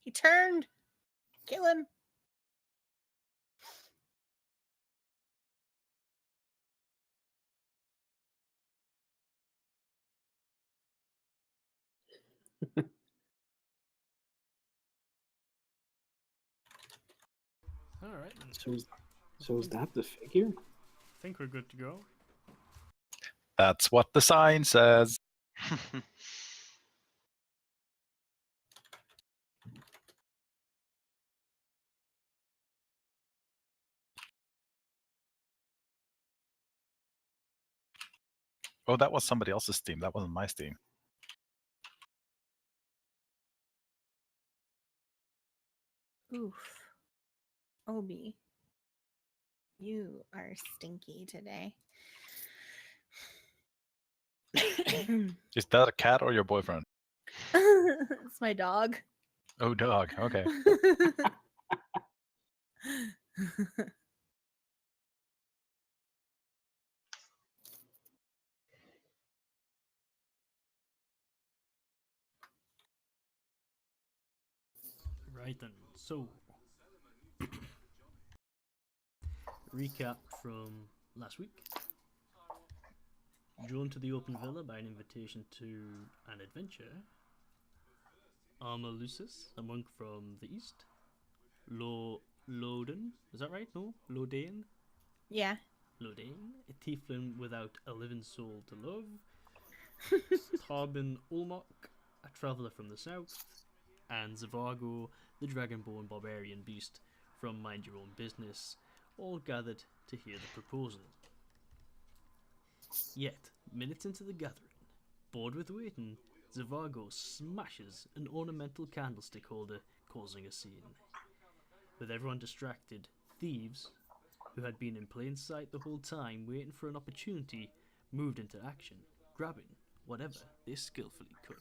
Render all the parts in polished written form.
He turned. Kill him. All right. So is that the figure? I think we're good to go. That's what the sign says. Oh, that was somebody else's Steam. That wasn't my Steam. Oof. Obi, you are stinky today. Is that a cat or your boyfriend? It's my dog. Oh, dog. Okay. Right then. So, recap from last week. Drawn to the open villa by an invitation to an adventure. Arma Lucis, a monk from the east. Loden, is that right? No? Lodane? Yeah. Lodane, a tiefling without a living soul to love. Tarban Ulmok, a traveller from the south. And Zavargo, the Dragonborn Barbarian beast from Mind Your Own Business, all gathered to hear the proposal. Yet, minutes into the gathering, bored with waiting, Zavargo smashes an ornamental candlestick holder, causing a scene. With everyone distracted, thieves, who had been in plain sight the whole time waiting for an opportunity, moved into action, grabbing whatever they skillfully could.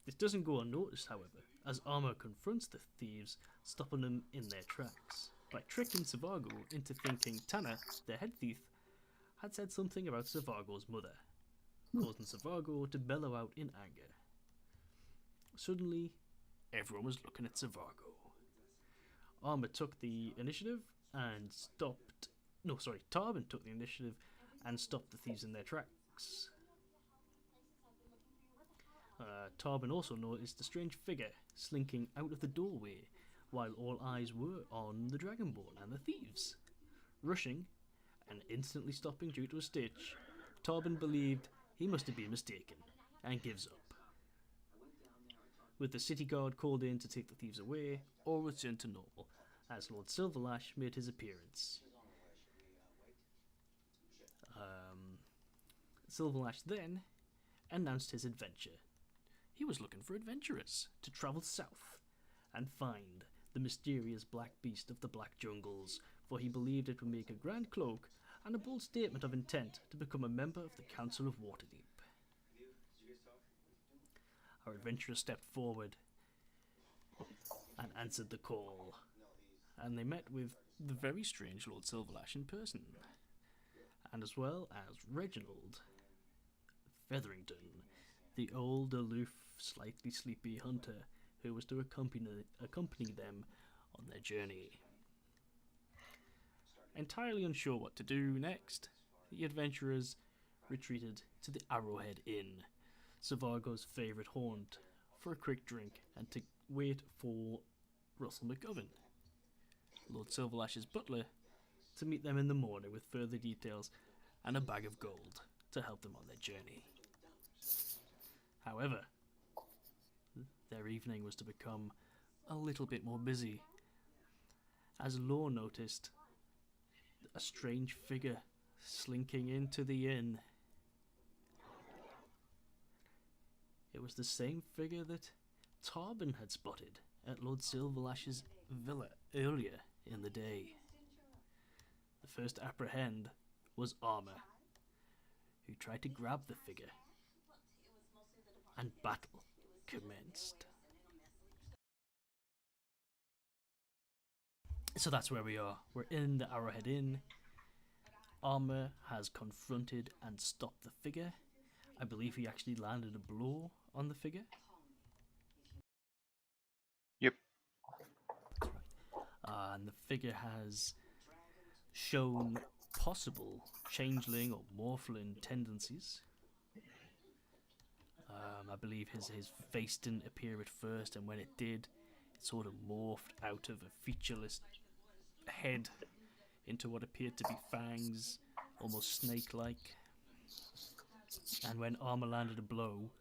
This doesn't go unnoticed, however, as Arma confronts the thieves, stopping them in their tracks, by tricking Zavargo into thinking Tana, the head thief, had said something about Zavargo's mother, causing Zavargo to bellow out in anger. Suddenly, everyone was looking at Zavargo. Arma took the initiative and stopped... No, sorry, Tarban took the initiative and stopped the thieves in their tracks. Tarban also noticed a strange figure slinking out of the doorway, while all eyes were on the Dragonborn and the thieves. Rushing, and instantly stopping due to a stitch, Tarban believed he must have been mistaken, and gives up. With the city guard called in to take the thieves away, all returned to normal, as Lord Silverlash made his appearance. Silverlash then announced his adventure. He was looking for adventurers to travel south and find the mysterious black beast of the black jungles, for he believed it would make a grand cloak and a bold statement of intent to become a member of the Council of Waterdeep. Our adventurer stepped forward and answered the call, and they met with the very strange Lord Silverlash in person, and as well as Reginald Featherington, the old, aloof, slightly sleepy hunter who was to accompany them on their journey. Entirely unsure what to do next, the adventurers retreated to the Arrowhead Inn, Zavargo's favourite haunt, for a quick drink and to wait for Russell McGovern, Lord Silverlash's butler, to meet them in the morning with further details and a bag of gold to help them on their journey. However, their evening was to become a little bit more busy, as Law noticed a strange figure slinking into the inn. It was the same figure that Tarban had spotted at Lord Silverlash's villa earlier in the day. The first to apprehend was Arma, who tried to grab the figure, and battle commenced. So that's where we are. We're in the Arrowhead Inn. Arma has confronted and stopped the figure. I believe he actually landed a blow on the figure. and the figure has shown possible changeling or morphling tendencies. I believe his face didn't appear at first, and when it did, it sort of morphed out of a featureless head into what appeared to be fangs, almost snake-like. And when Arma landed a blow,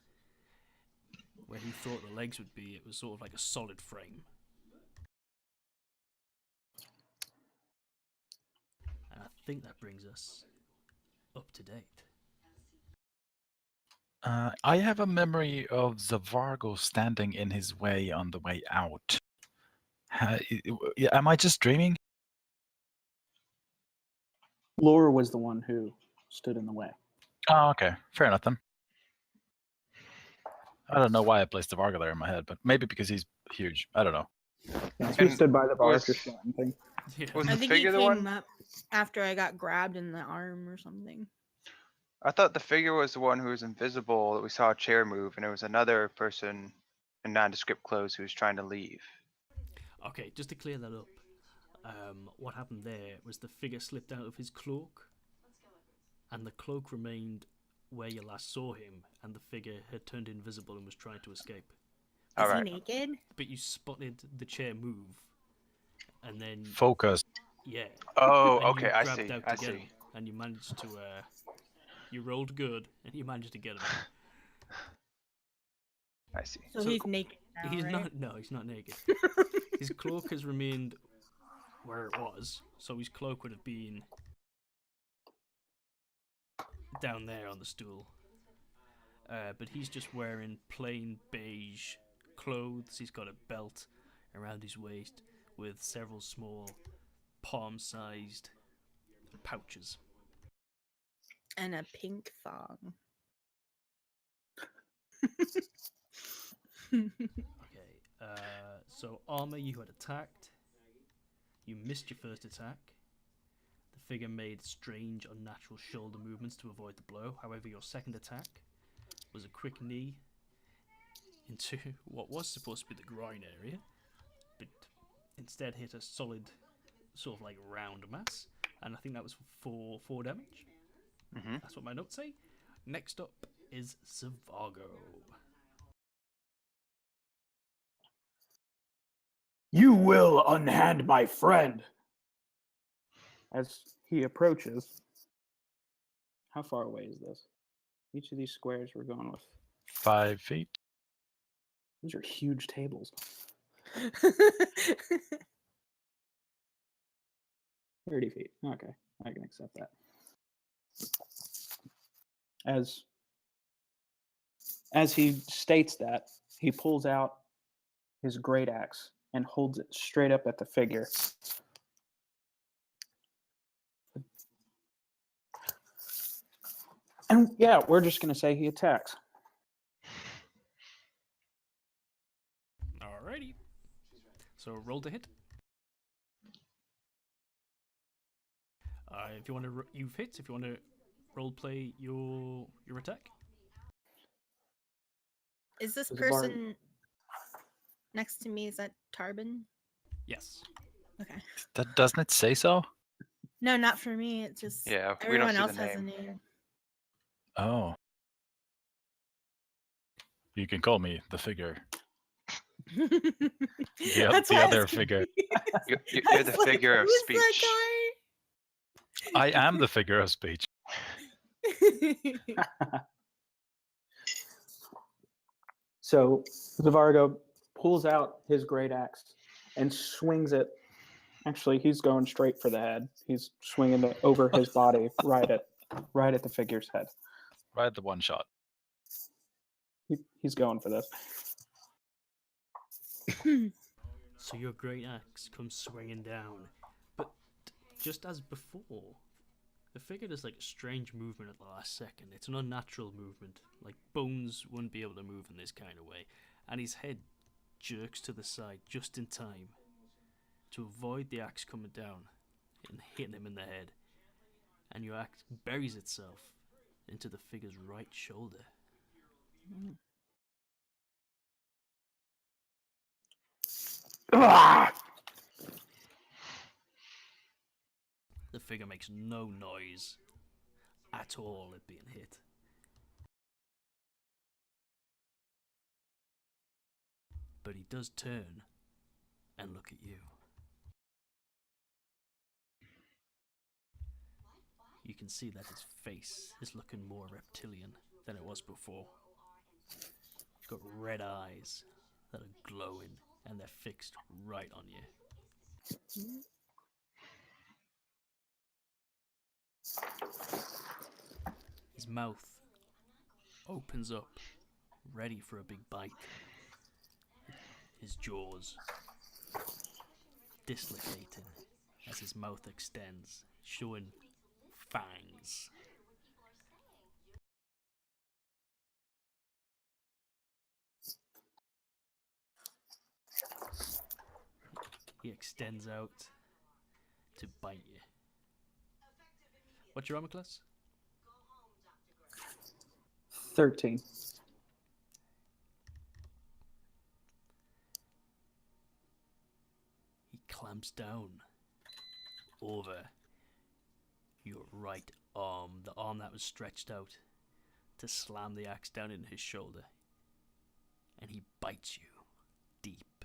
where he thought the legs would be, it was sort of like a solid frame. And I think that brings us up to date. I have a memory of Zavargo standing in his way on the way out. Am I just dreaming? Laura was the one who stood in the way. Oh, okay. Fair enough then. I don't know why I placed Zavargo there in my head, but maybe because he's huge. I don't know. Yes, we And stood by the bar was- just showing thing. Yeah. Was I the think he figure the came one? up after I got grabbed in the arm or something. I thought the figure was the one who was invisible, that we saw a chair move, and it was another person in nondescript clothes who was trying to leave. Okay, just to clear that up, what happened there was the figure slipped out of his cloak, and the cloak remained where you last saw him, and the figure had turned invisible and was trying to escape. Is Alright. he naked? But you spotted the chair move, and then Focus. yeah, Oh, and okay, you I grabbed see, out I to get see. him, and you managed to you rolled good, and you managed to get him. I see. So So he's naked now, He's right? not. No, he's not naked. His cloak has remained where it was, so his cloak would have been down there on the stool. But he's just wearing plain beige clothes. He's got a belt around his waist with several small palm-sized pouches. And a pink thong. Okay, so Arma, you had attacked. You missed your first attack. The figure made strange, unnatural shoulder movements to avoid the blow. However, your second attack was a quick knee into what was supposed to be the groin area, but instead hit a solid, sort of like round mass, and I think that was for 4 damage. Mm-hmm. That's what my notes say. Next up is Zavargo. You will unhand my friend. As he approaches, how far away is this? Each of these squares we're going with. 5 feet. These are huge tables. 30 feet. Okay, I can accept that. As he states that, he pulls out his great axe and holds it straight up at the figure. And yeah, we're just going to say he attacks. Alrighty. So roll to hit. If you want to, you've hit. If you want to role play your attack. Is this There's a bar- person next to me, is that Tarban? Yes. Okay. That doesn't it say so? No, not for me. It's just Yeah, we don't everyone see else the has a name. name. Oh. You can call me the figure. That's the why I other was figure. confused. You're I the was like, figure of "Who's that speech. I am the figure of speech. guy?" So Zavargo pulls out his great axe and swings it. Actually, he's going straight for the head. He's swinging it over his body, right at the figure's head. Right at the one shot. He's going for this. So your great axe comes swinging down, but just as before, the figure does like a strange movement at the last second. It's an unnatural movement. Like bones wouldn't be able to move in this kind of way, and his head jerks to the side just in time to avoid the axe coming down and hitting him in the head. And your axe buries itself into the figure's right shoulder. Ah! figure makes no noise at all at being hit. But he does turn and look at you. You can see that his face is looking more reptilian than it was before. He's got red eyes that are glowing and they're fixed right on you. His mouth opens up, ready for a big bite. His jaws dislocating as his mouth extends, showing fangs. He extends out to bite you. What's your armor class? 13. He clamps down over your right arm, the arm that was stretched out, to slam the axe down in his shoulder. And he bites you deep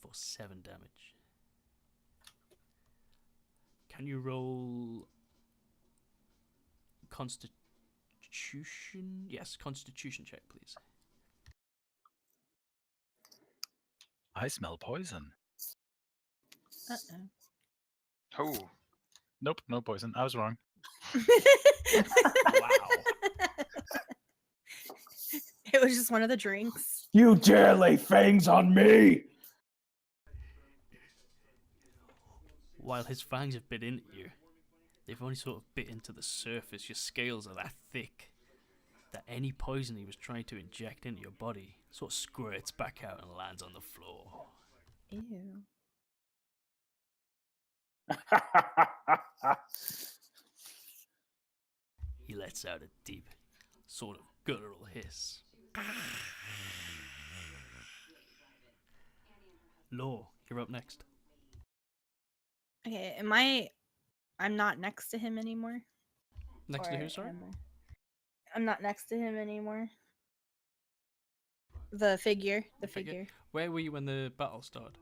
for 7 damage. Can you roll Constitution? Yes, Constitution check, please. I smell poison. Uh-oh. Oh, Nope, no poison. I was wrong. Wow. It was just one of the drinks. You dare lay fangs on me! While his fangs have bit into you, they've only sort of bit into the surface. Your scales are that thick that any poison he was trying to inject into your body sort of squirts back out and lands on the floor. Ew. He lets out a deep, sort of guttural hiss. Law, you're up next. Okay, I'm not next to him anymore. Next to Or who, sorry? am I? I'm not next to him anymore. The figure. The figure. Where were you when the battle started?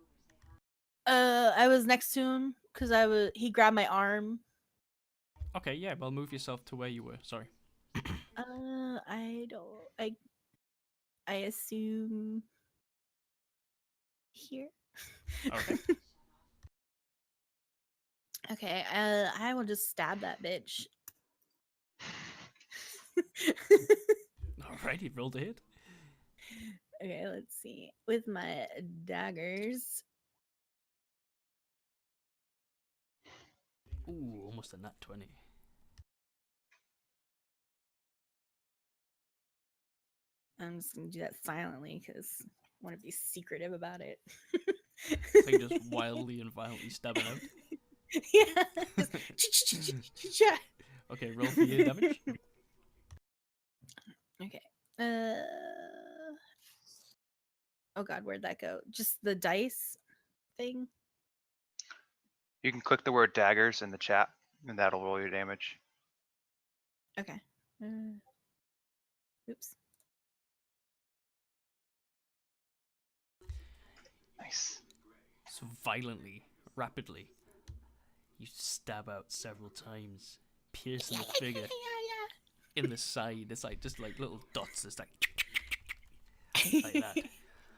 I was next to him because he grabbed my arm. Okay, yeah, well, move yourself to where you were. Sorry. I assume here. Okay. Okay, I will just stab that bitch. Alrighty, roll to hit. Okay, let's see. With my daggers. Ooh, almost a nat 20. I'm just gonna do that silently because I want to be secretive about it. So you just wildly and violently stab it out. Yeah. Okay, roll for your damage. Okay. Oh god, where'd that go? Just the dice thing? you can click the word daggers in the chat, and that'll roll your damage. Okay. Oops. Nice. So violently, rapidly, you stab out several times, piercing the figure in the side. It's like just like little dots. It's like that,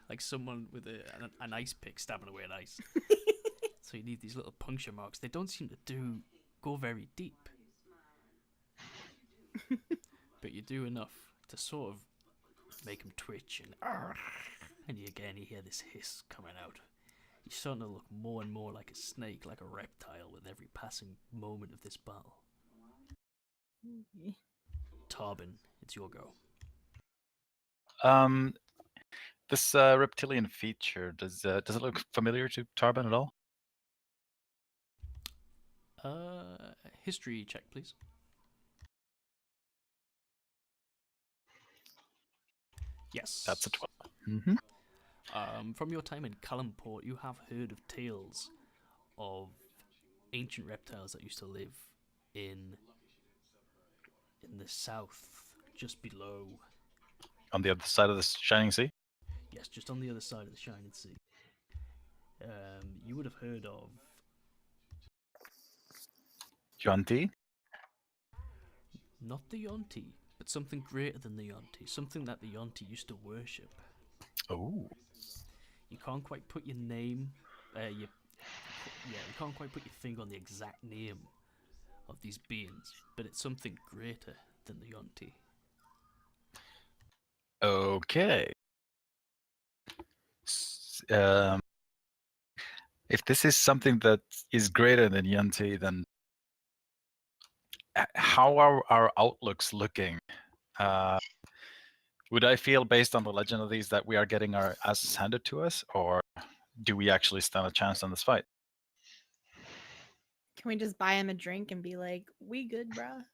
like someone with an ice pick stabbing away at ice. So you need these little puncture marks. They don't seem to go very deep, but you do enough to sort of make them twitch and you hear this hiss coming out. He's starting to look more and more like a snake, like a reptile, with every passing moment of this battle. Tarban, it's your go. This reptilian feature, does it look familiar to Tarban at all? History check, please. Yes. That's a 12. Mm-hmm. From your time in Calamport, you have heard of tales of ancient reptiles that used to live in the south, just below. On the other side of the shining sea? Yes, just on the other side of the shining sea. You would have heard of Yuan-ti? not the Yonti, but something greater than the Yonti, something that the Yonti used to worship. Oh. You can't quite put your name, you can't quite put your finger on the exact name of these beings, but it's something greater than the Yonti. Okay. If this is something that is greater than Yuan-ti, then how are our outlooks looking? Would I feel, based on the legend of these, that we are getting our asses handed to us, or do we actually stand a chance in this fight? Can we just buy him a drink and be like, "We good, bruh"?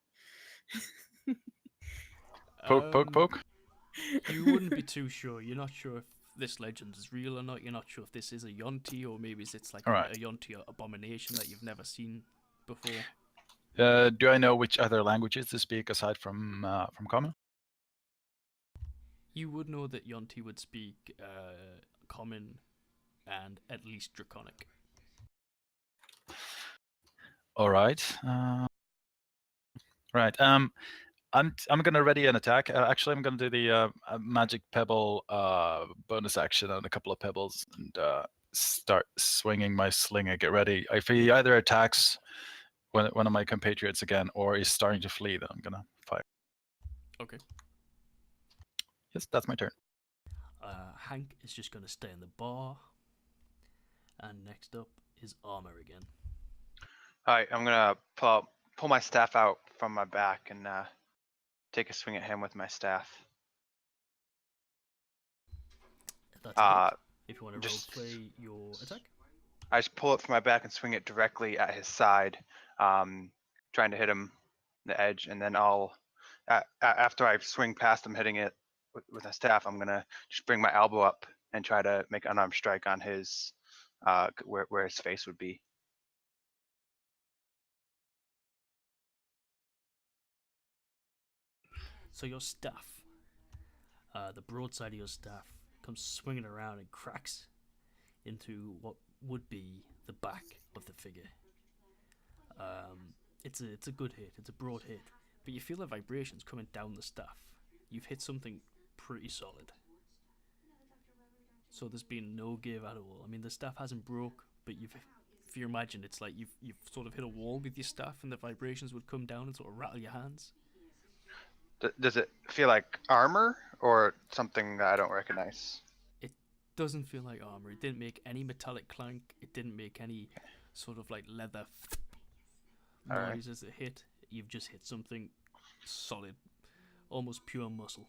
Poke, poke, poke. You wouldn't be too sure. You're not sure if this legend is real or not. You're not sure if this is a Yonti, or maybe it's like Alright. a Yonti abomination that you've never seen before. Do I know which other languages to speak aside from Common? You would know that Yonti would speak Common and at least Draconic. All right. Right. I'm gonna ready an attack. Actually, I'm gonna do the magic pebble bonus action on a couple of pebbles and start swinging my sling and get ready. If he either attacks one of my compatriots again or is starting to flee, then I'm gonna fire. Okay. Yes, that's my turn. Hank is just gonna stay in the bar, and next up is Arma again. Alright, I'm gonna pull my staff out from my back and take a swing at him with my staff. That's a hit. If you want to just- roleplay your attack. I just pull it from my back and swing it directly at his side, trying to hit him the edge, and then I'll after I swing past him hitting it with a staff, I'm gonna just bring my elbow up and try to make an unarmed strike on his where his face would be. So your staff, the broadside of your staff, comes swinging around and cracks into what would be the back of the figure. It's a good hit. It's a broad hit, but you feel the vibrations coming down the staff. You've hit something pretty solid. So there's been no give at all. I mean, the staff hasn't broke, but if you imagine, it's like you've sort of hit a wall with your staff, and the vibrations would come down and sort of rattle your hands. Does it feel like armor or something that I don't recognize? It doesn't feel like armor. It didn't make any metallic clank. It didn't make any sort of like leather noise as it hit. You've just hit something solid, almost pure muscle.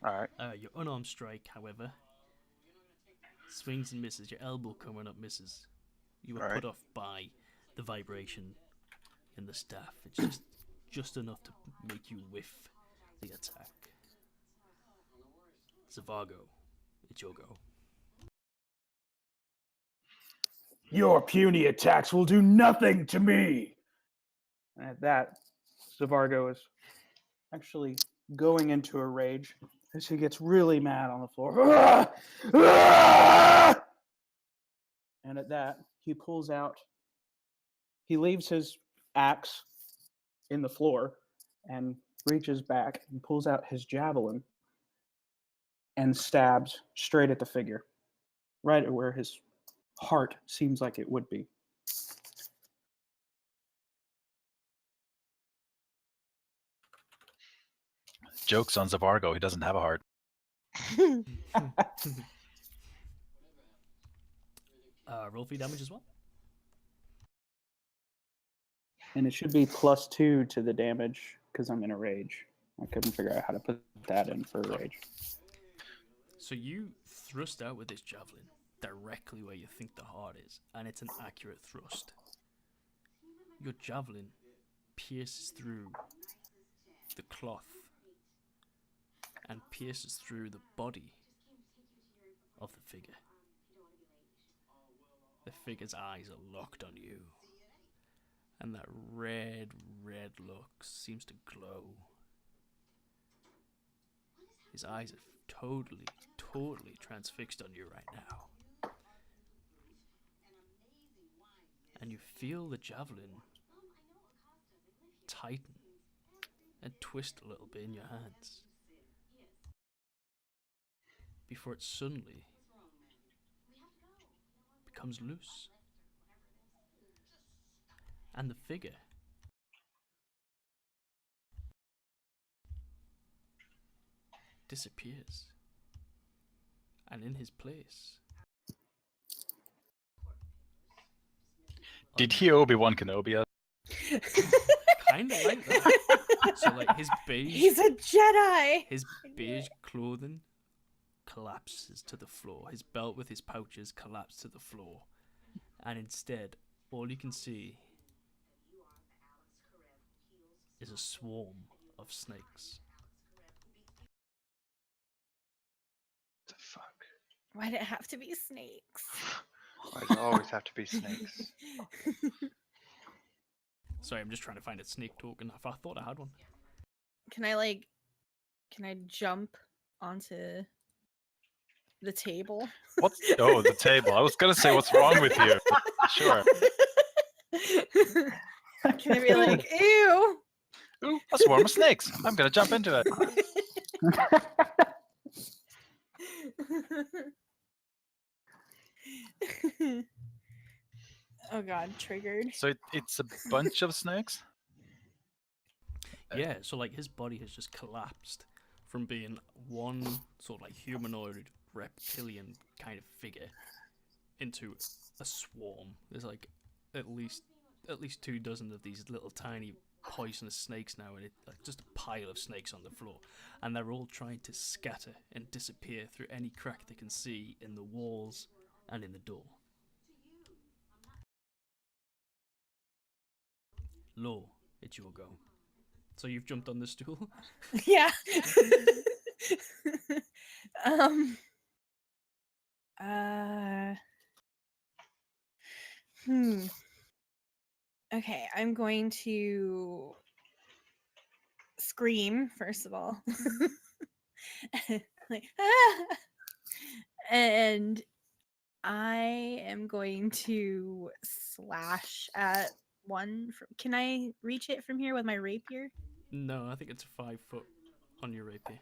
Alright. Your unarmed strike, however, swings and misses. Your elbow coming up misses. You were put off by the vibration in the staff. It's just enough to make you whiff the attack. Zavargo, it's your go. Your puny attacks will do nothing to me. And at that, Zavargo is actually going into a rage as he gets really mad on the floor. Ah! Ah! And at that, he leaves his axe in the floor and reaches back and pulls out his javelin and stabs straight at the figure, right at where his heart seems like it would be. Joke's on Zavargo. He doesn't have a heart. Roll for damage as well. And it should be +2 to the damage because I'm in a rage. I couldn't figure out how to put that in for a rage. So you thrust out with this javelin directly where you think the heart is, and it's an accurate thrust. Your javelin pierces through the cloth and pierces through the body of the figure. The figure's eyes are locked on you. And that red look seems to glow. His eyes are totally transfixed on you right now. And you feel the javelin tighten and twist a little bit in your hands. Before it suddenly becomes loose. And the figure disappears. And in his place... Did he Obi-Wan Kenobi us? Kinda like that. So like his beige... He's a Jedi! His beige clothing collapses to the floor. His belt with his pouches collapse to the floor. And instead, all you can see is a swarm of snakes. What the fuck? Why'd it have to be snakes? Why does it always have to be snakes? Sorry, I'm just trying to find a snake token. I thought I had one. Can I jump onto the table? What? Oh, the table. I was gonna say, what's wrong with you? Sure. Can I be like, ew? Ooh, a swarm of snakes. I'm gonna jump into it. Oh god, triggered. So it's a bunch of snakes? Yeah, so like his body has just collapsed from being one sort of like humanoid reptilian kind of figure into a swarm. There's like at least 24 of these little tiny poisonous snakes now, and it's like just a pile of snakes on the floor, and they're all trying to scatter and disappear through any crack they can see in the walls and in the door. Lo, it's your go. So you've jumped on the stool? Yeah. Okay, I'm going to scream first of all. Like, ah! And I am going to slash at one. Can I reach it from here with my rapier? No, I think it's 5 foot on your rapier.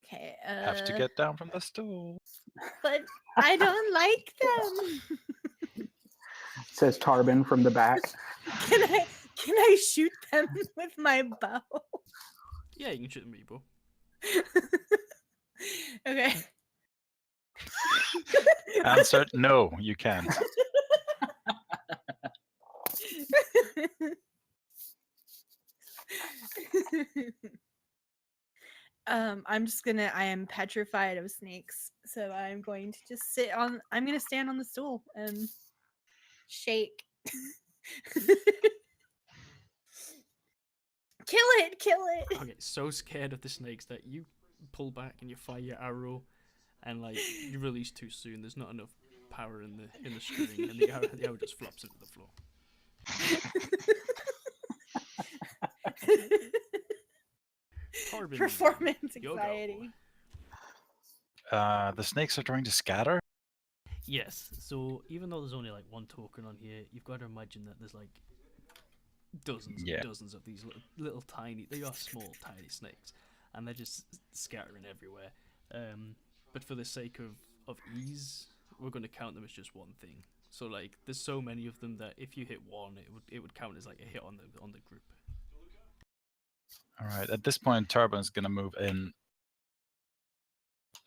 Okay. Have to get down from the stool. But I don't like them. Says Tarban from the back. Can I shoot them with my bow? Yeah, you can shoot them with your bow. Okay. Answer: no, you can't. I am petrified of snakes, so I'm going to just I'm gonna stand on the stool and shake. Kill it. Okay, so scared of the snakes that you pull back and you fire your arrow, and like you release too soon. There's not enough power in the string, and the arrow just flops into the floor. Tarban, Performance your go. anxiety. The snakes are trying to scatter. Yes, so even though there's only like one token on here, you've got to imagine that there's like dozens and dozens of these little tiny, they are small tiny snakes, and they're just scattering everywhere. But for the sake of ease, we're going to count them as just one thing. So like there's so many of them that if you hit one, it would count as like a hit on the group. All right. At this point, Tarban's gonna move in.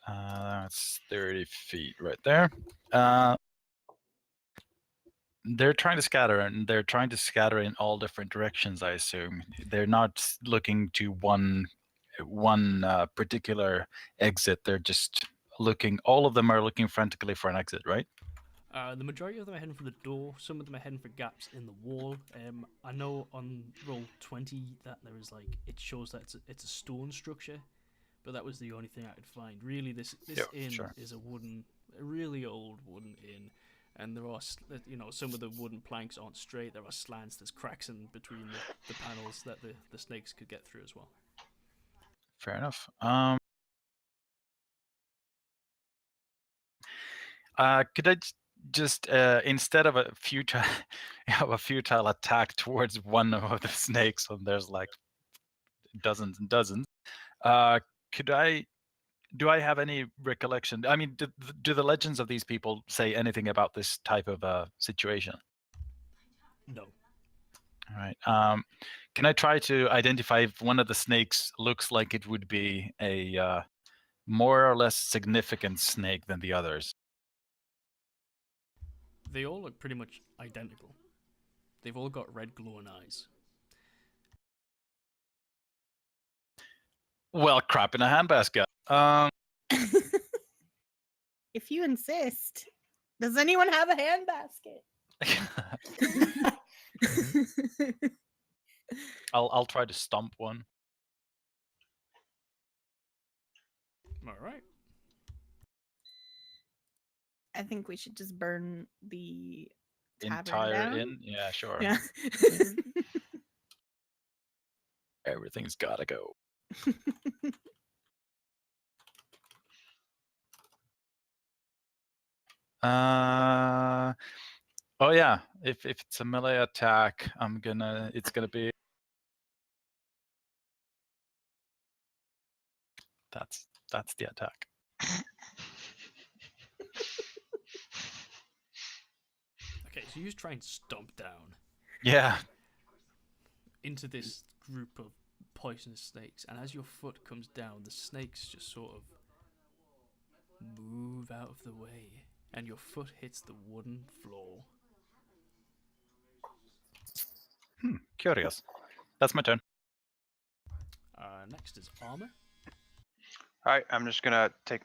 That's 30 feet right there. They're trying to scatter, and they're trying to scatter in all different directions. I assume they're not looking to one particular exit. They're just looking. All of them are looking frantically for an exit, right? The majority of them are heading for the door. Some of them are heading for gaps in the wall. I know on roll 20 that there is like it shows that it's a stone structure, but that was the only thing I could find. Really, this inn is a really old wooden inn. and there are some of the wooden planks aren't straight. There are slants. There's cracks in between the panels that the snakes could get through as well. Fair enough. Could I just instead of a futile attack towards one of the snakes when there's like dozens and dozens, do I have any recollection? I mean, do the legends of these people say anything about this type of situation? No. All right. Can I try to identify if one of the snakes looks like it would be a more or less significant snake than the others? They all look pretty much identical. They've all got red glowing eyes. Well, crap in a handbasket. If you insist. Does anyone have a handbasket? I'll try to stomp one. All right. I think we should just burn the tavern Entire down. inn? Yeah, sure. Yeah. Everything's gotta go. Oh yeah. If it's a melee attack, it's gonna be. That's the attack. Okay, so you just try and stomp down Yeah. into this group of poisonous snakes, and as your foot comes down, the snakes just sort of move out of the way, and your foot hits the wooden floor. Curious. That's my turn. Next is Arma. All right, I'm just gonna pick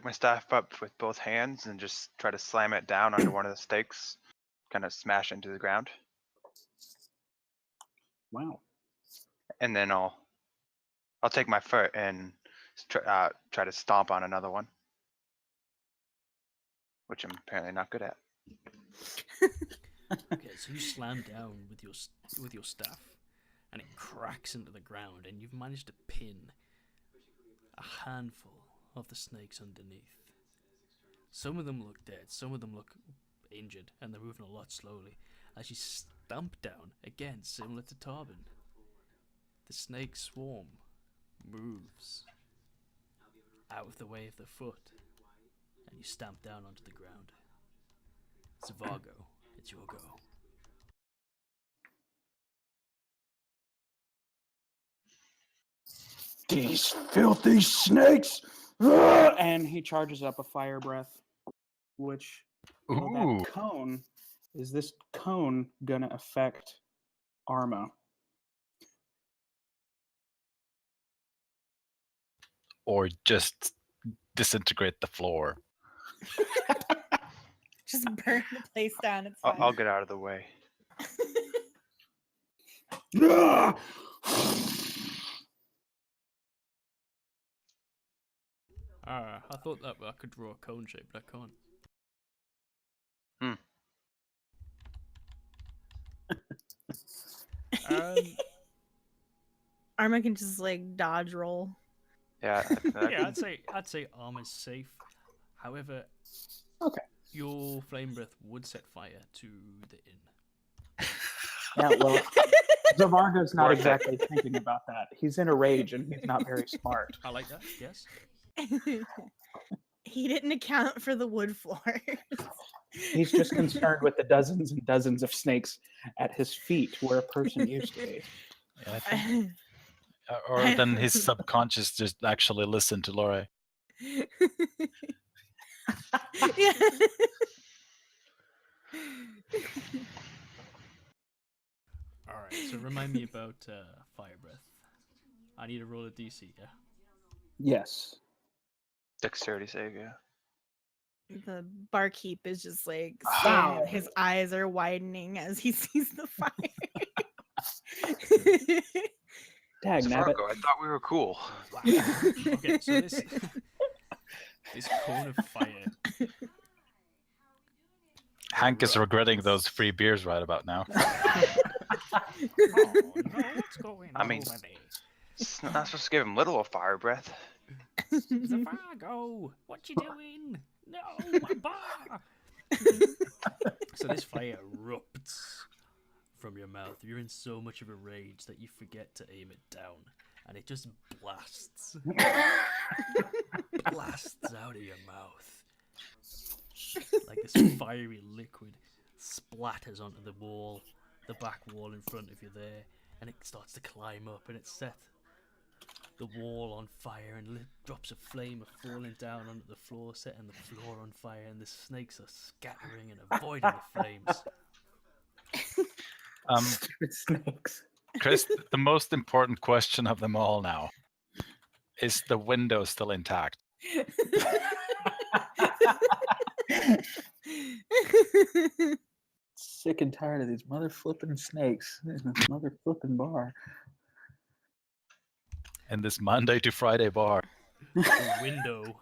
my staff up with both hands and just try to slam it down under one of the stakes, kind of smash into the ground, Wow. and then I'll take my foot and try to stomp on another one, which I'm apparently not good at. Okay, so you slam down with your staff, and it cracks into the ground, and you've managed to pin a handful of the snakes underneath. Some of them look dead, some of them look injured, and they're moving a lot slowly. As you stamp down, again similar to Tarban, the snake swarm moves out of the way of the foot, and you stamp down onto the ground. Zavargo, it's your go. These filthy snakes! Ah! And he charges up a fire breath, which that cone, is this cone gonna affect Arma? Or just disintegrate the floor. Just burn the place down. It's I'll fine. get out of the way. Ah! I thought that I could draw a cone shape, but I can't. Arma can just like dodge roll. Yeah. Yeah, I'd say Arma's safe. However, Okay. your flame breath would set fire to the inn. Yeah, well, Zavargo's not Worth it. exactly thinking about that. He's in a rage and he's not very smart. I like that. Yes. He didn't account for the wood floors. He's just concerned with the dozens and dozens of snakes at his feet where a person used to be. Yeah, I think, or then his subconscious just actually listened to Lore. Yeah. All right. So remind me about fire breath. I need to roll a DC. Yeah. Yes. Dexterity save, yeah. The barkeep is just like Wow. staring. His eyes are widening as he sees the fire. Dag nabbit. Zavargo, I thought we were cool. Wow. Okay. So this cone of fire Hank is regretting erupts. those free beers right about now. Oh no, what's going on I mean, over there? It's not supposed to give him literal fire breath. Zavargo, what you doing? No, my bar! So this fire erupts from your mouth. You're in so much of a rage that you forget to aim it down, and it just blasts. Blasts out of your mouth. Like this fiery liquid splatters onto the wall, the back wall in front of you there, and it starts to climb up, and it set the wall on fire, and drops of flame are falling down onto the floor, setting the floor on fire, and the snakes are scattering and avoiding the flames. Stupid snakes. Chris, the most important question of them all now. Is the window still intact? Sick and tired of these mother flipping snakes in this mother flipping bar. In this Monday to Friday bar. The window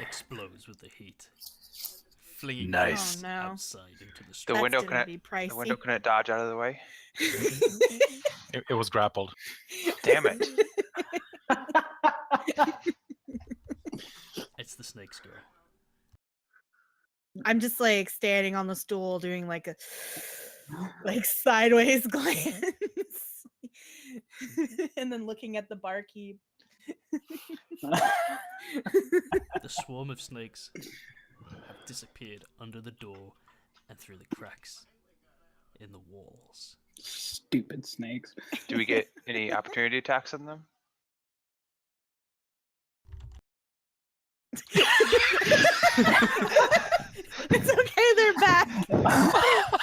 explodes with the heat, flinging Nice. you Oh, no. outside into the The street. That's window gonna couldn't. be The pricey. window couldn't dodge out of the way. It was grappled. Damn it! It's the snake's go. I'm just like standing on the stool doing like a sideways glance and then looking at the barkeep. The swarm of snakes have disappeared under the door and through the cracks in the walls. Stupid snakes. Do we get any opportunity attacks on them? It's okay, they're back.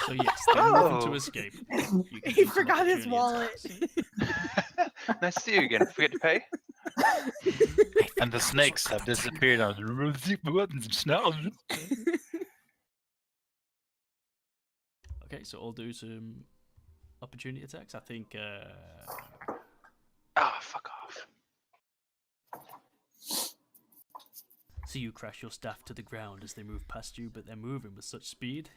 So yes, they're moving to Oh. escape. You can He do some forgot his opportunity wallet. Nice to see you again. Forget to pay. And the snakes have disappeared. Okay, so I'll do some opportunity attacks. I think Ah, fuck off. so you crash your staff to the ground as they move past you, but they're moving with such speed,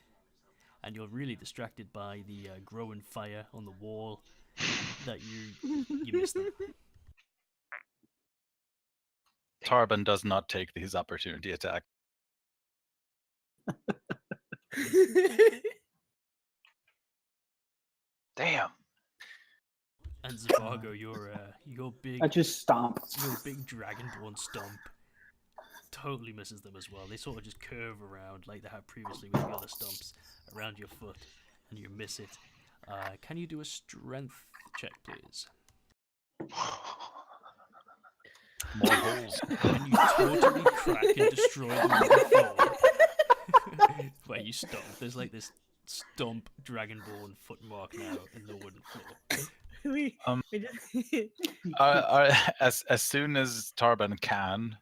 and you're really distracted by the growing fire on the wall that you miss them. Tarban does not take his opportunity attack. Damn. And Zavargo, your big I just stomp. your big dragonborn stomp totally misses them as well. They sort of just curve around like they have previously with the other stomps around your foot, and you miss it. Can you do a strength check, please? More holes. And you totally crack and destroy the wooden floor where you stomp. There's like this stomp dragonborn footmark now in the wooden floor. we just As soon as Tarban can,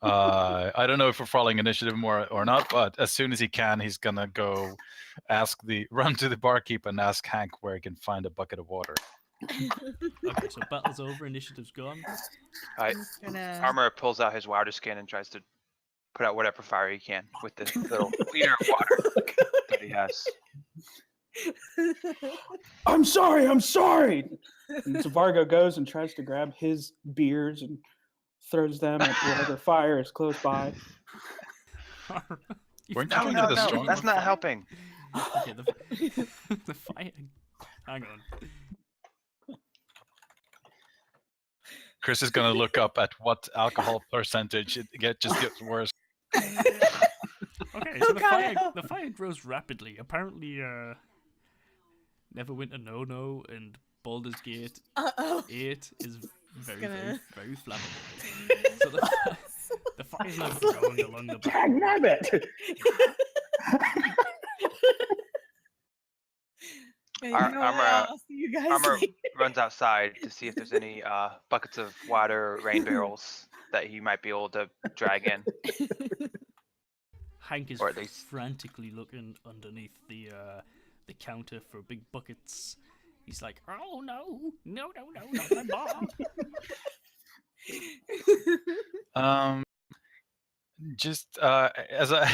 I don't know if we're following initiative more or not, but as soon as he can, he's gonna go run to the barkeep and ask Hank where he can find a bucket of water. Okay, so battle's over, initiative's gone. Alright. gonna Arma pulls out his water skin and tries to put out whatever fire he can with this little liter of water that he has. I'm sorry, I'm sorry. And Zavargo goes and tries to grab his beers and throws them at whatever fire is close by. Weren't No, you no, the no, strong that's not helping. Okay, the fire. Hang on. Chris is gonna look up at what alcohol percentage just gets worse. Okay, so God, no. the fire grows rapidly. Apparently, Neverwinter No No and Baldur's Gate Uh-oh. 8 is very, gonna- very flammable. So the fire's now growing along the back. Dag nabbit! You know what? Arma- I'll see you guys Arma later. runs outside to see if there's any buckets of water or rain barrels that he might be able to drag in. Hank is Or at least- frantically looking underneath the counter for big buckets. He's like, "Oh no, not my bar!" Just as a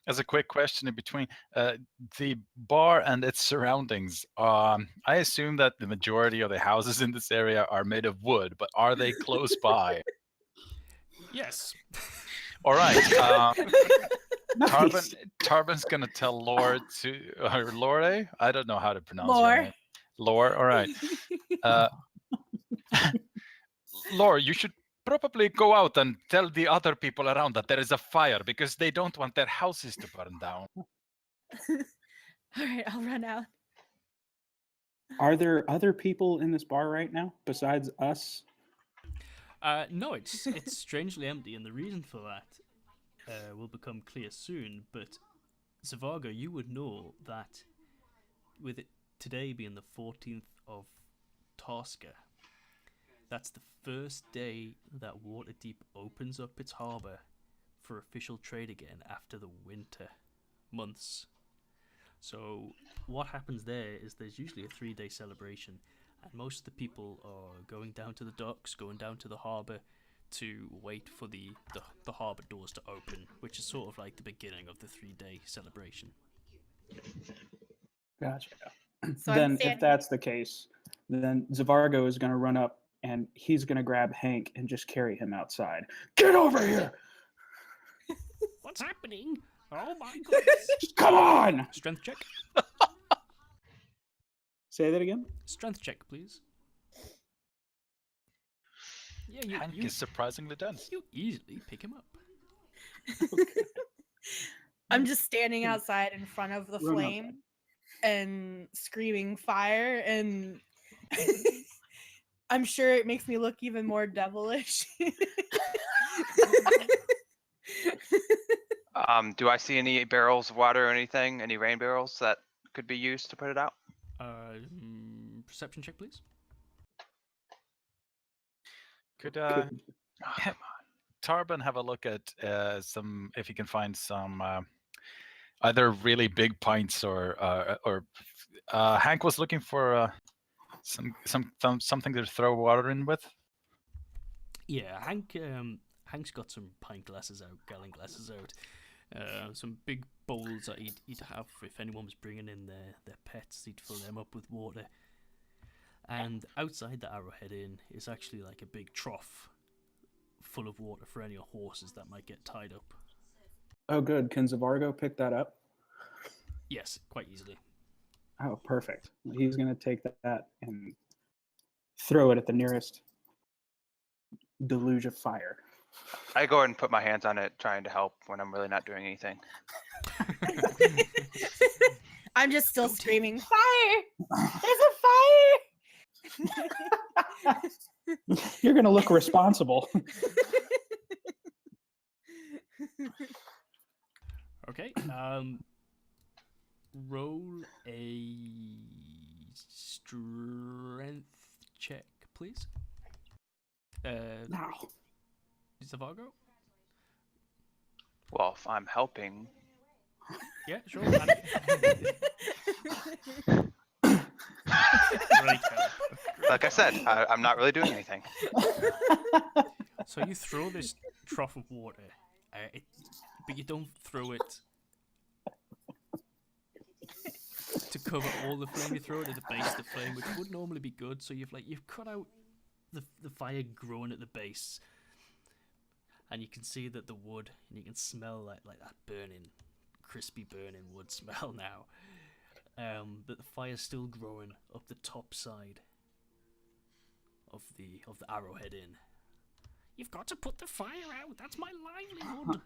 as a quick question in between, the bar and its surroundings. I assume that the majority of the houses in this area are made of wood, but are they close by? Yes. All right. Nice. Tarban's gonna tell Lore to or Lore. I don't know how to pronounce your Lore. name. Lore. All right. Lore, you should probably go out and tell the other people around that there is a fire because they don't want their houses to burn down. All right, I'll run out. Are there other people in this bar right now besides us? No, it's strangely empty, and the reason for that will become clear soon. But Zavargo, you would know that with it today being the 14th of Tosca, that's the first day that Waterdeep opens up its harbour for official trade again after the winter months. So what happens there is there's usually a 3-day celebration, and most of the people are going down to the docks, going down to the harbour to wait for the harbour doors to open, which is sort of like the beginning of the 3-day celebration. Gotcha. So I'm Then, if standing- that's the case, then Zavargo is going to run up and he's going to grab Hank and just carry him outside. Get over here! What's happening? Oh my goodness! Come on! Strength check. Say that again. Strength check, please. Yeah, Hank is surprisingly dense. you easily pick him up. I'm just standing outside in front of the Run up. flame and screaming fire, and I'm sure it makes me look even more devilish. Do I see any barrels of water or anything? Any rain barrels that could be used to put it out? Perception check, please. Could Oh, come Tarban have a look at some if he can find some either really big pints or Hank was looking for something to throw water in with. Yeah, Hank's got some pint glasses out, gallon glasses out, some big bowls that he'd have if anyone was bringing in their pets. He'd fill them up with water. And outside the Arrowhead Inn is actually like a big trough full of water for any horses that might get tied up. Oh, good. Can Zavargo pick that up? Yes, quite easily. Oh, perfect. He's going to take that and throw it at the nearest deluge of fire. I go ahead and put my hands on it, trying to help when I'm really not doing anything. I'm just still screaming, fire! There's a fire! You're going to look responsible. Okay. Roll a strength check, please. No. Zavargo? Well, if I'm helping, Yeah, sure. Great help. like I said, I'm not really doing anything. So you throw this trough of water, but you don't throw it to cover all the flame. You throw it at the base of the flame, which would normally be good. So you've cut out the fire growing at the base, and you can see that the wood, and you can smell like that burning, crispy burning wood smell now. That the fire's still growing up the top side of the Arrowhead Inn. You've got to put the fire out. That's my livelihood.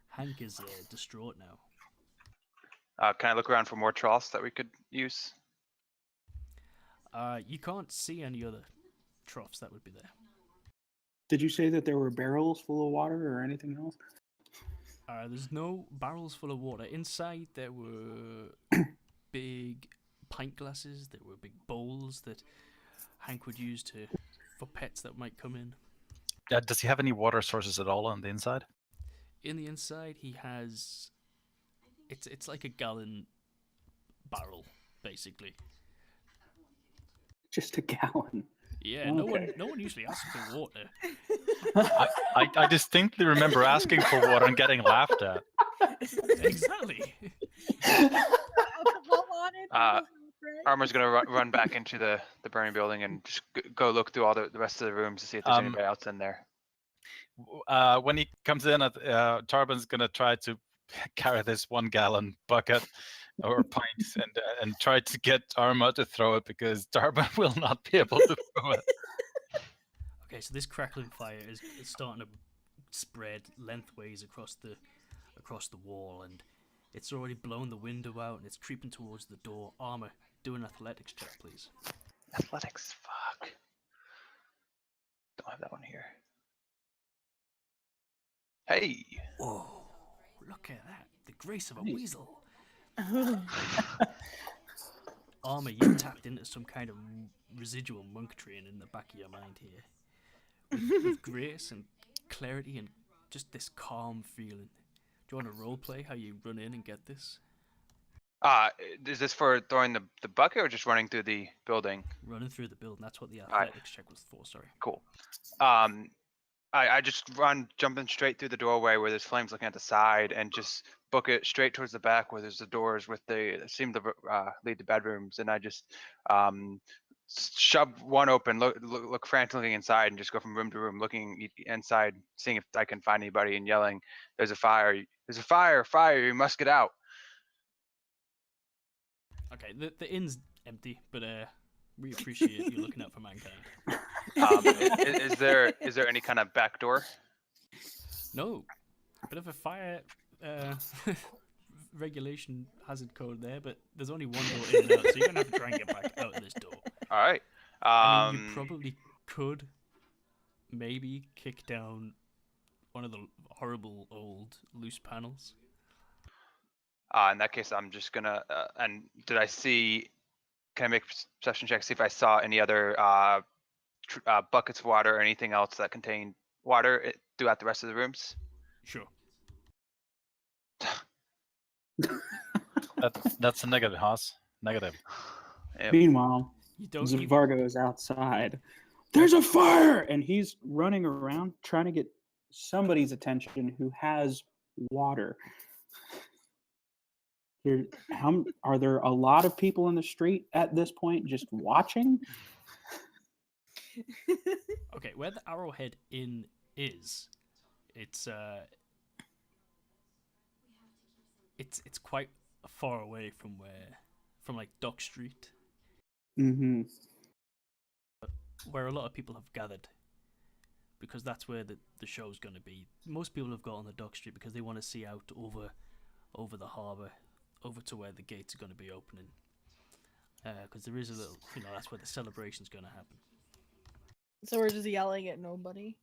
Hank is distraught now. Can I look around for more troughs that we could use? You can't see any other troughs that would be there. Did you say that there were barrels full of water or anything else? There's no barrels full of water. Inside there were big pint glasses. There were big bowls that Hank would use for pets that might come in. Does he have any water sources at all on the inside? In the inside, he has. It's like a gallon barrel, basically. Just a gallon. Yeah, no one usually asks for water. I distinctly remember asking for water and getting laughed at. Exactly. Alcohol on it. Uh, Arma's gonna run back into the burning building and just go look through all the rest of the rooms to see if there's anybody else in there. When he comes in, Tarban's gonna try to carry this 1 gallon bucket or pint and try to get Arma to throw it because Tarban will not be able to throw it. Okay, so this crackling fire is starting to spread lengthways across the wall, and it's already blown the window out, and it's creeping towards the door. Arma, do an athletics check, please. Athletics, fuck. Don't have that one here. Hey. Whoa! Look at that. The grace of a weasel. Arma, you tapped into some kind of residual monk train in the back of your mind here. With grace and clarity and just this calm feeling. Do you want to roleplay how you run in and get this? Is this for throwing the bucket or just running through the building? Running through the building. That's what the athletics check was for. Sorry. Cool. I just jumping straight through the doorway where there's flames looking at the side, and just book it straight towards the back where there's the doors with that seem to lead to bedrooms, and I just shove one open, look frantically inside, and just go from room to room, looking inside, seeing if I can find anybody, and yelling, "There's a fire! There's a fire! Fire! You must get out!" Okay, the inn's empty, but we appreciate you looking out for mankind. Is there any kind of back door? No, bit of a fire regulation hazard code there, but there's only one door in and out, so you're gonna have to try and get back out of this door. All right. I mean, you probably could maybe kick down one of the horrible old loose panels. In that case, I'm just gonna. And did I see? Can I make a perception check to see if I saw any other buckets of water or anything else that contained water throughout the rest of the rooms? Sure. That's a negative, Haas. Negative. Yep. Meanwhile, You don't. Zavargo is outside. There's a fire! And he's running around trying to get somebody's attention who has water. Are there a lot of people in the street at this point just watching? Okay, where the Arrowhead Inn is, it's quite far away from like Dock Street, Mm-hmm. where a lot of people have gathered, because that's where the show's going to be. Most people have got on the Dock Street because they want to see out over the harbour, over to where the gates are going to be opening. Because there is a little, that's where the celebration's going to happen. So we're just yelling at nobody.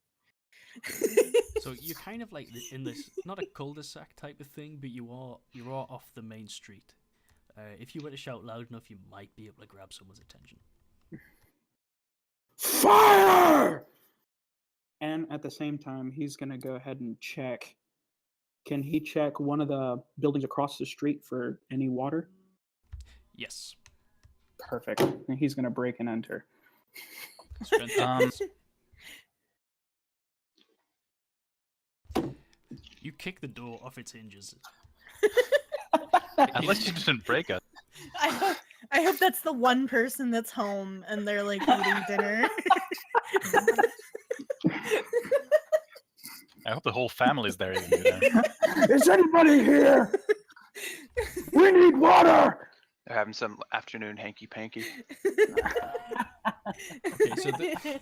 So you're kind of like in this, not a cul-de-sac type of thing, but you are off the main street. If you were to shout loud enough, you might be able to grab someone's attention. Fire! And at the same time, he's going to go ahead and check. Can he check one of the buildings across the street for any water? Yes. Perfect. And he's going to break and enter. You kick the door off its hinges. Unless you didn't break it. I hope that's the one person that's home and they're like eating dinner. I hope the whole family's there. Even there. Is anybody here? We need water! They're having some afternoon hanky-panky. Okay, so the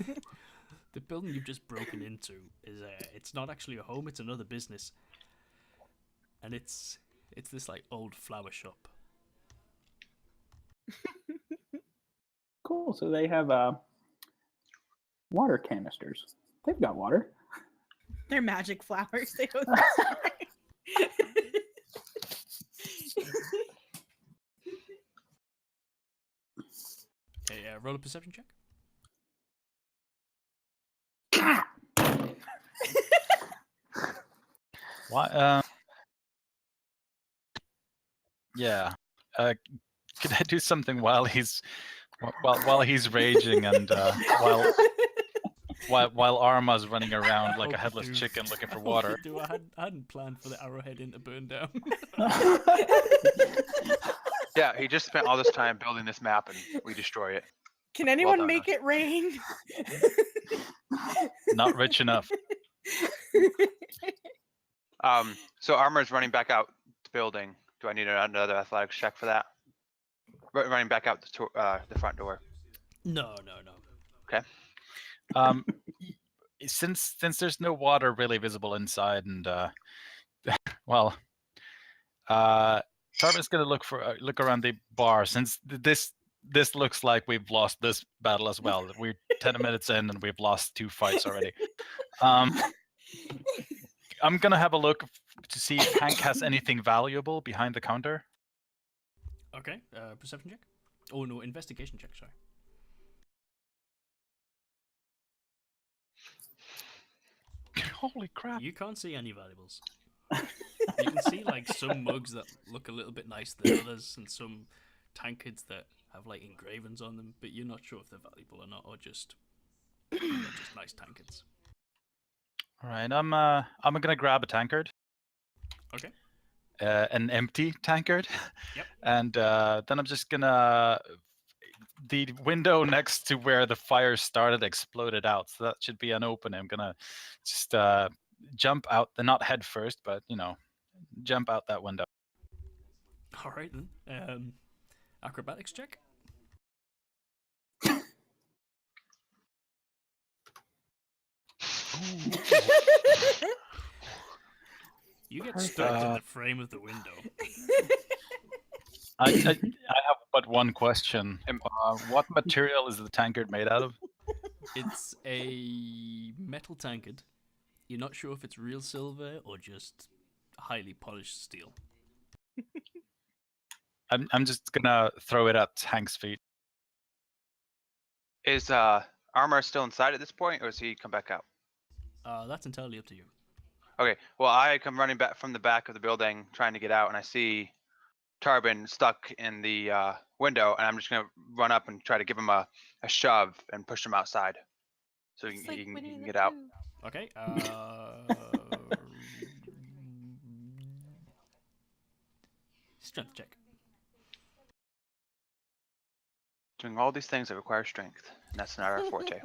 building you've just broken into is it's not actually a home, it's another business. And it's this like old flower shop. Cool. So they have water canisters. They've got water. They're magic flowers. They don't. Okay, roll a perception check. Why? Yeah. Could I do something while he's While he's raging and while Arma's running around like a headless chicken looking for water. I hadn't planned for the arrowhead inn to burn down. Yeah, he just spent all this time building this map and we destroy it. Can anyone done, make us. it rain? Not rich enough. So Armor's running back out the building. Do I need another athletics check for that? Running back out the front door. No. Since there's no water really visible inside, and Tarban's gonna look around the bar since this looks like we've lost this battle as well. We're 10 minutes in and we've lost 2 fights already. I'm gonna have a look to see if Hank has anything valuable behind the counter. Okay, perception check. Oh no, investigation check. Sorry. Holy crap! You can't see any valuables. You can see like some mugs that look a little bit nicer than others, and some tankards that have like engravings on them, but you're not sure if they're valuable or not, or just just nice tankards. All right, I'm gonna grab a tankard. Okay. An empty tankard. Yep. And then I'm just gonna. The window next to where the fire started exploded out, so that should be an opening. I'm gonna just jump out, not head first, but jump out that window. All right then. Acrobatics check. You get stuck in the frame of the window. I have but one question. What material is the tankard made out of? It's a metal tankard. You're not sure if it's real silver or just highly polished steel. I'm just gonna throw it at Hank's feet. Is Armor still inside at this point, or has he come back out? That's entirely up to you. Okay, well, I come running back from the back of the building trying to get out, and I see Tarban stuck in the window, and I'm just gonna run up and try to give him a shove and push him outside, so he can get out. Okay. Strength check. Doing all these things that require strength, and that's not our forte.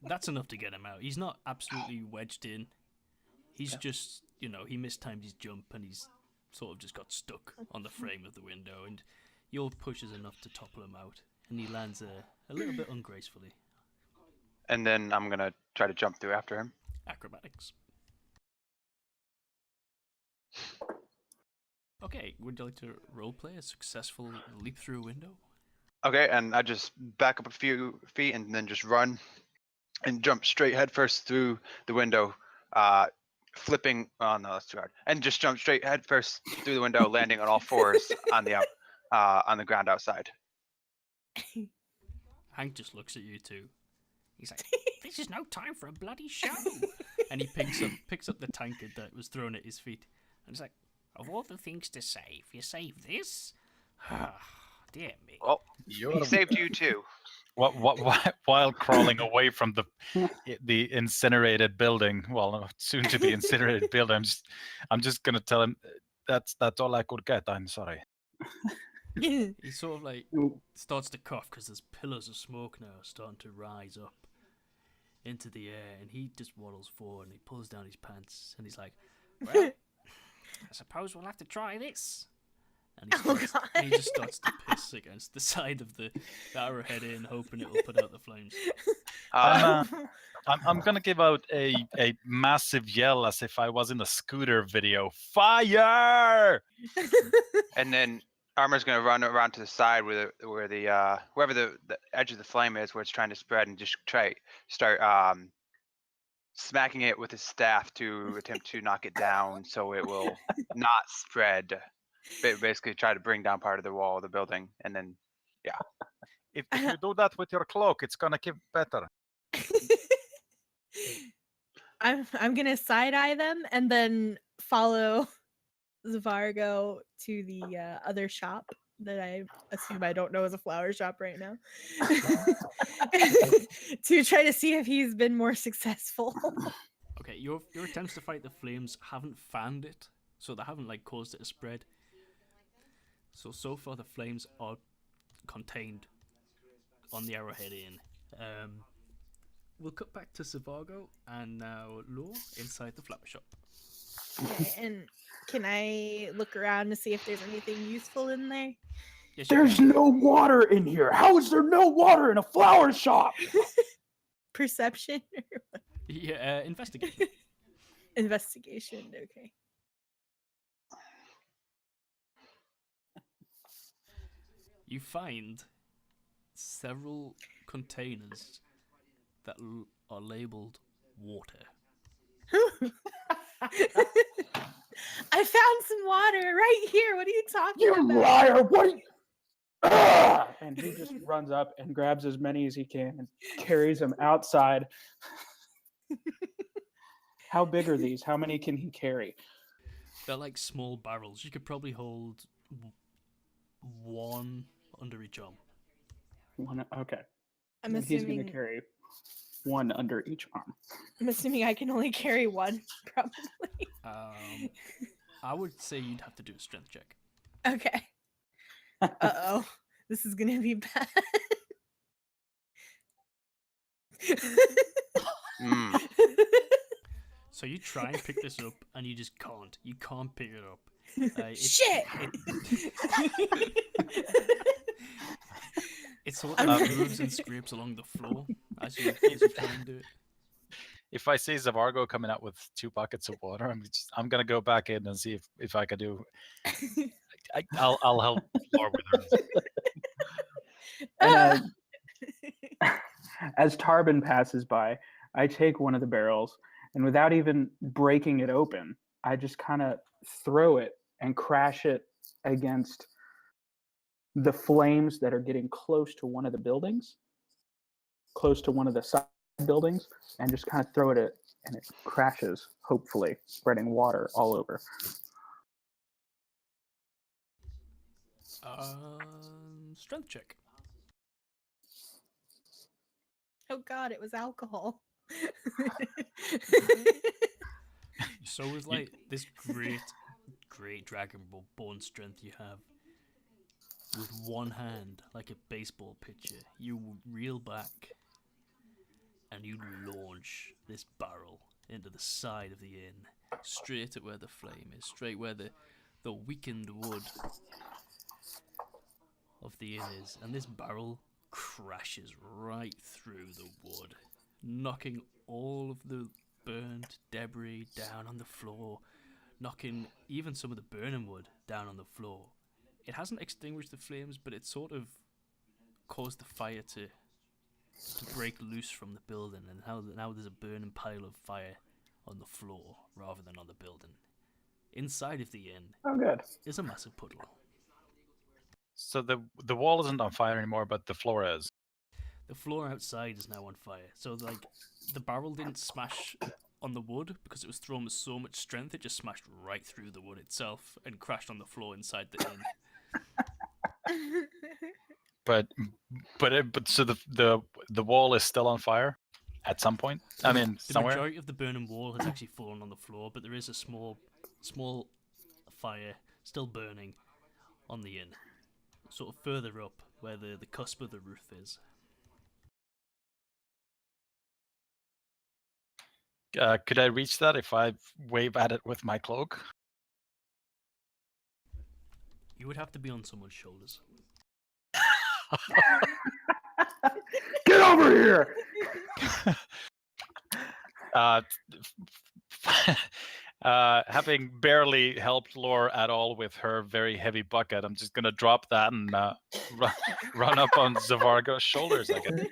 That's enough to get him out. He's not absolutely wedged in. He's just, he mistimed his jump and he's sort of just got stuck on the frame of the window, and your push is enough to topple him out, and he lands a little bit ungracefully. And then I'm gonna try to jump through after him. Acrobatics. Okay, would you like to roleplay a successful leap through a window? Okay, and I just back up a few feet and then just run and jump straight headfirst through the window, flipping. Oh no, that's too hard. And just jump straight headfirst through the window, landing on all fours on the ground outside. Hank just looks at you two. He's like, "This is no time for a bloody show." And he picks up the tankard that was thrown at his feet, and he's like, "Of all the things to save, you save this? Dear me." Well, he saved you too. While crawling away from the incinerated building, soon to be incinerated building, I'm just gonna tell him that's all I could get. I'm sorry. He sort of like starts to cough because there's pillars of smoke now starting to rise up into the air, and he just waddles forward and he pulls down his pants and he's like, "Well, I suppose we'll have to try this." And he just starts to piss against the side of the arrowhead inn, hoping it will put out the flames. I'm gonna give out a massive yell as if I was in a scooter video. Fire! And then Armor's gonna run around to the side where wherever the edge of the flame is, where it's trying to spread, and just start smacking it with his staff to attempt to knock it down, so it will not spread. Basically, try to bring down part of the wall of the building, and then If you do that with your cloak, it's gonna keep better. I'm gonna side eye them and then follow Zavargo to the other shop that I assume I don't know is a flower shop right now, to try to see if he's been more successful. Okay, your attempts to fight the flames haven't fanned it, so they haven't like caused it to spread. So far the flames are contained on the Arrowhead Inn. We'll cut back to Zavargo and now Law inside the flower shop. Okay, and can I look around to see if there's anything useful in there? Yes, you There's can. no water in here. How is there no water in a flower shop? Perception or Yeah, investigate. investigation? Okay. You find several containers that are labeled water. I found some water right here. What are you talking You about? liar! What? And he just runs up and grabs as many as he can and carries them outside. How big are these? How many can he carry? They're like small barrels. You could probably hold one under each arm. One. Okay. I'm And he's going to assuming. carry one under each arm. I'm assuming I can only carry one, probably. I would say you'd have to do a strength check. Okay. Uh-oh. This is gonna be bad. Mm. So you try and pick this up, and you just can't. You can't pick it up. Shit! It sort of moves and scrapes along the floor as you try and do it. If I see Zavargo coming out with 2 buckets of water, I'm gonna go back in and see if I can do. I'll help Laura with her. And as Tarban passes by, I take one of the barrels, and without even breaking it open, I just kind of throw it and crash it against the flames that are getting close to one of the buildings, close to one of the side buildings, and just kind of throw it at, and it crashes, hopefully, spreading water all over. Strength check. Oh god, it was alcohol. So with like this great Dragonborn strength you have, with one hand, like a baseball pitcher, you reel back and you launch this barrel into the side of the inn, straight at where the flame is, straight where the weakened wood of the inn is, and this barrel crashes right through the wood, knocking all of the burnt debris down on the floor, knocking even some of the burning wood down on the floor. It hasn't extinguished the flames, but it sort of caused the fire to break loose from the building, and now there's a burning pile of fire on the floor rather than on the building. Inside of the inn Oh, good. is a massive puddle. So the wall isn't on fire anymore, but the floor is. The floor outside is now on fire. So like the barrel didn't smash on the wood because it was thrown with so much strength. It just smashed right through the wood itself and crashed on the floor inside the inn. But so the wall is still on fire at some point. I mean, The somewhere. majority of the burning wall has actually fallen on the floor, but there is a small fire still burning on the inn, sort of further up where the cusp of the roof is. Could I reach that if I wave at it with my cloak? You would have to be on someone's shoulders. Get over here! Having barely helped Lore at all with her very heavy bucket, I'm just gonna drop that and run up on Zavargo's shoulders, I guess.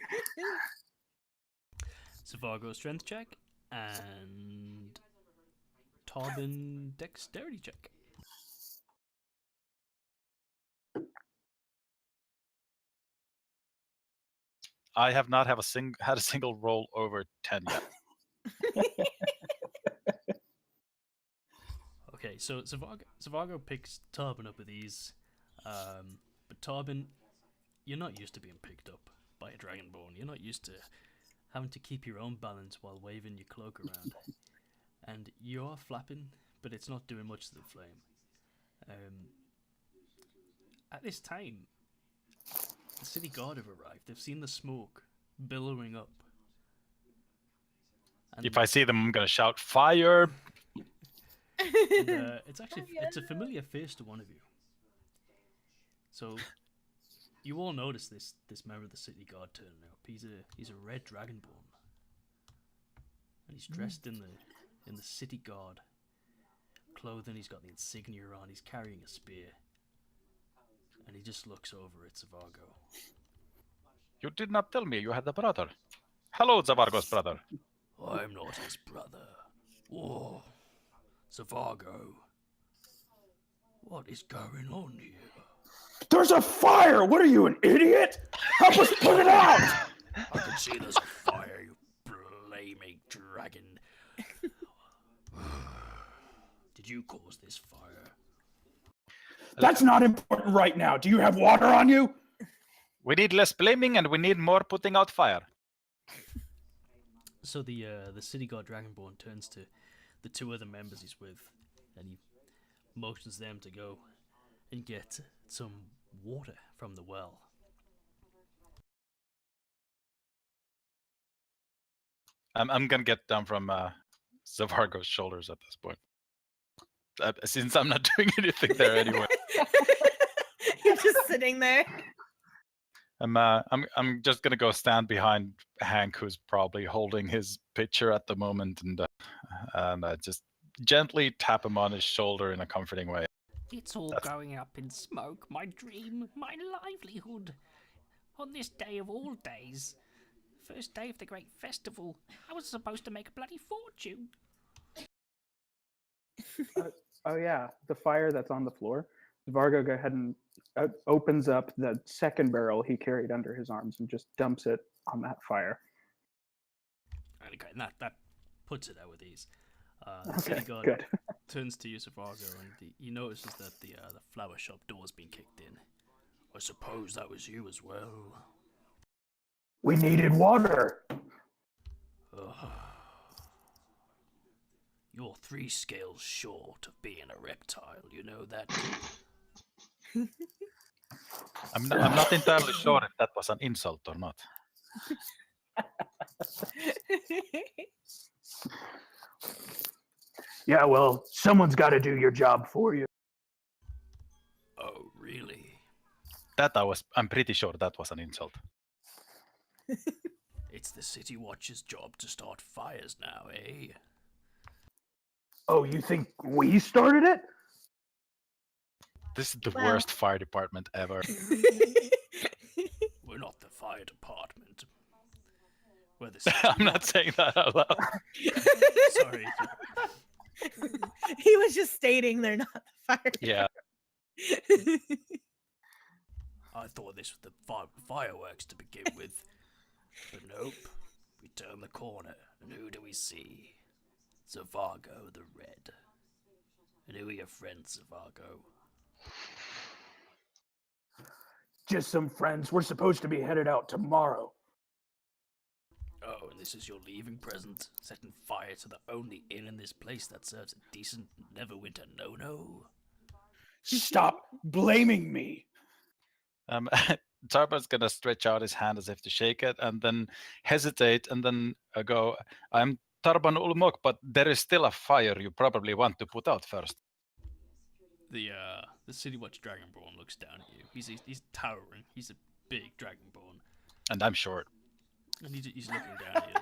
Zavargo strength check and Tarban dexterity check. I have not had a single roll over 10 yet. Okay, so Zavargo picks Tarban up with ease, Tarban, you're not used to being picked up by a Dragonborn. You're not used to having to keep your own balance while waving your cloak around. And you are flapping, but it's not doing much to the flame. At this time, the city guard have arrived. They've seen the smoke billowing up. And If I see them, I'm gonna shout fire. it's actually it's a familiar face to one of you. So you all notice this member of the city guard turning up. He's a red dragonborn, and he's dressed in the city guard clothing. He's got the insignia on. He's carrying a spear, and he just looks over at Zavargo. You did not tell me you had a brother. Hello, Zavargo's brother. I'm not his brother. Whoa, Zavargo. What is going on here? There's a fire! What are you, an idiot? Help us put it out! I can see there's a fire, you blaming dragon. Did you cause this fire? That's not important right now. Do you have water on you? We need less blaming and we need more putting out fire. So the city guard dragonborn turns to the two other members he's with, and he motions them to go and get some water from the well. I'm gonna get down from Zavargo's shoulders at this point, since I'm not doing anything there anyway. You're just sitting there. I'm just gonna go stand behind Hank, who's probably holding his pitcher at the moment, and just gently tap him on his shoulder in a comforting way. It's all going up in smoke. My dream, my livelihood. On this day of all days, first day of the great festival, I was supposed to make a bloody fortune. Oh yeah, the fire that's on the floor. Vargo, go ahead and opens up the second barrel he carried under his arms and just dumps it on that fire. Okay, and that puts it out with ease. The Okay, city guard good. turns to you, Zavargo, and he notices that the flower shop door's been kicked in. I suppose that was you as well. We needed water. Ugh. You're 3 scales short of being a reptile, you know that? I'm not entirely sure if that was an insult or not. Yeah, well, someone's got to do your job for you. Oh, really? I'm pretty sure that was an insult. It's the City Watch's job to start fires now, eh? Oh, you think we started it? This is the Well- worst fire department ever. We're not the fire department. We're the City I'm not saying that out loud. Sorry. He was just stating they're not the fire. Yeah. I thought this was the fireworks to begin with. But nope. We turn the corner, and who do we see? Zavargo the Red. And who are your friends, Zavargo? Just some friends. We're supposed to be headed out tomorrow. Oh, and this is your leaving present? Setting fire to the only inn in this place that serves a decent Neverwinter no-no? Stop blaming me. Tarban's gonna stretch out his hand as if to shake it, and then hesitate, and then go, I'm Tarban Ulmok, but there is still a fire you probably want to put out first. The City Watch Dragonborn looks down at you. He's towering. He's a big Dragonborn. And I'm short. And he's looking down at you.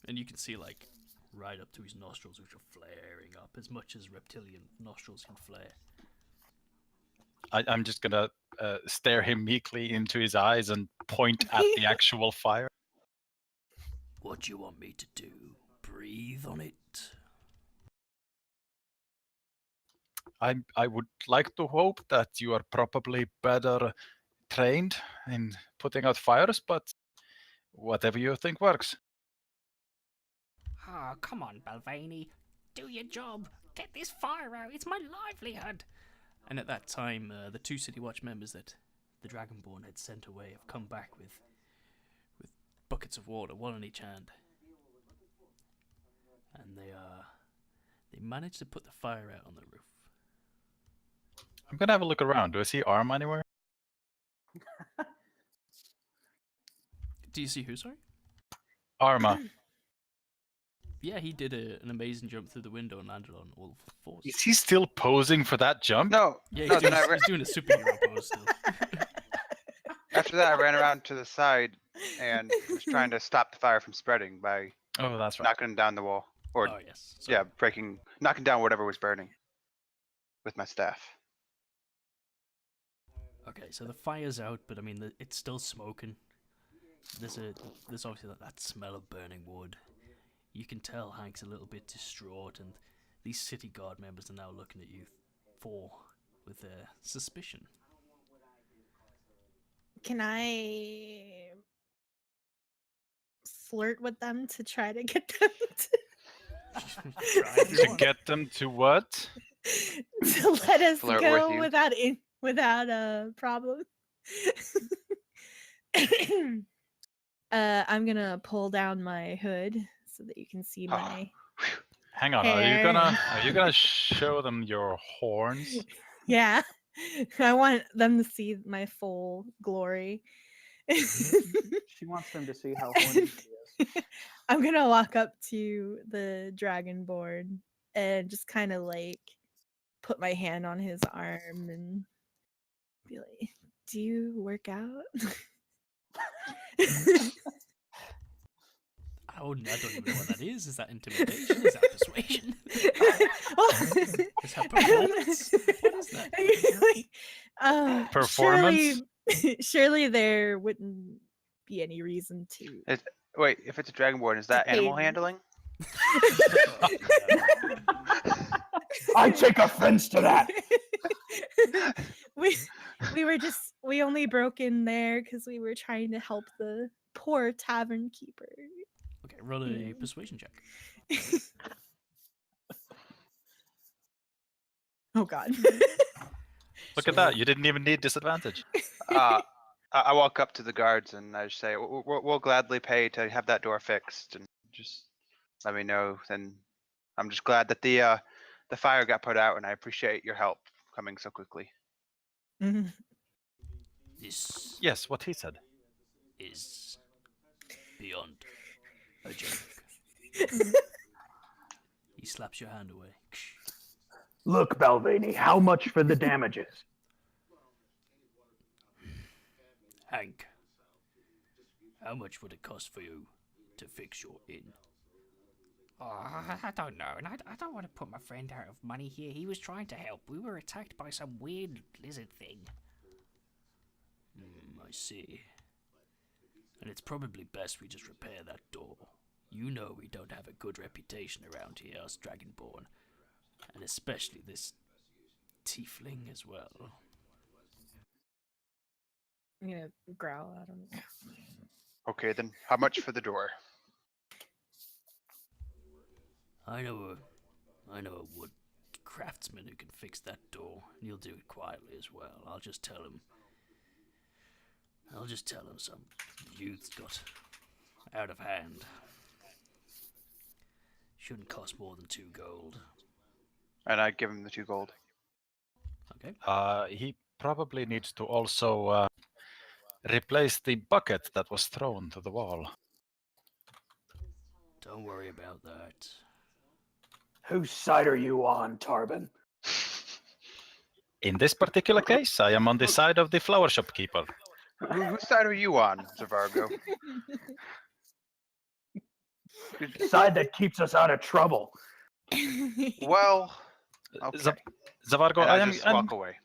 And you can see, like, right up to his nostrils, which are flaring up as much as reptilian nostrils can flare. I'm just gonna stare him meekly into his eyes and point at the actual fire. What do you want me to do? Breathe on it? I would like to hope that you are probably better trained in putting out fires, but whatever you think works. Ah, come on, Balvenie. Do your job. Get this fire out. It's my livelihood. And at that time, the 2 City Watch members that the Dragonborn had sent away have come back with buckets of water, one in each hand. And they managed to put the fire out on the roof. I'm gonna have a look around. Do I see Arma anywhere? Do you see who, sorry? Arma. Yeah, he did an amazing jump through the window and landed on all fours. Is he still posing for that jump? No. Yeah, no, he's, doing, then I he's doing a superhero pose still. after that, I ran around to the side and was trying to stop the fire from spreading by Oh, that's right. knocking down the wall. Or, Oh, yes. Sorry. yeah, knocking down whatever was burning with my staff. Okay, so the fire's out, but I mean, it's still smoking. There's obviously that smell of burning wood. You can tell Hank's a little bit distraught, and these city guard members are now looking at you with suspicion. Can I flirt with them to try to get them To get them to what? to let us Flirt with go you. without a problem? I'm gonna pull down my hood so that you can see my Hang on. hair. Are you gonna show them your horns? Yeah. I want them to see my full glory. She wants them to see how horny she is. I'm gonna walk up to the Dragonborn and just kind of like put my hand on his arm and be like, "Do you work out?" I don't even know what that is. Is that intimidation? Is that persuasion? Is that performance? What is that? Performance? Surely there wouldn't be any reason to. Wait, if it's a Dragonborn, is that animal Behave. handling? I take offense to that. we only broke in there because we were trying to help the poor tavern keeper. Okay, roll a persuasion check. Oh God. Look at that. You didn't even need disadvantage. I walk up to the guards and I just say, we'll gladly pay to have that door fixed, and just let me know. Then I'm just glad that the fire got put out, and I appreciate your help coming so quickly. This Yes, what he said. is beyond a joke. He slaps your hand away. Look, Balvenie, how much for the damages? Hank, how much would it cost for you to fix your inn? Oh, I don't know, and I don't want to put my friend out of money here. He was trying to help. We were attacked by some weird lizard thing. I see. And it's probably best we just repair that door. You know we don't have a good reputation around here, us Dragonborn. And especially this Tiefling as well. I'm gonna growl at him. Okay, then how much for the door? I know a wood craftsman who can fix that door, and he'll do it quietly as well. I'll just tell him some youth's got out of hand. Shouldn't cost more than 2 gold. And I give him the 2 gold. Okay. He probably needs to also replace the bucket that was thrown to the wall. Don't worry about that. Whose side are you on, Tarban? In this particular case, I am on the side of the flower shop keeper. Whose side are you on, Zavargo? The side that keeps us out of trouble. Well, okay. Zavargo, And I I am just walk away.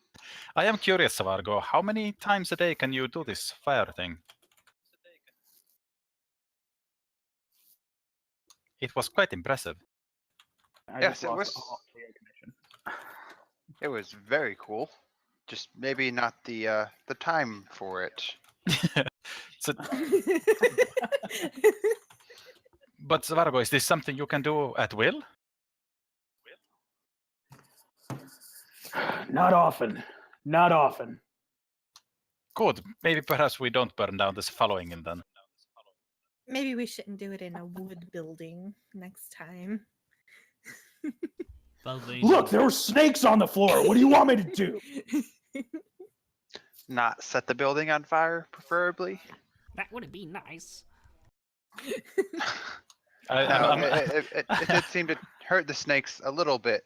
I am curious, Zavargo. How many times a day can you do this fire thing? It was quite impressive. Yes, it was very cool. Just maybe not the time for it. So, but Zavargo, is this something you can do at will? Not often. Not often. Good. Maybe perhaps we don't burn down this following in then. Maybe we shouldn't do it in a wood building next time. Balvenie, Look, there were snakes on the floor. What do you want me to do? Not set the building on fire, preferably. That would be nice. It did seem to hurt the snakes a little bit,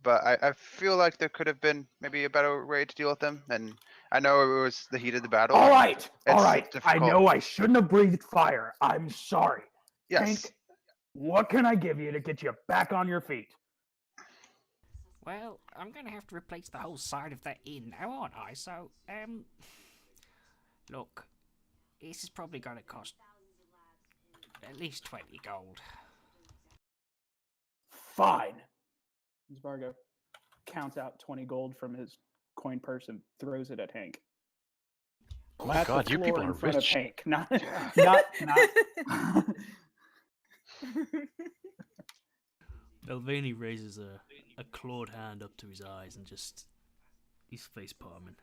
but I feel like there could have been maybe a better way to deal with them. And I know it was the heat of the battle. All right. I difficult. know I shouldn't have breathed fire. I'm sorry. Yes. Hank, what can I give you to get you back on your feet? Well, I'm gonna have to replace the whole side of that inn now, aren't I? So, look, this is probably gonna cost at least 20 gold. Fine. Zavargo counts out 20 gold from his coin purse and throws it at Hank. Oh my God, you people in are front rich. of Hank. Not. Balvenie raises a clawed hand up to his eyes and just he's face palming.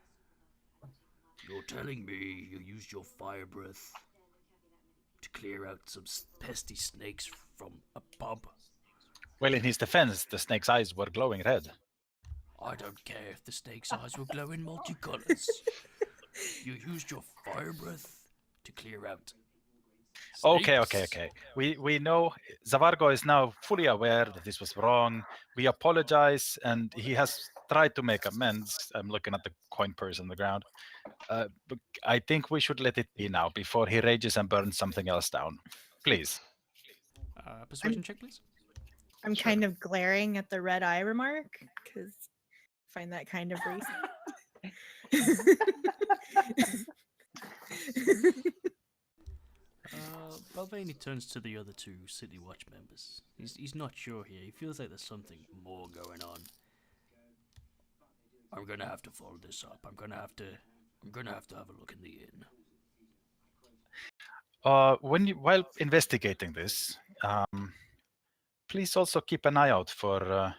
You're telling me you used your fire breath to clear out some pesty snakes from a pub? Well, in his defense, the snake's eyes were glowing red. I don't care if the snake's eyes were glowing multicolours. You used your fire breath to clear out snakes. Okay. We know Zavargo is now fully aware that this was wrong. We apologize, and he has tried to make amends. I'm looking at the coin purse on the ground. But I think we should let it be now before he rages and burns something else down. Please. Persuasion check, please. I'm kind of glaring at the red eye remark because I find that kind of racist. Balvenie turns to the other two City Watch members. He's not sure here. He feels like there's something more going on. I'm gonna have to follow this up. I'm gonna have to have a look in the inn. While investigating this, please also keep an eye out for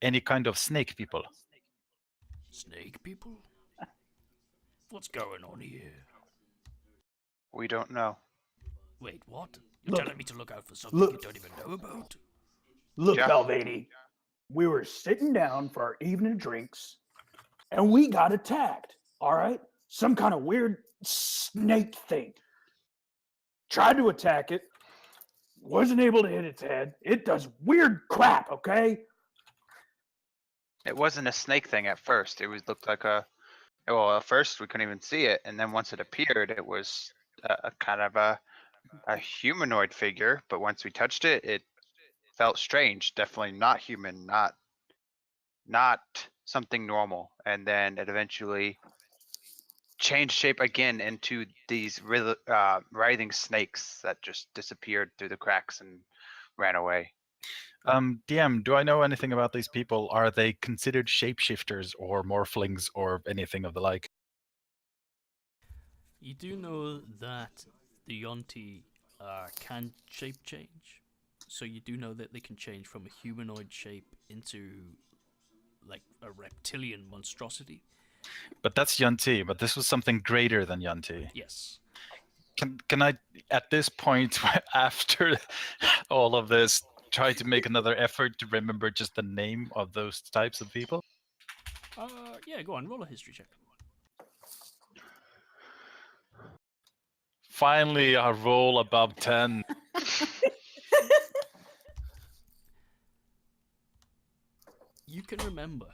any kind of snake people. Snake people? What's going on here? We don't know. Wait, what? You're telling me to look out for something Look. you don't even know about? Look, Yeah. Balvenie, we were sitting down for our evening drinks, and we got attacked. All right, some kind of weird snake thing. Tried to attack it, wasn't able to hit its head. It does weird crap. Okay. It wasn't a snake thing at first. It looked like well, at first we couldn't even see it, and then once it appeared, it was a kind of a humanoid figure. But once we touched it, it felt strange. Definitely not human. Not something normal. And then it eventually changed shape again into these writhing snakes that just disappeared through the cracks and ran away. DM, do I know anything about these people? Are they considered shapeshifters or morphlings or anything of the like? You do know that the Yonti can shape change. So you do know that they can change from a humanoid shape into like a reptilian monstrosity. But that's Yunti, but this was something greater than Yunti. Yes. Can I, at this point, after all of this, try to make another effort to remember just the name of those types of people? Yeah, go on, roll a history check. Finally, a roll above 10. You can remember,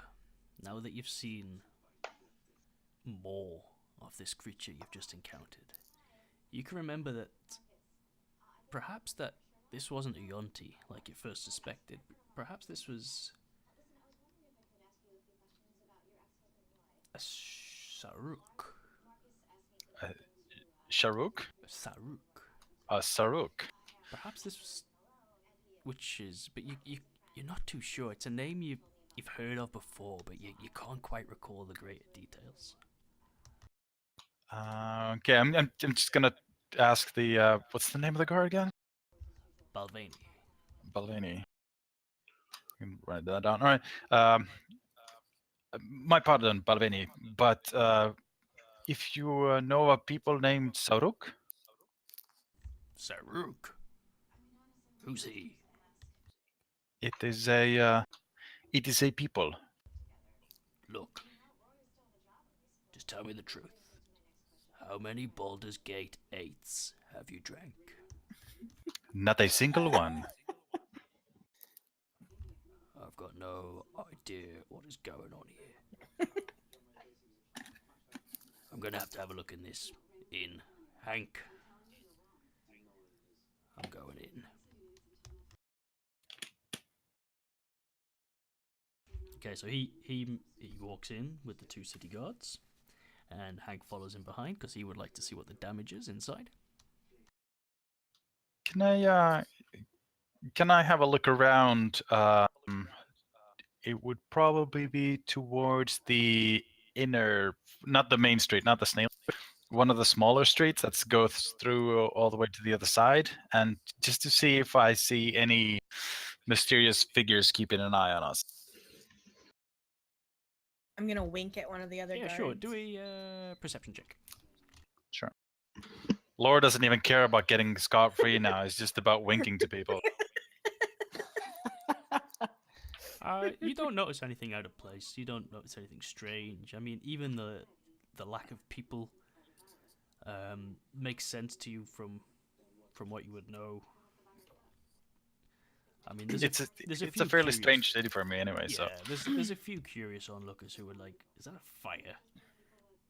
now that you've seen more of this creature you've just encountered, you can remember that perhaps that this wasn't a Yonti like you first suspected. Perhaps this was a Saruk. Sharuk? Saruk. Saruk. Perhaps this was, which is, but you're not too sure. It's a name you've heard of before, but you can't quite recall the greater details. Okay, I'm just gonna ask the what's the name of the guard again? Balvenie. Balvenie. Write that down. All right. My pardon, Balvenie, but if you know a people named Saruk, Saruk. Who's he? it is a people. Look, just tell me the truth. How many Baldur's Gate 8s have you drank? Not a single one. I've got no idea what is going on here. I'm gonna have to have a look in this inn. Hank. I'm going in. Okay, so he walks in with the 2 city guards, and Hank follows him behind because he would like to see what the damage is inside. Can I have a look around? It would probably be towards the inner, not the main street, not the snail, one of the smaller streets that goes through all the way to the other side, and just to see if I see any mysterious figures keeping an eye on us. I'm gonna wink at one of the other Yeah, guards. sure. Do a perception check. Sure. Laura doesn't even care about getting scot-free now. It's just about winking to people. You don't notice anything out of place. You don't notice anything strange. I mean, even the lack of people makes sense to you from what you would know. I mean, there's a fairly strange city for me anyway. Yeah, So there's a few curious onlookers who are like, "Is that a fire?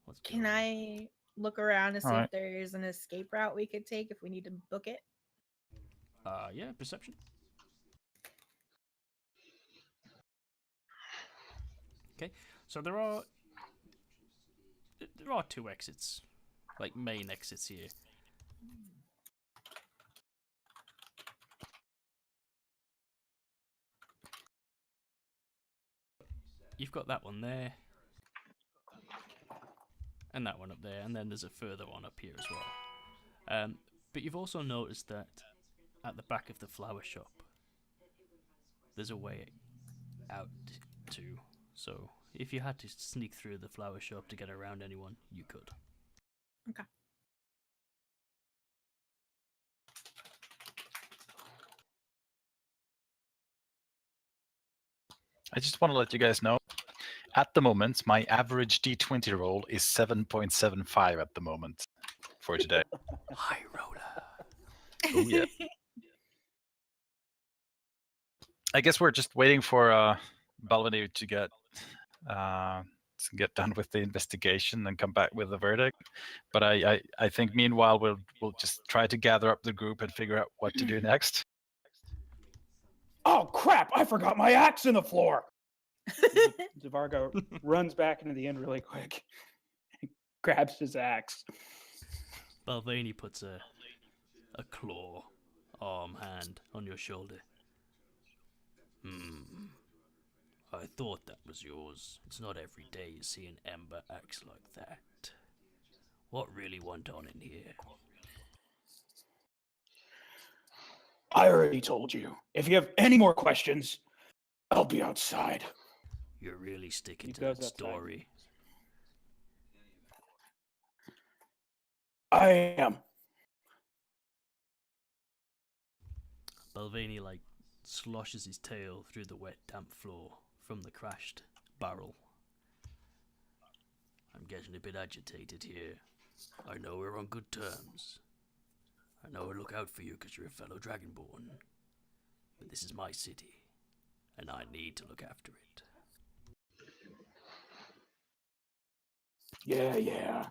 What's Can going on?" I look around to see Alright. if there's an escape route we could take if we need to book it? Yeah, perception. Okay, so there are 2 exits, like main exits here. You've got that one there, and that one up there, and then there's a further one up here as well. But you've also noticed that at the back of the flower shop, there's a way out too. So if you had to sneak through the flower shop to get around anyone, you could. Okay. I just want to let you guys know, at the moment, my average D20 roll is 7.75 at the moment for today. High roller. Oh yeah. I guess we're just waiting for Balvenie to get done with the investigation and come back with a verdict. But I think meanwhile we'll just try to gather up the group and figure out what to do next. Oh crap! I forgot my axe in the floor. Zavargo runs back into the inn really quick, grabs his axe. Balvenie puts a claw, arm, hand on your shoulder. I thought that was yours. It's not every day you see an ember axe like that. What really went on in here? I already told you. If you have any more questions, I'll be outside. You're really sticking He to goes that outside. story. I am. Balvenie sloshes his tail through the wet, damp floor from the crashed barrel. I'm getting a bit agitated here. I know we're on good terms. I know I look out for you because you're a fellow Dragonborn. But this is my city, and I need to look after it. Yeah.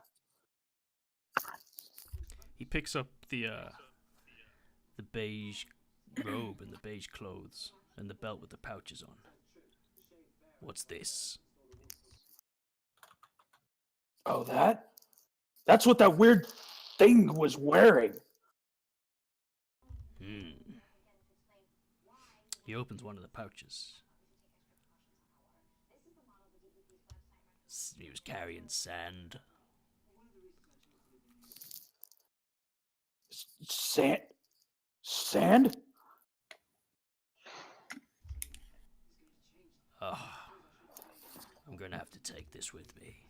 He picks up the beige robe and the beige clothes and the belt with the pouches on. What's this? Oh, that's what that weird thing was wearing. He opens one of the pouches. He was carrying sand. Sand? Oh, I'm gonna have to take this with me.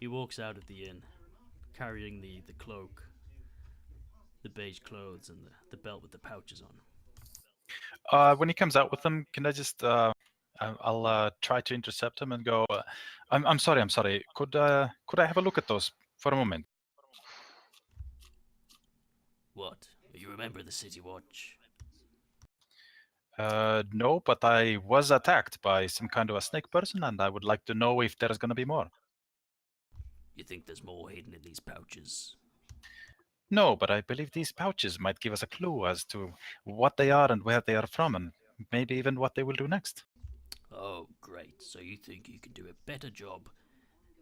He walks out of the inn, carrying the cloak, the beige clothes, and the belt with the pouches on. When he comes out with them, can I just I'll try to intercept him and go. I'm sorry. Could I have a look at those for a moment? What? You remember the City Watch? No, but I was attacked by some kind of a snake person, and I would like to know if there's gonna be more. You think there's more hidden in these pouches? No, but I believe these pouches might give us a clue as to what they are and where they are from, and maybe even what they will do next. Oh, great. So you think you can do a better job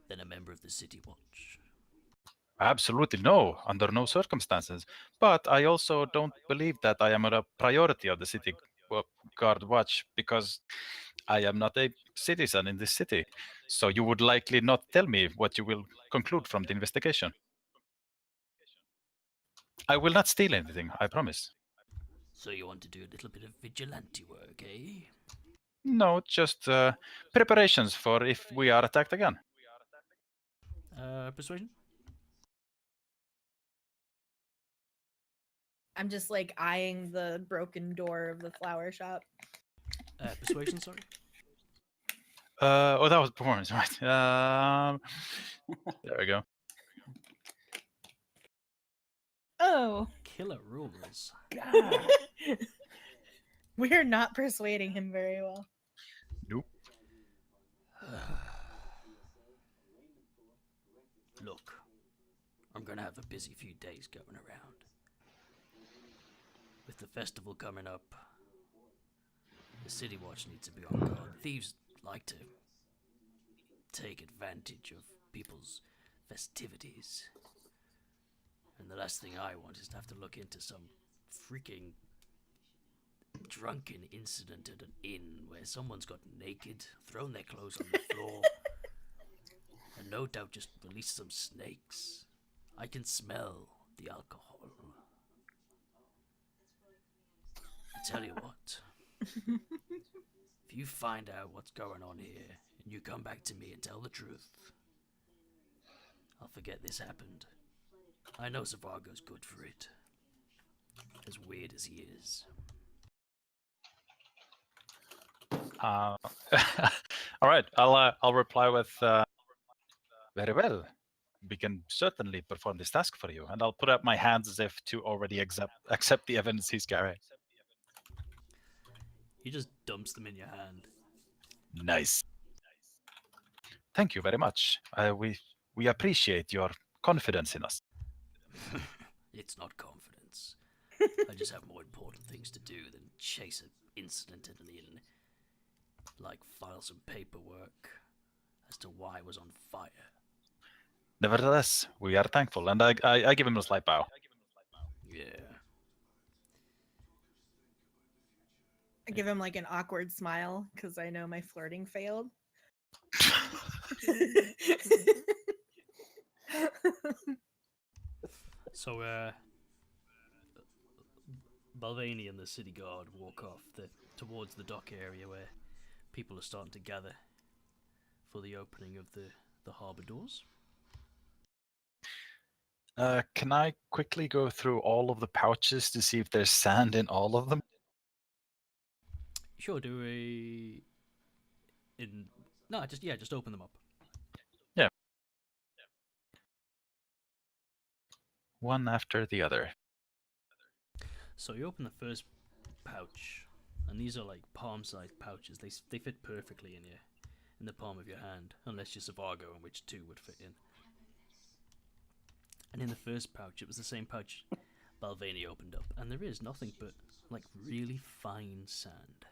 than a member of the City Watch? Absolutely no, under no circumstances. But I also don't believe that I am a priority of the city guard watch because I am not a citizen in this city. So you would likely not tell me what you will conclude from the investigation. I will not steal anything, I promise. So you want to do a little bit of vigilante work, eh? No, just preparations for if we are attacked again. Persuasion? I'm just like eyeing the broken door of the flower shop. Persuasion, sorry. Oh, that was performance, right? There we go. Oh. Killer rules. We're not persuading him very well. Nope. Look, I'm gonna have a busy few days going around. With the festival coming up, the City Watch needs to be on guard. Thieves like to take advantage of people's festivities. And the last thing I want is to have to look into some freaking drunken incident at an inn where someone's got naked, thrown their clothes on the floor, and no doubt just released some snakes. I can smell the alcohol. I tell you what, if you find out what's going on here and you come back to me and tell the truth, I'll forget this happened. I know Zavargo's good for it, as weird as he is. All right, I'll reply with very well. We can certainly perform this task for you, and I'll put up my hands as if to already accept the evidence he's carrying. He just dumps them in your hand. Nice. Thank you very much. We appreciate your confidence in us. It's not confidence. I just have more important things to do than chase an incident at an inn. Like file some paperwork as to why it was on fire. Nevertheless, we are thankful, and I give him a slight bow. Yeah. I give him like an awkward smile because I know my flirting failed. So, Balvenie and the city guard walk off towards the dock area where people are starting to gather for the opening of the harbour doors. Can I quickly go through all of the pouches to see if there's sand in all of them? Sure, just open them up. Yeah. One after the other. So you open the first pouch, and these are like palm-sized pouches. They fit perfectly in the palm of your hand, unless you're Zavargo, in which two would fit in. And in the first pouch, it was the same pouch Balvenie opened up, and there is nothing but like really fine sand.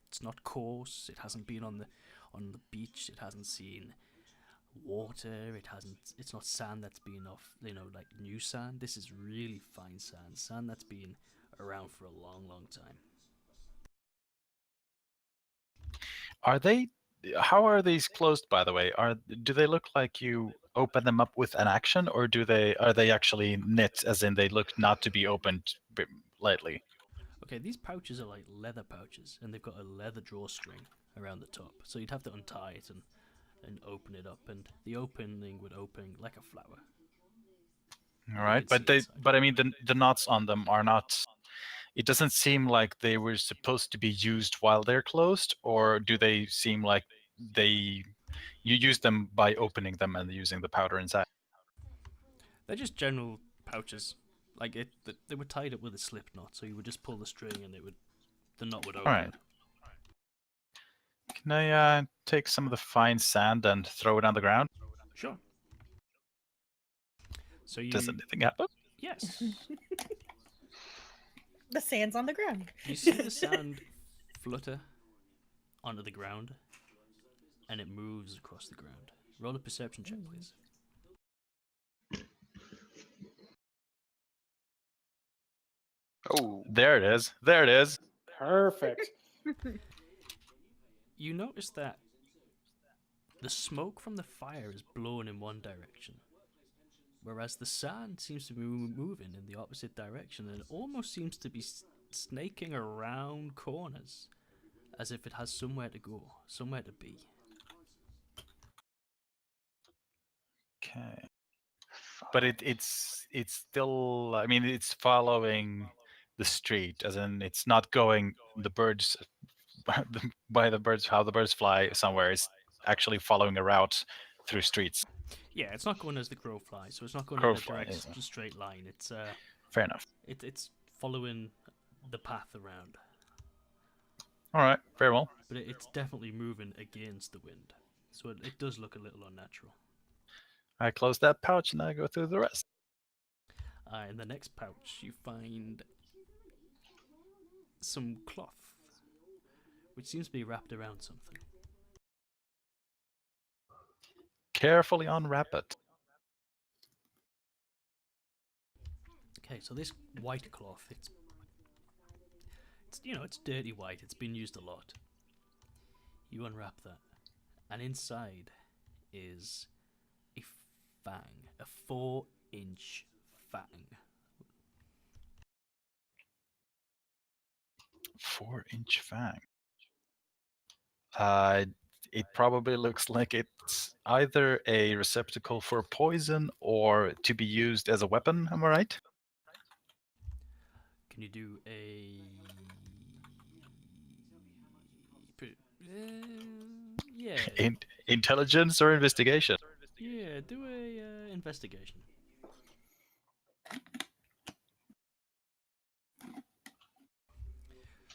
It's not coarse. It hasn't been on the beach. It hasn't seen water. It's not sand that's been off, like new sand. This is really fine sand that's been around for a long, long time. How are these closed, by the way? Do they look like you open them up with an action, or are they actually knit, as in they look not to be opened lightly? Okay, these pouches are like leather pouches, and they've got a leather drawstring around the top. So you'd have to untie it and and open it up, and the opening would open like a flower. All right, can see inside. but I mean, the knots on them are not. It doesn't seem like they were supposed to be used while they're closed, or do they seem like you use them by opening them and using the powder inside? They're just general pouches. Like they were tied up with a slip knot, so you would just pull the string and the knot would open. All right. Can I take some of the fine sand and throw it on the ground? Sure. So you. Does anything happen? Yes. The sand's on the ground. You see the sand flutter onto the ground, and it moves across the ground. Roll a perception check, please. Oh, There it is. There it is. Perfect. You notice that the smoke from the fire is blowing in one direction, whereas the sand seems to be moving in the opposite direction, and it almost seems to be snaking around corners, as if it has somewhere to go, somewhere to be. Okay. But it's still. I mean, it's following the street, as in it's not going the birds by the birds, how the birds fly somewhere. It's actually following a route through streets. Yeah, it's not going as the crow flies, so it's not going Crow in a fly, direct yeah. straight line. It's Fair enough. it's following the path around, All right. Very well. but it's definitely moving against the wind, so it does look a little unnatural. I close that pouch and I go through the rest. In the next pouch, you find some cloth, which seems to be wrapped around something. Carefully unwrap it. Okay, so this white cloth, it's it's dirty white. It's been used a lot. You unwrap that, and inside is a fang, a 4-inch fang. 4-inch fang. It probably looks like it's either a receptacle for poison or to be used as a weapon. Am I right? Can you do a? Yeah. Intelligence or investigation? Yeah, do a investigation.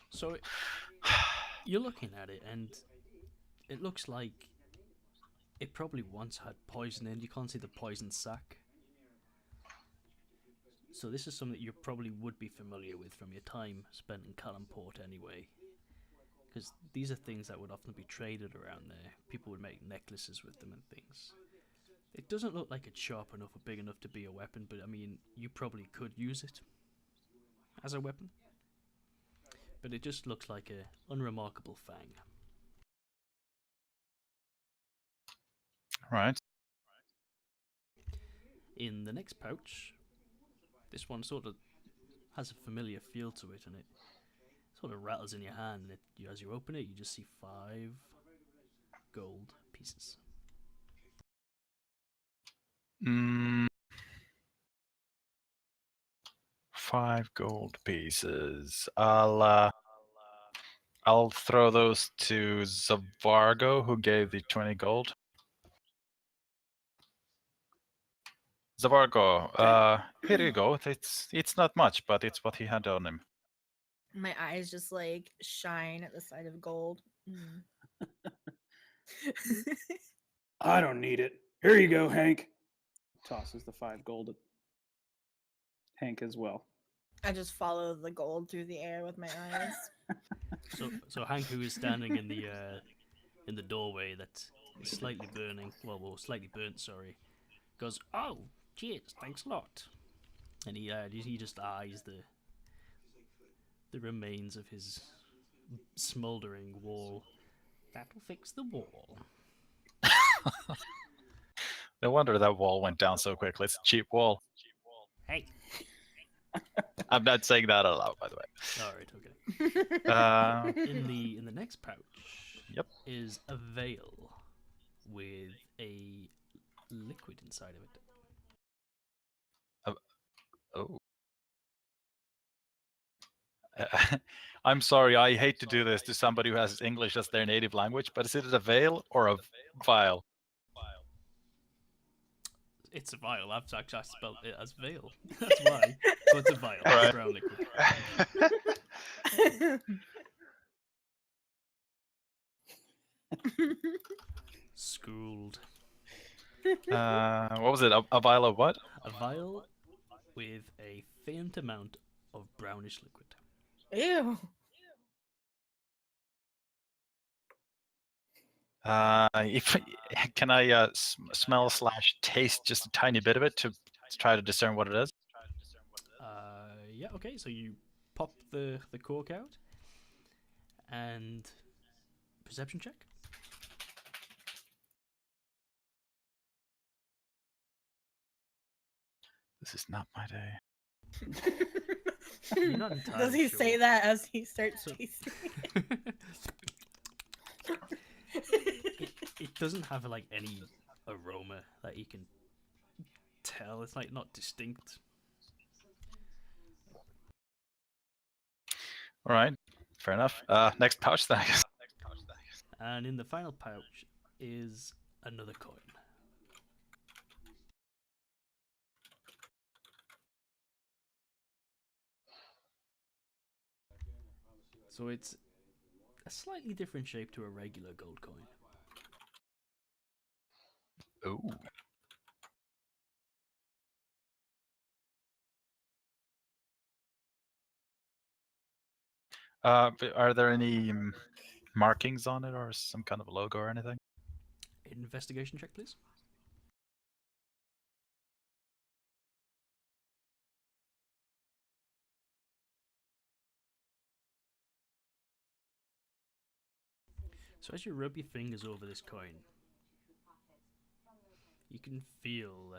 So you're looking at it, and it looks like it probably once had poison in. You can't see the poison sac. So this is something that you probably would be familiar with from your time spent in Calimport anyway. Because these are things that would often be traded around there. People would make necklaces with them and things. It doesn't look like it's sharp enough or big enough to be a weapon, but I mean, you probably could use it as a weapon. But it just looks like a unremarkable fang. Right. In the next pouch, this one sort of has a familiar feel to it, and it sort of rattles in your hand. And as you open it, you just see 5 gold pieces. 5 gold pieces. I'll throw those to Zavargo, who gave the 20 gold. Zavargo, here you go. It's not much, but it's what he had on him. My eyes just like shine at the sight of gold. I don't need it. Here you go, Hank. Tosses the 5 gold at Hank as well. I just follow the gold through the air with my eyes. So Hank, who is standing in the doorway that is slightly burning, well, slightly burnt, sorry, goes, "Oh, cheers, thanks a lot," and he just eyes the remains of his smouldering wall. "That'll fix the wall." No wonder that wall went down so quickly. It's a cheap wall. Hey. I'm not saying that aloud, by the way. All right, okay. In the next pouch, Yep. is a veil with a liquid inside of it. Oh. I'm sorry, I hate to do this to somebody who has English as their native language, but is it a veil or a vial? It's a vial. I've actually spelled it as veil. That's why. So it's a vial. Alright. Brown liquid. Schooled. What was it? A vial of what? A vial with a faint amount of brownish liquid. Ew. Can I smell / taste just a tiny bit of it to try to discern what it is? Yeah, okay, so you pop the cork out and perception check. This is not my day. You're not entirely Does he sure. say that as he starts So- tasting? It doesn't have like any aroma that you can tell. It's like not distinct. All right, fair enough. Next pouch then. I guess. And in the final pouch is another coin. So it's a slightly different shape to a regular gold coin. Ooh. Are there any markings on it or some kind of a logo or anything? Investigation check, please. So as you rub your fingers over this coin, you can feel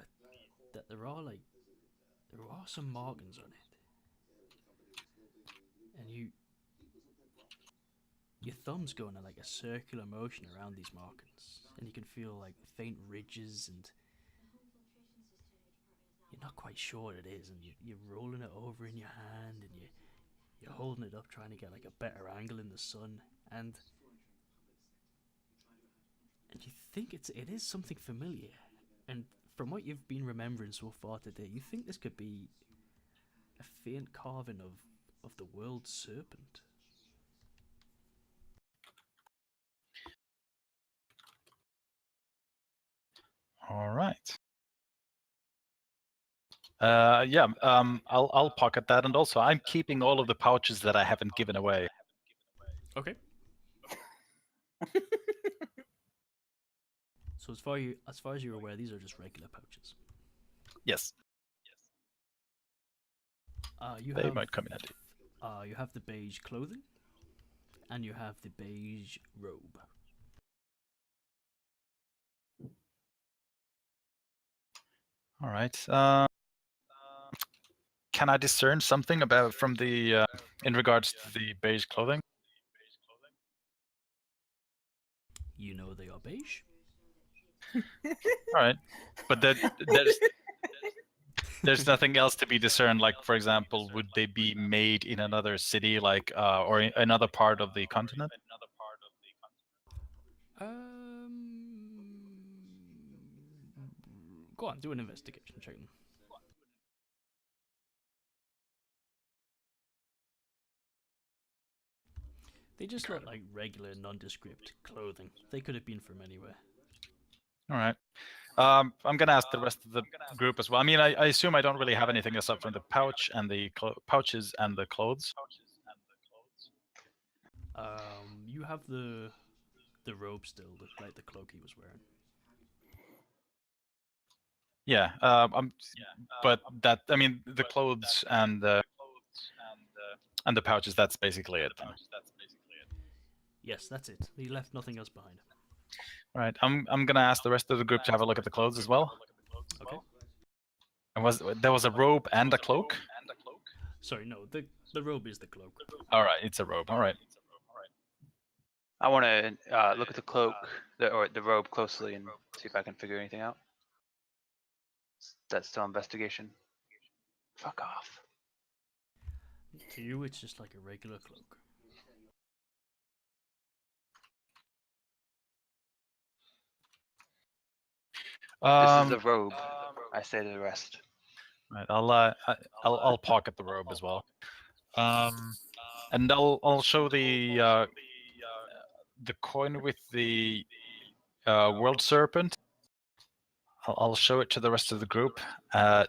that there are some markings on it, and your thumb's going in like a circular motion around these markings, and you can feel like faint ridges, and you're not quite sure what it is, and you're rolling it over in your hand, and you're holding it up trying to get like a better angle in the sun, and you think it is something familiar, and from what you've been remembering so far today, you think this could be a faint carving of the world serpent. All right. Yeah. I'll pocket that, and also I'm keeping all of the pouches that I haven't given away. Okay. So as far as you're aware, these are just regular pouches. Yes, You they have might come in handy. you have the beige clothing, and you have the beige robe. All right. Can I discern something about from the in regards to the beige clothing? You know they are beige. All right, but there's nothing else to be discerned. Like, for example, would they be made in another city, like or in another part of the continent? Go on, do an investigation check. They just look like regular, nondescript clothing. They could have been from anywhere. All right. I'm gonna ask the rest of the group as well. I mean, I assume I don't really have anything aside from the pouch and the pouches and the clothes. You have the robe still, like the cloak he was wearing. Yeah. But that, I mean, the clothes and the pouches. That's basically it. Then. Yes, that's it. He left nothing else behind. All right. I'm gonna ask the rest of the group to have a look at the clothes as well. Okay. And there was a robe and a cloak? Sorry, no. The robe is the cloak. All right, it's a robe. All right. I want to look at the cloak or the robe closely and see if I can figure anything out. That's still investigation. Fuck off. To you, it's just like a regular cloak. This is the robe. I say to the rest. Right, I'll pocket the robe as well. And I'll show the coin with the world serpent. I'll show it to the rest of the group,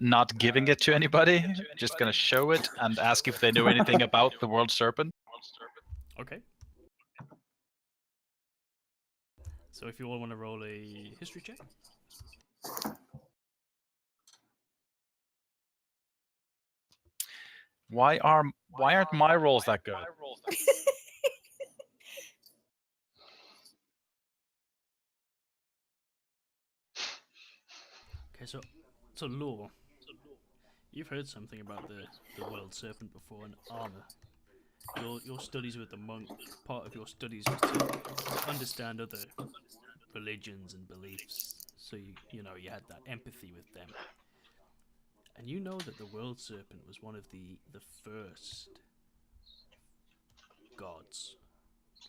not giving it to anybody, just gonna show it and ask if they know anything about the world serpent. Okay. So if you all want to roll a history check. Why aren't my rolls that good? Okay, so lore. You've heard something about the world serpent before in Arma. Your studies with the monk, part of your studies was to understand other religions and beliefs. So you know you had that empathy with them. And you know that the world serpent was one of the first gods.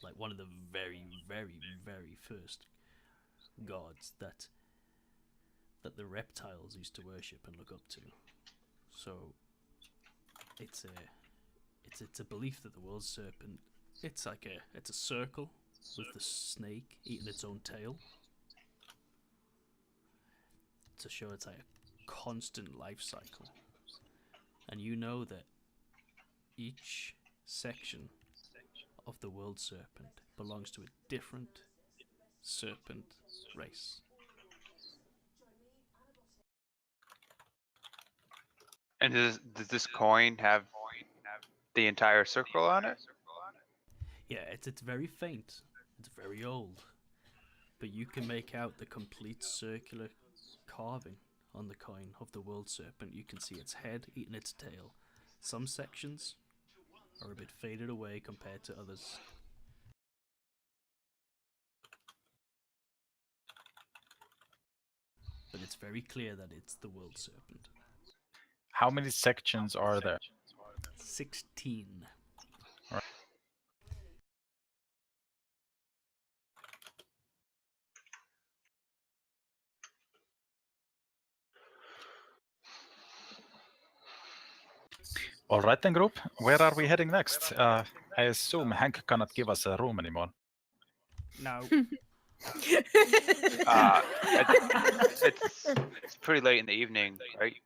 Like one of the very, very, very first gods that the reptiles used to worship and look up to. So it's a belief that the world serpent, it's a circle with the snake eating its own tail to show it's like a constant life cycle. And you know that each section of the world serpent belongs to a different serpent race. And does this coin have the entire circle on it? Yeah, it's very faint. It's very old. But you can make out the complete circular carving on the coin of the world serpent. You can see its head eating its tail. Some sections are a bit faded away compared to others. But it's very clear that it's the world serpent. How many sections are there? 16. All right then, group. Where are we heading next? I assume Hank cannot give us a room anymore. No. It's pretty late in the evening, right?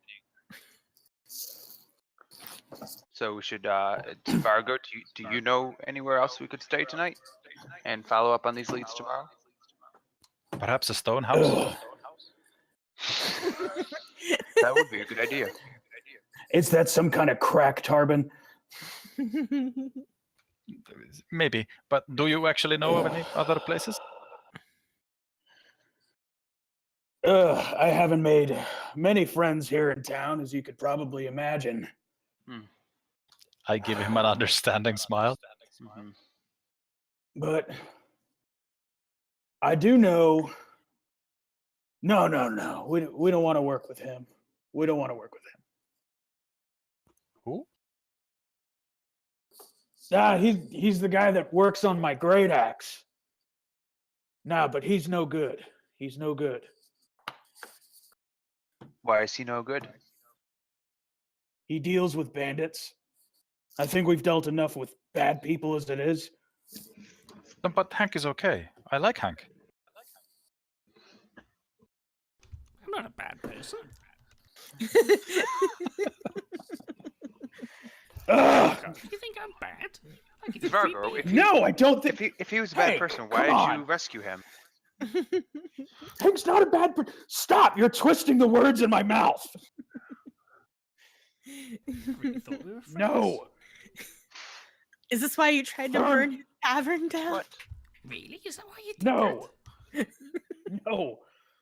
So we should, Zavargo, do you know anywhere else we could stay tonight? And follow up on these leads tomorrow? Perhaps a stone house? That would be a good idea. Is that some kind of crack, Tarban? Maybe, but do you actually know of any other places? I haven't made many friends here in town, as you could probably imagine. I give him an understanding smile. Mm-hmm. But I do know. No. We don't want to work with him. We don't want to work with him. Who? He's the guy that works on my great axe. Nah, but he's no good. He's no good. Why is he no good? He deals with bandits. I think we've dealt enough with bad people as it is. But Hank is okay. I like Hank. I'm not a bad person. You think I'm bad? I give you free Zavargo, beer. No, I don't think. If he was a bad Hey, person, come why did you on. rescue him? Hank's not a bad person. Stop! You're twisting the words in my mouth. Really thought we were friends. No. Is this why you tried to burn his tavern down? What? Really? Is that why you did No. that? No.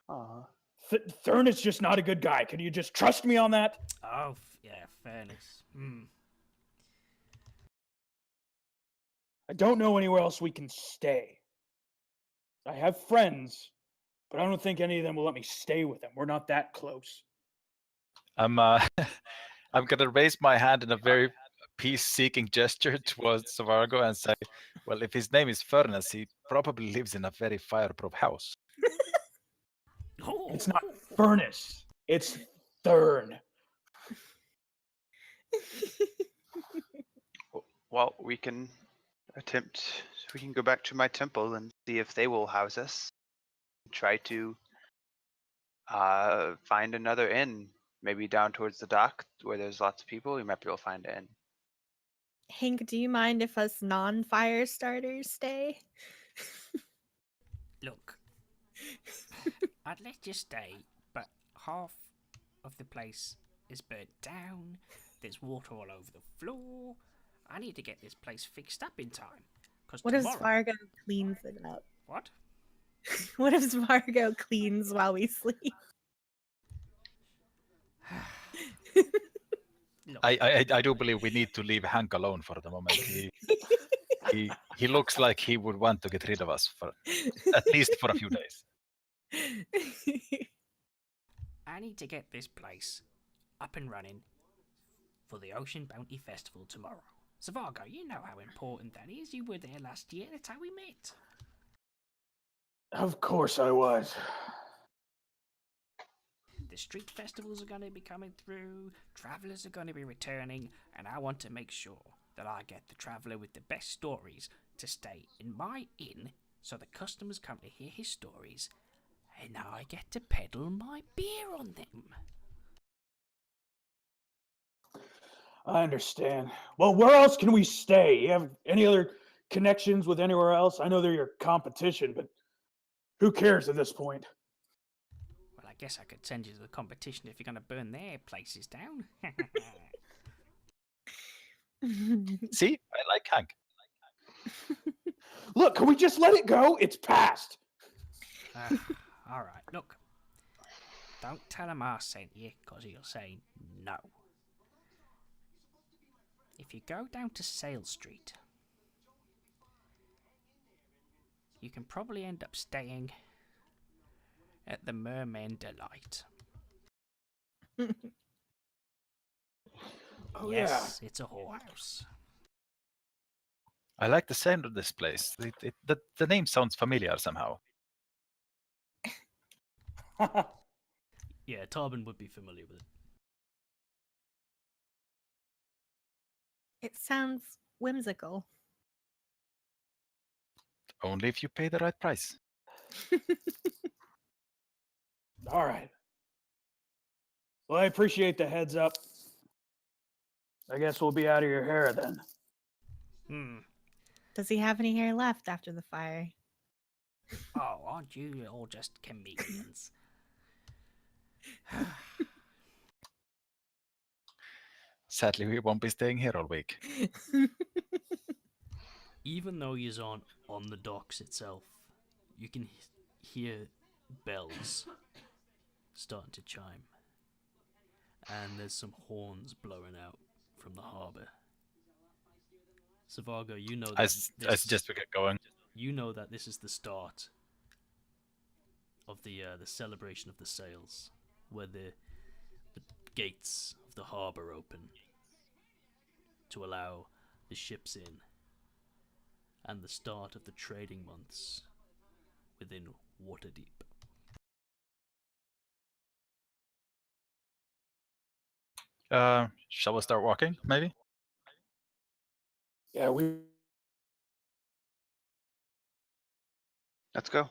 Uh-huh. Thurn is just not a good guy. Can you just trust me on that? Oh, yeah, fairness. I don't know anywhere else we can stay. I have friends, but I don't think any of them will let me stay with them. We're not that close. I'm I'm gonna raise my hand in a very peace-seeking gesture towards Zavargo and say, "Well, if his name is Furnace, he probably lives in a very fireproof house." It's not furnace. It's Thurn. Well, we can attempt. We can go back to my temple and see if they will house us. Try to find another inn, maybe down towards the dock where there's lots of people. We might be able to find an inn. Hank, do you mind if us non-fire starters stay? Look, I'd let you stay, but half of the place is burnt down. There's water all over the floor. I need to get this place fixed up in time. Cause What if tomorrow... Zavargo cleans it up? What? What if Zavargo cleans while we sleep? Look, I do believe we need to leave Hank alone for the moment. He looks like he would want to get rid of us for at least for a few days. I need to get this place up and running for the Ocean Bounty Festival tomorrow. Zavargo, you know how important that is. You were there last year. That's how we met. Of course I was. The street festivals are going to be coming through, travelers are going to be returning, and I want to make sure that I get the traveler with the best stories to stay in my inn so the customers come to hear his stories and I get to peddle my beer on them. I understand. Well, where else can we stay? You have any other connections with anywhere else? I know they're your competition, but who cares at this point? Well, I guess I could send you to the competition if you're going to burn their places down. See, I like Hank. Look, can we just let it go? It's past. Alright, look. Don't tell him I sent you, because he'll say no. If you go down to Sale Street, you can probably end up staying at the Merman Delight. Oh, Yes, it's a whorehouse. I like the sound of this place. The name sounds familiar somehow. yeah. Yeah, Tarban would be familiar with it. It sounds whimsical. Only if you pay the right price. All right. Well, I appreciate the heads up. I guess we'll be out of your hair then. Does he have any hair left after the fire? Oh, aren't you all just comedians? Sadly, we won't be staying here all week. Even though you aren't on the docks itself, you can hear bells starting to chime. And there's some horns blowing out from the harbour. Zavargo, you know that I suggest we get going. You know that this is the start of the celebration of the sails, where the gates of the harbour open to allow the ships in, and the start of the trading months within Waterdeep. Shall we start walking, maybe? Yeah, Let's go. All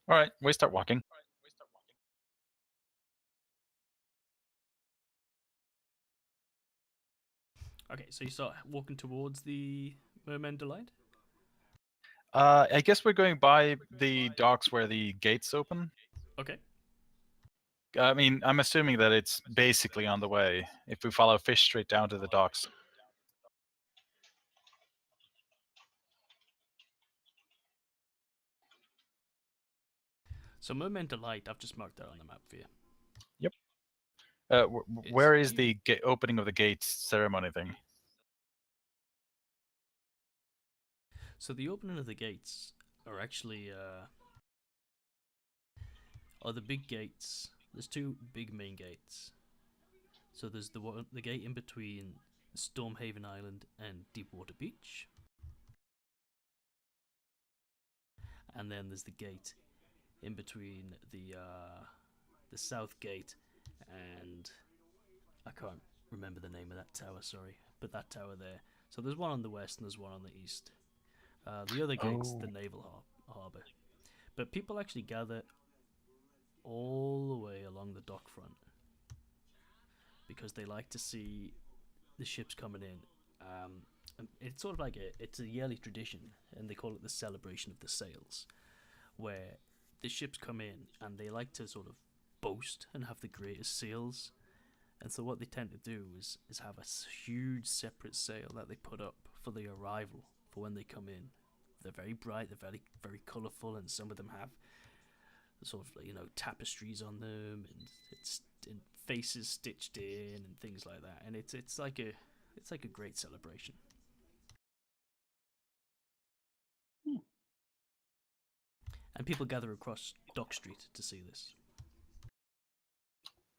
right, we start walking. Okay, so you start walking towards the Merman Delight? I guess we're going by the docks where the gates open. Okay. I mean, I'm assuming that it's basically on the way if we follow Fish Street down to the docks. So Merman Delight, I've just marked that on the map for you. Yep. Where is the the opening of the gates ceremony thing? So the opening of the gates are actually are the big gates. There's two big main gates. So there's the gate in between Stormhaven Island and Deepwater Beach, and then there's the gate in between the South Gate and I can't remember the name of that tower. Sorry, but that tower there. So there's one on the west and there's one on the east. The other gate's the naval harbour. But people actually gather all the way along the dock front because they like to see the ships coming in. And it's sort of like it's a yearly tradition, and they call it the celebration of the sails, where the ships come in and they like to sort of boast and have the greatest sails. And so what they tend to do is have a huge separate sail that they put up for the arrival, for when they come in. They're very bright, they're very, very colourful, and some of them have sort of, you know, tapestries on them, and it's in faces stitched in and things like that. And it's like a great celebration. And people gather across Dock Street to see this.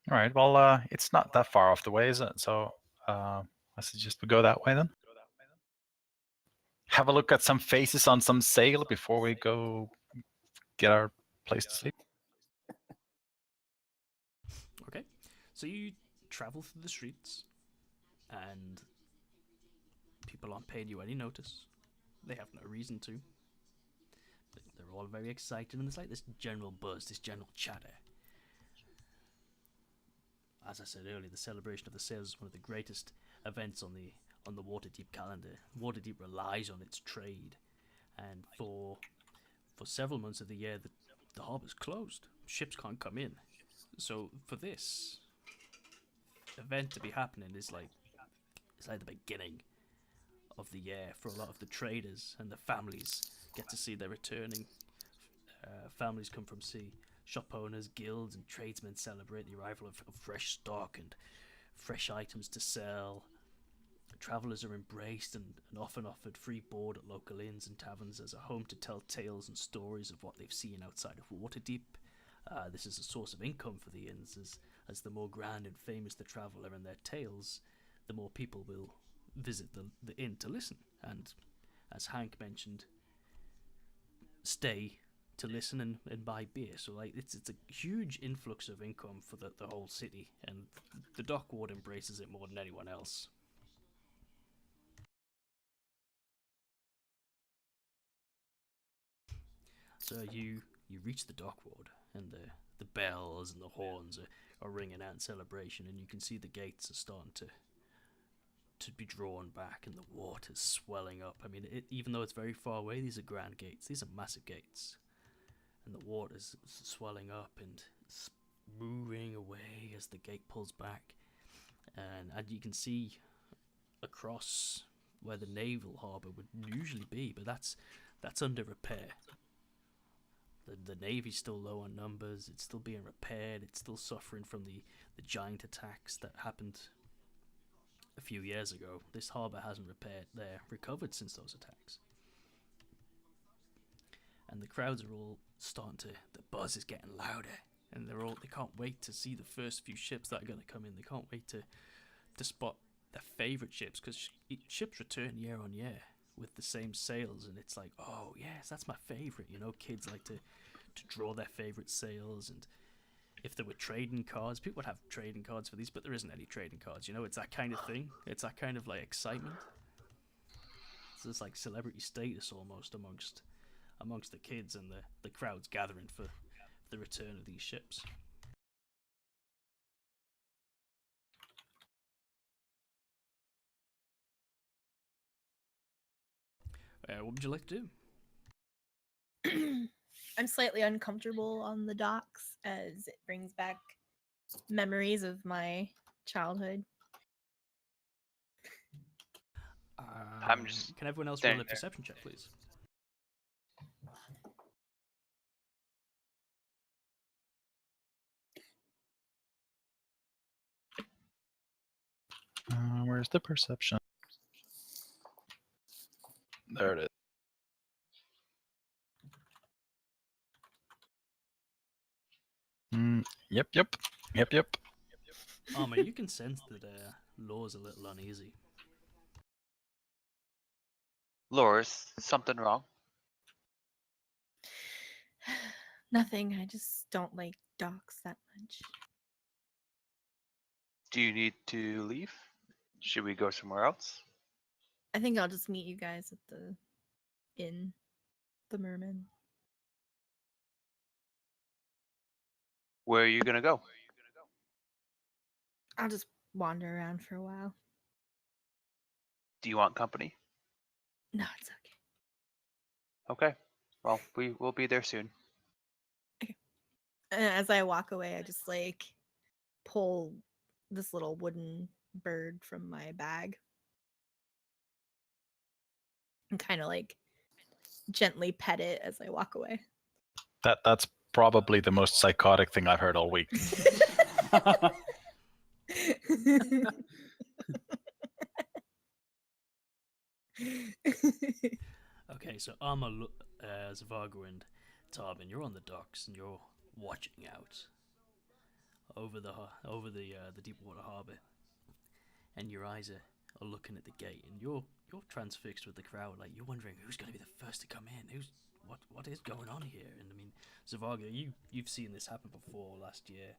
All right. Well, it's not that far off the way, is it? So I suggest we go that way then. Have a look at some faces on some sail before we go get our place to sleep. Okay, so you travel through the streets, and people aren't paying you any notice. They have no reason to. They're all very excited, and there's like this general buzz, this general chatter. As I said earlier, the celebration of the sails is one of the greatest events on the Waterdeep calendar. Waterdeep relies on its trade, and for several months of the year, the harbour's closed. Ships can't come in. So for this event to be happening it's like the beginning of the year for a lot of the traders, and the families get to see their returning. Families come from sea. Shop owners, guilds, and tradesmen celebrate the arrival of fresh stock and fresh items to sell. Travellers are embraced and often offered free board at local inns and taverns as a home to tell tales and stories of what they've seen outside of Waterdeep. This is a source of income for the inns, as the more grand and famous the traveller and their tales, the more people will visit the inn to listen, and, as Hank mentioned, stay to listen and buy beer. So like it's a huge influx of income for the whole city, and the dock ward embraces it more than anyone else. So you reach the dock ward, and the bells and the horns are ringing out in celebration, and you can see the gates are starting to be drawn back, and the water's swelling up. I mean, even though it's very far away, these are grand gates. These are massive gates, and the water's swelling up and moving away as the gate pulls back, and you can see across where the naval harbour would usually be, but that's under repair. The navy's still low on numbers. It's still being repaired. It's still suffering from the giant attacks that happened a few years ago. This harbour hasn't recovered since those attacks. And the crowds are all starting to, the buzz is getting louder, and they can't wait to see the first few ships that are going to come in. They can't wait to spot their favourite ships, because ships return year on year with the same sails, and it's like, oh yes, that's my favourite. You know, kids like to draw their favourite sails, and if there were trading cards, people would have trading cards for these, but there isn't any trading cards. You know, it's that kind of thing. It's that kind of like excitement. It's this like celebrity status almost amongst the kids and the crowds gathering for the return of these ships. What would you like to do? I'm slightly uncomfortable on the docks as it brings back memories of my childhood. I'm just Can everyone else standing roll a there. perception check, please? Where's the perception? There it is. Yep, yep, yep, yep. Arma, you can sense that Law's a little uneasy. Loris, something wrong? Nothing. I just don't like docks that much. Do you need to leave? Should we go somewhere else? I think I'll just meet you guys at the inn, the Merman. Where are you gonna go? I'll just wander around for a while. Do you want company? No, it's okay. Okay. Well, we will be there soon. And as I walk away, I just like pull this little wooden bird from my bag and kind of like gently pet it as I walk away. That's probably the most psychotic thing I've heard all week. Okay, so Arma, Zavargo, and Tarban, you're on the docks and you're watching out over the deep water harbor, and your eyes are looking at the gate, and you're transfixed with the crowd, like you're wondering who's going to be the first to come in, what is going on here. And I mean, Zavargo, you've seen this happen before last year,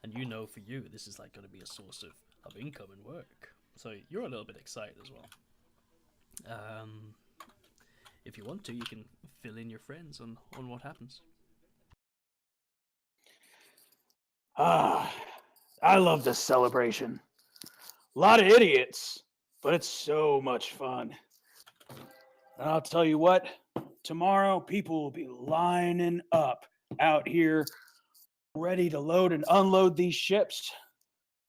and you know for you this is like going to be a source of income and work, so you're a little bit excited as well. If you want to, you can fill in your friends on what happens. Ah, I love this celebration. A lot of idiots, but it's so much fun. And I'll tell you what, tomorrow people will be lining up out here ready to load and unload these ships.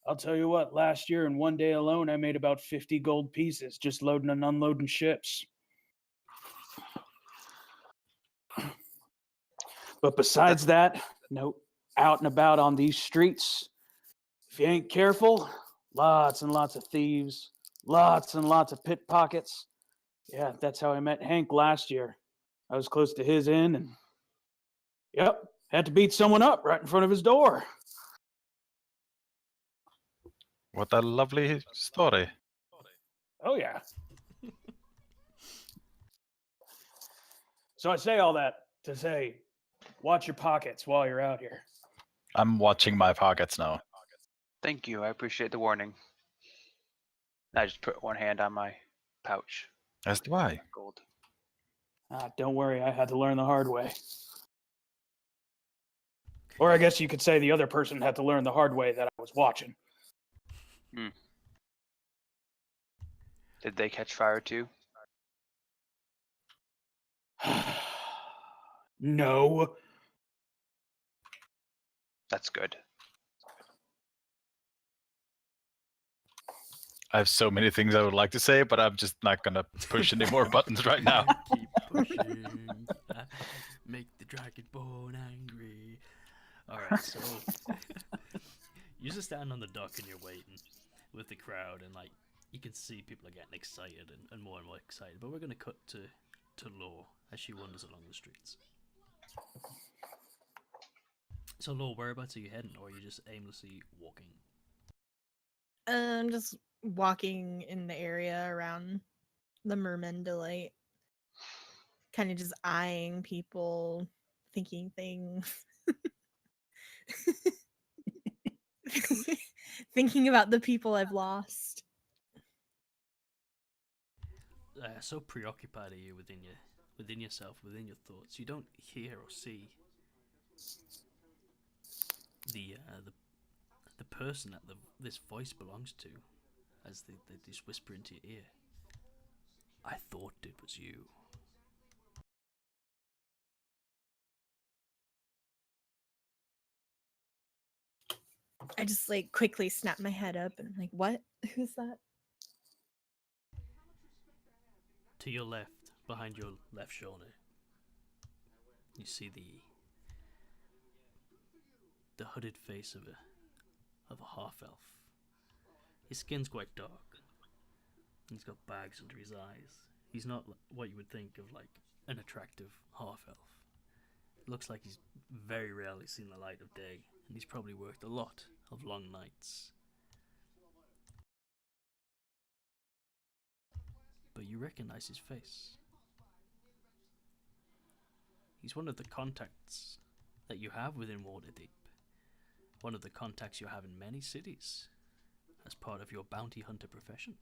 I'll tell you what, last year in one day alone, I made about 50 gold pieces just loading and unloading ships. But besides that, out and about on these streets, if you ain't careful, lots and lots of thieves, lots and lots of pickpockets. Yeah, that's how I met Hank last year. I was close to his inn and, yep, had to beat someone up right in front of his door. What a lovely story. Oh, yeah. So I say all that to say, watch your pockets while you're out here. I'm watching my pockets now. Thank you. I appreciate the warning. I just put one hand on my pouch. As do I. Gold. Don't worry, I had to learn the hard way. Or I guess you could say the other person had to learn the hard way that I was watching. Did they catch fire too? No. That's good. I have so many things I would like to say, but I'm just not gonna push any more buttons right now. Keep pushing. Make the Dragonborn angry. Alright, so you just stand on the dock and you're waiting with the crowd, and like you can see people are getting excited and more excited. But we're gonna cut to Law as she wanders along the streets. So Law, whereabouts are you heading, or are you just aimlessly walking? I'm just walking in the area around the Merman Delight, kind of just eyeing people, thinking things. Thinking about the people I've lost. So preoccupied are you within yourself, within your thoughts, you don't hear or see the person that this voice belongs to, as they just whisper into your ear. I thought it was you. I just like quickly snap my head up and I'm like, what? Who's that? To your left, behind your left shoulder, you see the hooded face of a half elf. His skin's quite dark. He's got bags under his eyes. He's not what you would think of like an attractive half elf. Looks like he's very rarely seen the light of day, and he's probably worked a lot of long nights. But you recognize his face. He's one of the contacts that you have within Waterdeep. One of the contacts you have in many cities as part of your bounty hunter profession.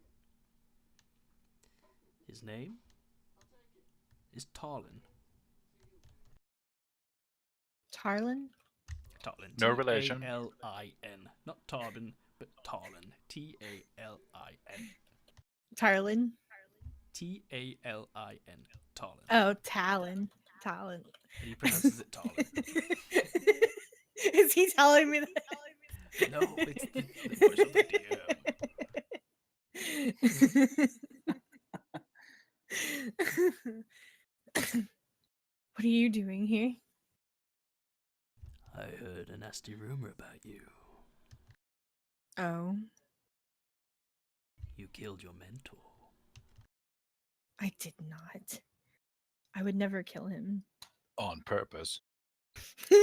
His name is Tarlin. Tarlin? Tarlin. No relation. T-A-L-I-N. Not Tarban, but Tarlin. T-A-L-I-N. Tarlin? T-A-L-I-N. Tarlin. Oh, Talon. Talon. And he pronounces it Tarlin. Is he telling me that? No, it's the voice of the DM. What are you doing here? I heard a nasty rumor about you. Oh, You killed your mentor. I did not. I would never kill him. On purpose. Well,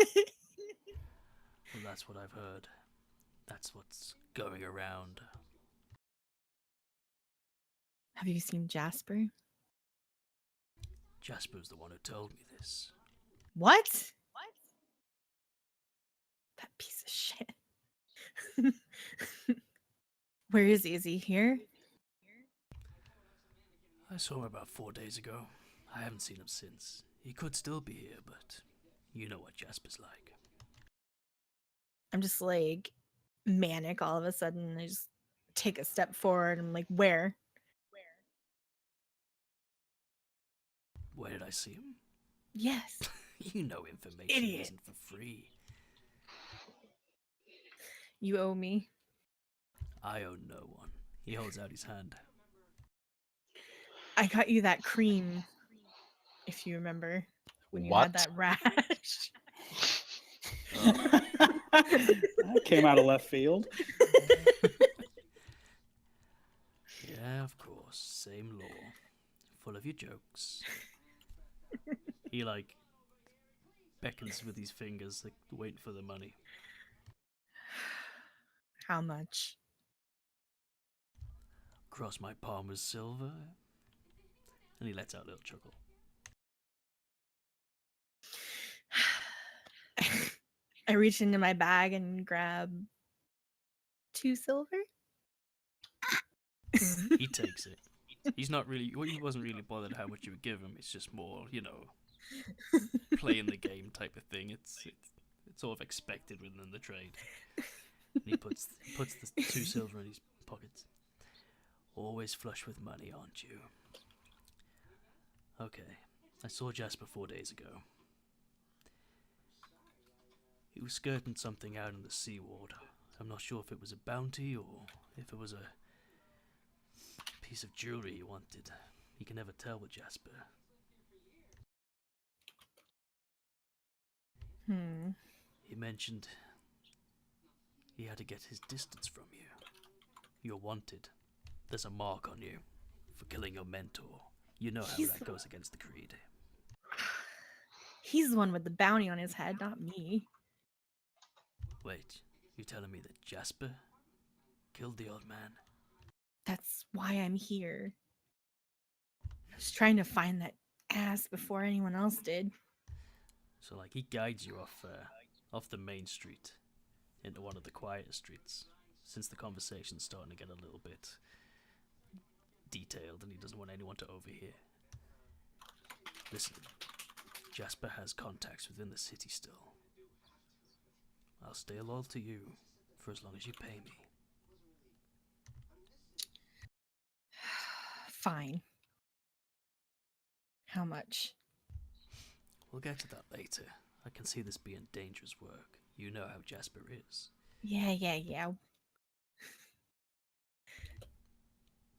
that's what I've heard. That's what's going around. Have you seen Jasper? Jasper's the one who told me this. What? That piece of shit. Where is he? Is he here? I saw him about 4 days ago. I haven't seen him since. He could still be here, but you know what Jasper's like. I'm just like manic all of a sudden. I just take a step forward. I'm like, where? Where did I see him? Yes. You know information Idiot. isn't for free. You owe me. I owe no one. He holds out his hand. I got you that cream, if you remember, when you What? had that rash. That came out of left field. Yeah, of course. Same law. Full of your jokes. He, like, beckons with his fingers, like, waiting for the money. How much? Cross my palm with silver. And he lets out a little chuckle. I reach into my bag and grab 2 silver. He takes it. He's not really, well, he wasn't really bothered how much you would give him. It's just more, you know, playing the game type of thing. It's sort of expected within the trade. And he puts the 2 silver in his pockets. Always flush with money, aren't you? Okay, I saw Jasper 4 days ago. He was skirting something out in the seaward. I'm not sure if it was a bounty or if it was a piece of jewelry he wanted. You can never tell with Jasper. He mentioned he had to get his distance from you. You're wanted. There's a mark on you for killing your mentor. You know how that goes against the creed. He's the one with the bounty on his head, not me. Wait, you're telling me that Jasper killed the old man? That's why I'm here. I was trying to find that ass before anyone else did. So, like, he guides you off the main street into one of the quieter streets, since the conversation's starting to get a little bit detailed and he doesn't want anyone to overhear. Listen, Jasper has contacts within the city still. I'll stay loyal to you for as long as you pay me. Fine. How much? We'll get to that later. I can see this being dangerous work. You know how Jasper is. Yeah.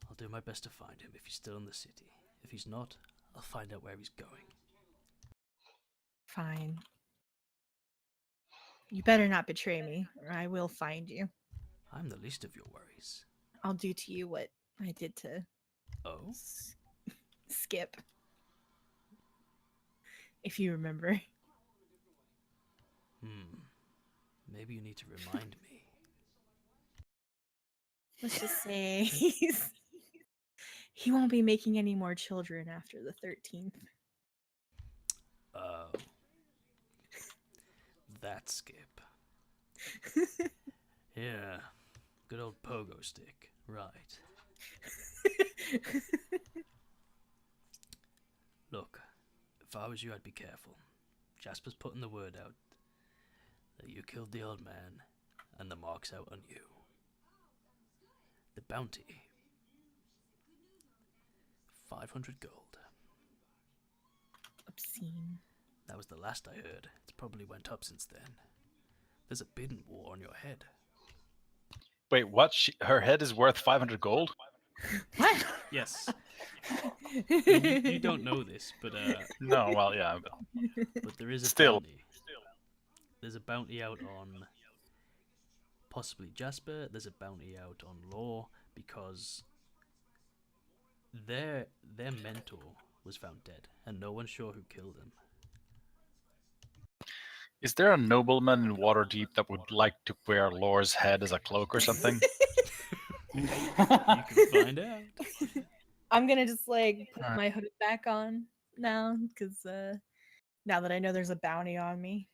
I'll do my best to find him if he's still in the city. If he's not, I'll find out where he's going. Fine. You better not betray me, or I will find you. I'm the least of your worries. I'll do to you what I did to Oh? Skip. If you remember. Maybe you need to remind me. Let's just say he won't be making any more children after the 13th. Oh. That skip. Yeah. Good old pogo stick. Right. Look, if I was you, I'd be careful. Jasper's putting the word out that you killed the old man, and the mark's out on you. The bounty. 500 gold. Obscene. That was the last I heard. It's probably went up since then. There's a bidding war on your head. Wait, what? Her head is worth 500 gold? What? Yes. You don't know this, but No, well, yeah. but there is a Still. bounty. There's a bounty out on possibly Jasper. There's a bounty out on Law because their mentor was found dead, and no one's sure who killed him. Is there a nobleman in Waterdeep that would like to wear Lore's head as a cloak or something? You can find out. I'm gonna just like put Alright. my hood back on now because now that I know there's a bounty on me,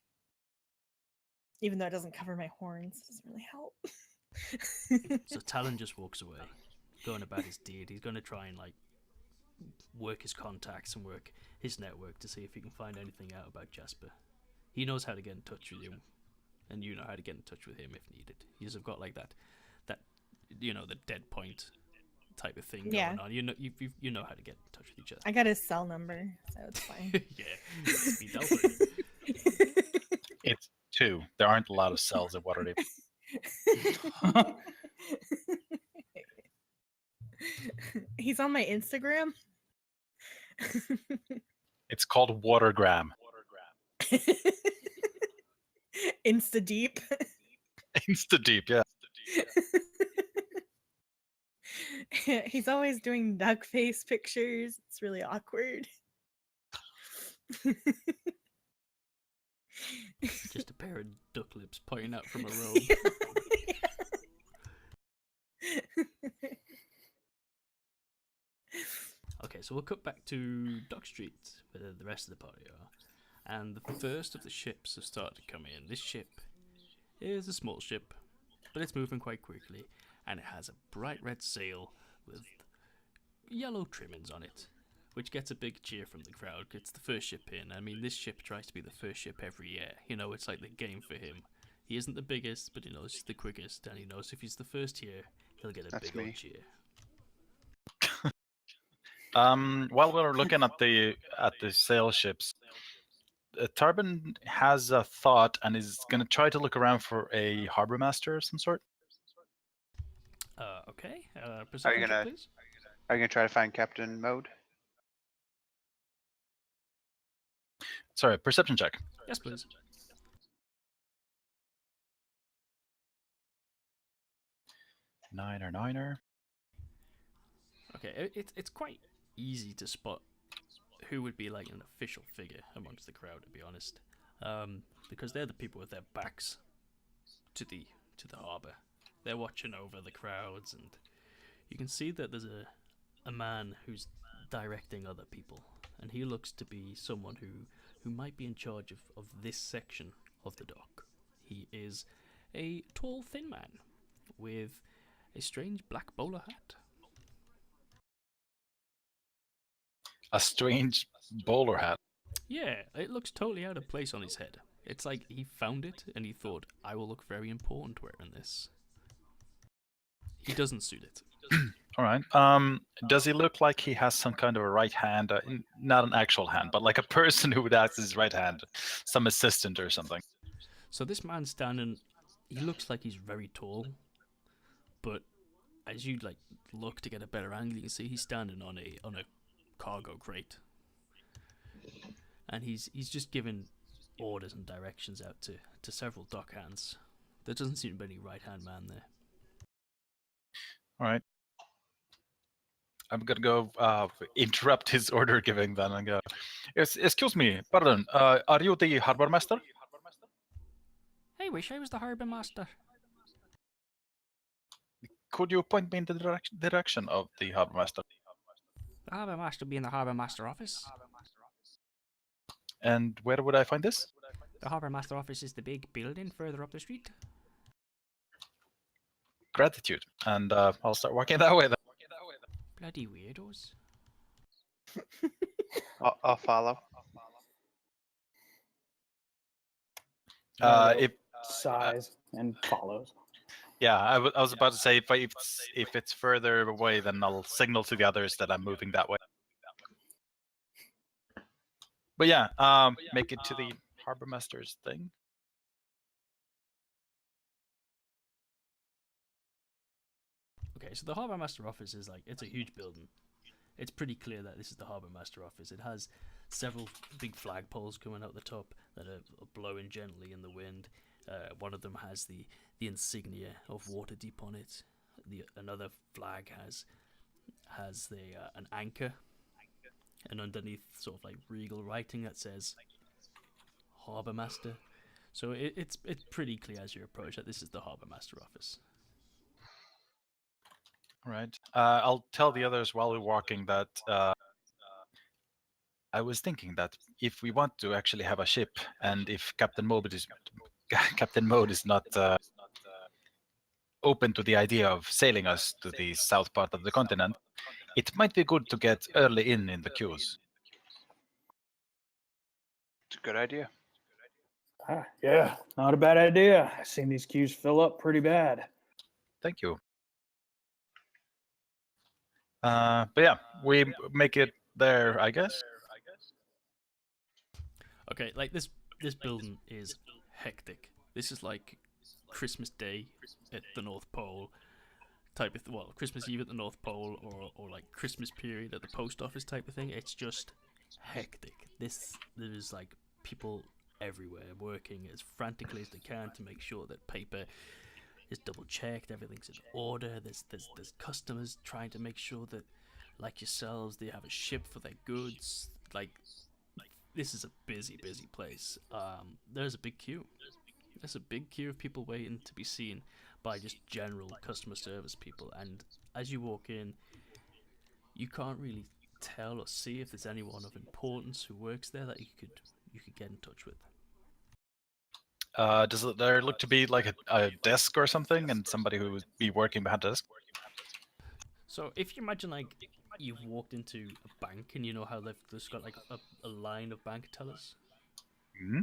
even though it doesn't cover my horns, it doesn't really help. So Talon just walks away, going about his deed. He's going to try and like work his contacts and work his network to see if he can find anything out about Jasper. He knows how to get in touch with you, and you know how to get in touch with him if needed. You just have got like that you know, the dead point type of thing going on. You know how to get in touch with each other. I got his cell number, so it's fine. Yeah, speed dealt with it. It's 2. There aren't a lot of cells at Waterdeep. He's on my Instagram. It's called Watergram. Insta deep. Insta-deep, yeah. He's always doing duck face pictures. It's really awkward. Just a pair of duck lips pointing out from a robe. Okay, so we'll cut back to Dock Street, where the rest of the party are. And the first of the ships have started to come in. This ship is a small ship, but it's moving quite quickly, and it has a bright red sail with yellow trimmings on it, which gets a big cheer from the crowd. It's the first ship in. I mean, this ship tries to be the first ship every year. You know, it's like the game for him. He isn't the biggest, but he knows he's the quickest, and he knows if he's the first here, he'll get a That's big old me. cheer. While we're looking at the sail ships, Tarban has a thought and is going to try to look around for a harbor master of some sort. Okay. Perception check, gonna- please. Are you gonna try to find Captain Mode? Sorry, perception check. Yes, please. Niner. Okay, it's quite easy to spot who would be like an official figure amongst the crowd, to be honest, because they're the people with their backs to the harbour. They're watching over the crowds, and you can see that there's a man who's directing other people, and he looks to be someone who might be in charge of this section of the dock. He is a tall, thin man with a strange black bowler hat. A strange bowler hat. Yeah, it looks totally out of place on his head. It's like he found it and he thought, I will look very important wearing this. He doesn't suit it. All right. Does he look like he has some kind of a right hand? Not an actual hand, but like a person who would act as his right hand, some assistant or something. So this man standing, he looks like he's very tall, but as you like look to get a better angle, you can see he's standing on a cargo crate, and he's just giving orders and directions out to several dock hands. There doesn't seem to be any right hand man there. All right. I'm gonna go interrupt his order giving then and go. Excuse me, pardon. Are you the harbor master? wish I was the harbour master. Could you point me in the direction of the harbour master? The harbour master would be in the harbour master office. And where would I find this? The harbour master office is the big building further up the street. Gratitude. And I'll start walking that way then. Bloody weirdos. I'll follow. If Sighs and follows. Yeah, I was about to say if it's further away, then I'll signal to the others that I'm moving that way. But yeah, make it to the harbor master's thing. Okay, so the harbour master office is like, it's a huge building. It's pretty clear that this is the harbour master office. It has several big flagpoles coming out the top that are blowing gently in the wind. One of them has the insignia of Waterdeep on it. Another flag has an anchor, and underneath sort of like regal writing that says Harbour Master. So it's pretty clear as you approach that this is the Harbour Master office. Right. I'll tell the others while we're walking that I was thinking that if we want to actually have a ship, and if Captain Mode is not open to the idea of sailing us to the south part of the continent, it might be good to get early in the queues. It's a good idea. Yeah, not a bad idea. I've seen these queues fill up pretty bad. Thank you. But yeah, we make it there, I guess. Okay, like this building is hectic. This is like Christmas Day at the North Pole type of Christmas Eve at the North Pole, or like Christmas period at the post office type of thing. It's just hectic. There's like people everywhere working as frantically as they can to make sure that paper is double checked, everything's in order. There's customers trying to make sure that, like yourselves, they have a ship for their goods. Like this is a busy place. There's a big queue. There's a big queue of people waiting to be seen by just general customer service people. And as you walk in, you can't really tell or see if there's anyone of importance who works there that you could get in touch with. Does there look to be like a desk or something, and somebody who would be working behind the desk? So if you imagine like you've walked into a bank, and you know how they've just got like a line of bank tellers? Mm-hmm.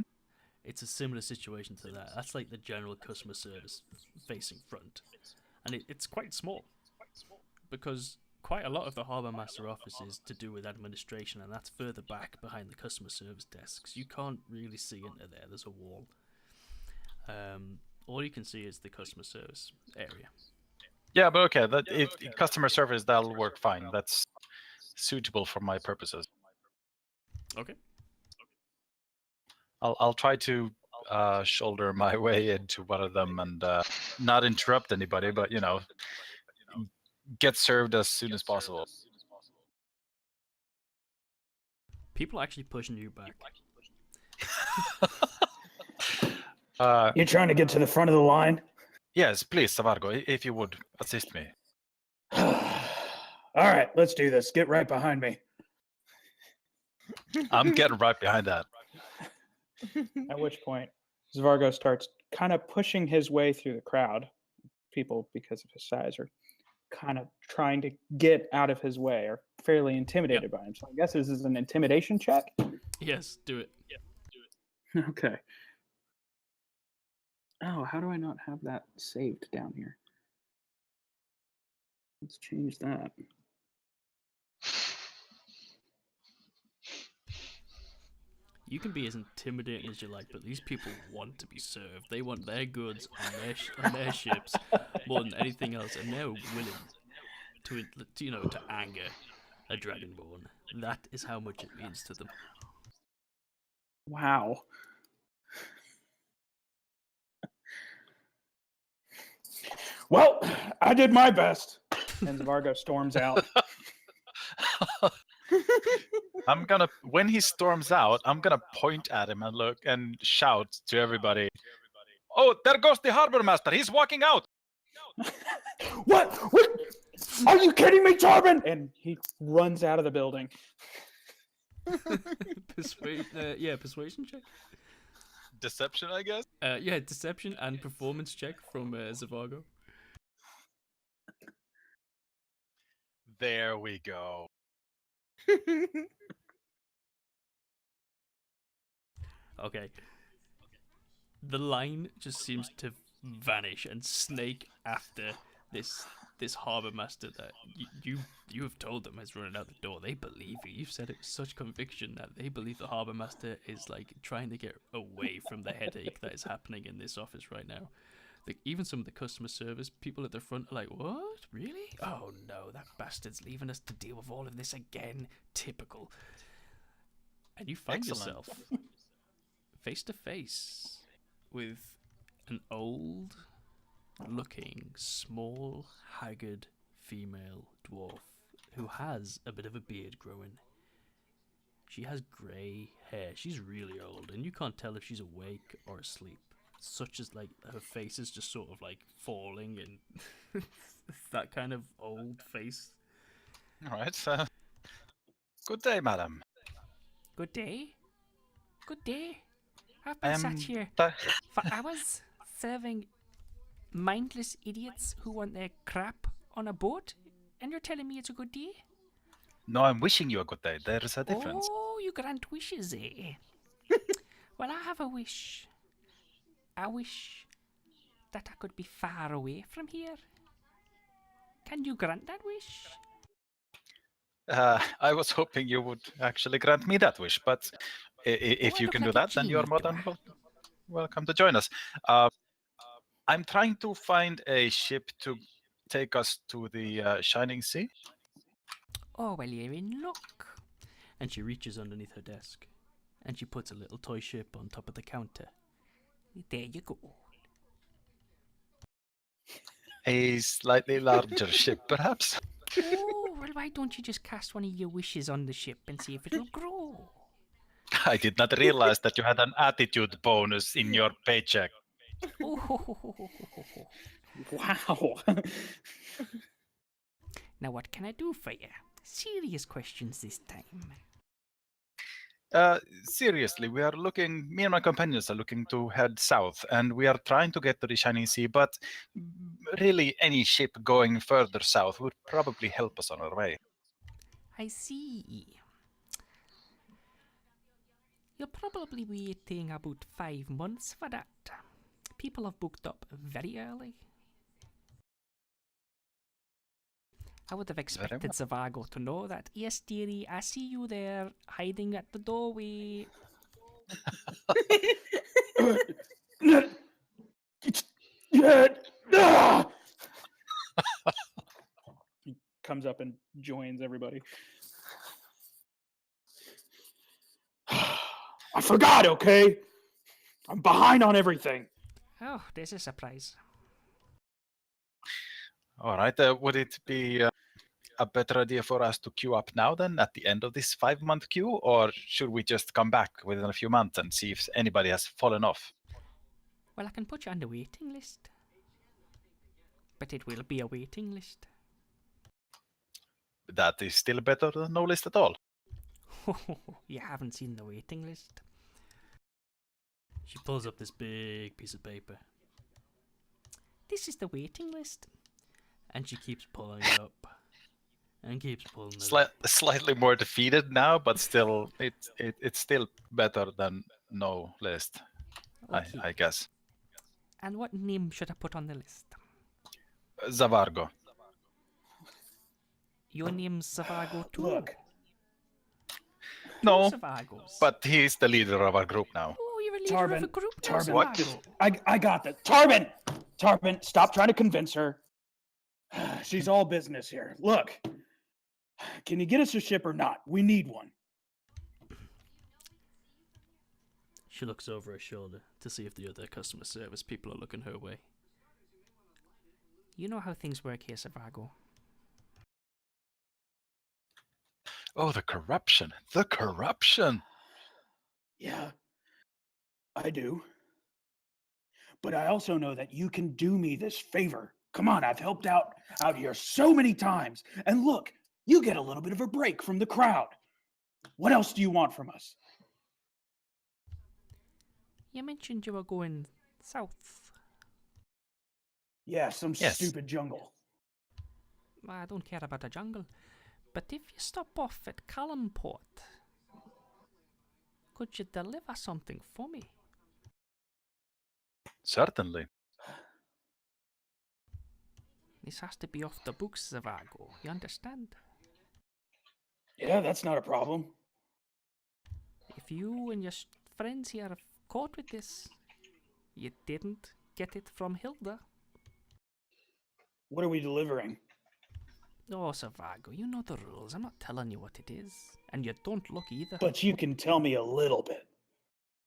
It's a similar situation to that. That's like the general customer service facing front. And it's quite small, because quite a lot of the Harbour Master office is to do with administration, and that's further back behind the customer service desks. You can't really see into there. There's a wall. All you can see is the customer service area. Yeah, but okay, if customer service, that'll work fine. That's suitable for my purposes. Okay. I'll try to shoulder my way into one of them and not interrupt anybody, but get served as soon as possible. People are actually pushing you back. You're trying to get to the front of the line? Yes, please, Zavargo, if you would assist me. All right, let's do this. Get right behind me. I'm getting right behind that. At which point, Zavargo starts kind of pushing his way through the crowd. People, because of his size, are kind of trying to get out of his way, or fairly intimidated by him. So I guess this is an intimidation check? Yes, do it. Okay. Oh, how do I not have that saved down here? Let's change that. You can be as intimidating as you like, but these people want to be served. They want their goods on their ships more than anything else, and they're willing to anger a Dragonborn. That is how much it means to them. Wow. Well, I did my best. And Zavargo storms out. When he storms out, I'm gonna point at him and look and shout to everybody, Oh, there goes the harbor master. He's walking out. What? Are you kidding me, Tarban? And he runs out of the building. Persuasion check. Deception, I guess. Deception and performance check from Zavargo. There we go. Okay. The line just seems to vanish and snake after this harbour master that you have told them is running out the door. They believe you. You've said it with such conviction that they believe the harbour master is like trying to get away from the headache that is happening in this office right now. Like, even some of the customer service people at the front are like, "What? Really? Oh no, that bastard's leaving us to deal with all of this again. Typical." And you find yourself face to face with an old looking, small, haggard female dwarf who has a bit of a beard growing. She has grey hair. She's really old, and you can't tell if she's awake or asleep. Such as, like, her face is just sort of like falling and that kind of old face. All right. Good day, madam. Good day. Good day. I've been sat here for hours serving mindless idiots who want their crap on a boat, and you're telling me it's a good day? No, I'm wishing you a good day. There's a difference. Oh, you grant wishes, eh? Well, I have a wish. I wish that I could be far away from here. Can you grant that wish? I was hoping you would actually grant me that wish, but if I you look can like do a that, then you're genie, more do than I? welcome to join us. I'm trying to find a ship to take us to the Shining Sea. Oh, well, you're in luck. And she reaches underneath her desk and she puts a little toy ship on top of the counter. There you go. A slightly larger ship, perhaps. Oh, well, why don't you just cast one of your wishes on the ship and see if it'll grow? I did not realize that you had an attitude bonus in your paycheck. Oh. Wow. Now, what can I do for you? Serious questions this time. Seriously, me and my companions are looking to head south, and we are trying to get to the Shining Sea, but really any ship going further south would probably help us on our way. I see. You're probably waiting about 5 months for that. People have booked up very early. I would have expected Zavargo to know that. Yes, dearie, I see you there, hiding at the doorway. He comes up and joins everybody. I forgot, okay? I'm behind on everything. Oh, there's a surprise. All right, would it be a better idea for us to queue up now then at the end of this 5-month queue, or should we just come back within a few months and see if anybody has fallen off? Well, I can put you on the waiting list. But it will be a waiting list. That is still better than no list at all. You haven't seen the waiting list? She pulls up this big piece of paper This is the waiting list. and she keeps pulling it up and keeps pulling it up. Slightly more defeated now, but still, it's still better than no list, Okay. I guess. And what name should I put on the list? Zavargo. Your name's Zavargo too. Look. No, Zavargos. but he's the leader of our group now. Oh, you're a leader of a Tarban, group now, Tarban, What? Zavargo. I got that. Tarban, stop trying to convince her. She's all business here. Look, can you get us a ship or not? We need one. She looks over her shoulder to see if the other customer service people are looking her way. You know how things work here, Zavargo. Oh, the corruption. The corruption. Yeah, I do. but I also know that you can do me this favor. Come on, I've helped out here so many times. And look, you get a little bit of a break from the crowd. What else do you want from us? You mentioned you were going south. Yeah, some Yes. stupid jungle. I don't care about the jungle, but if you stop off at Callanport, could you deliver something for me? Certainly. This has to be off the books, Zavargo. You understand? Yeah, that's not a problem. If you and your friends here are caught with this, you didn't get it from Hilda. What are we delivering? Oh, Zavargo, you know the rules. I'm not telling you what it is. And you don't look either. But you can tell me a little bit.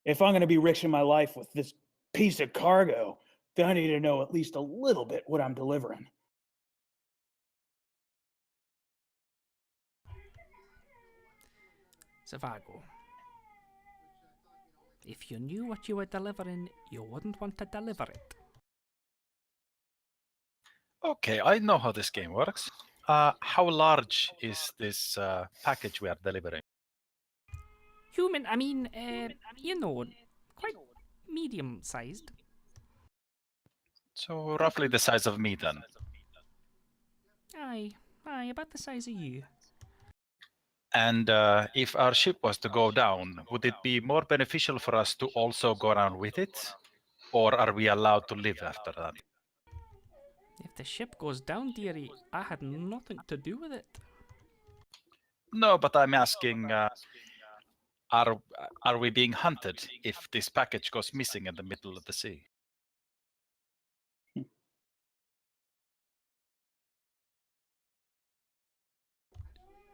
If I'm going to be rich in my life with this piece of cargo, then I need to know at least a little bit what I'm delivering. Zavargo, if you knew what you were delivering, you wouldn't want to deliver it. Okay, I know how this game works. How large is this package we are delivering? You know, quite medium-sized. So roughly the size of me then. Aye, about the size of you. And if our ship was to go down, would it be more beneficial for us to also go around with it? Or are we allowed to live after that? If the ship goes down, dearie, I had nothing to do with it. No, but I'm asking, are we being hunted if this package goes missing in the middle of the sea?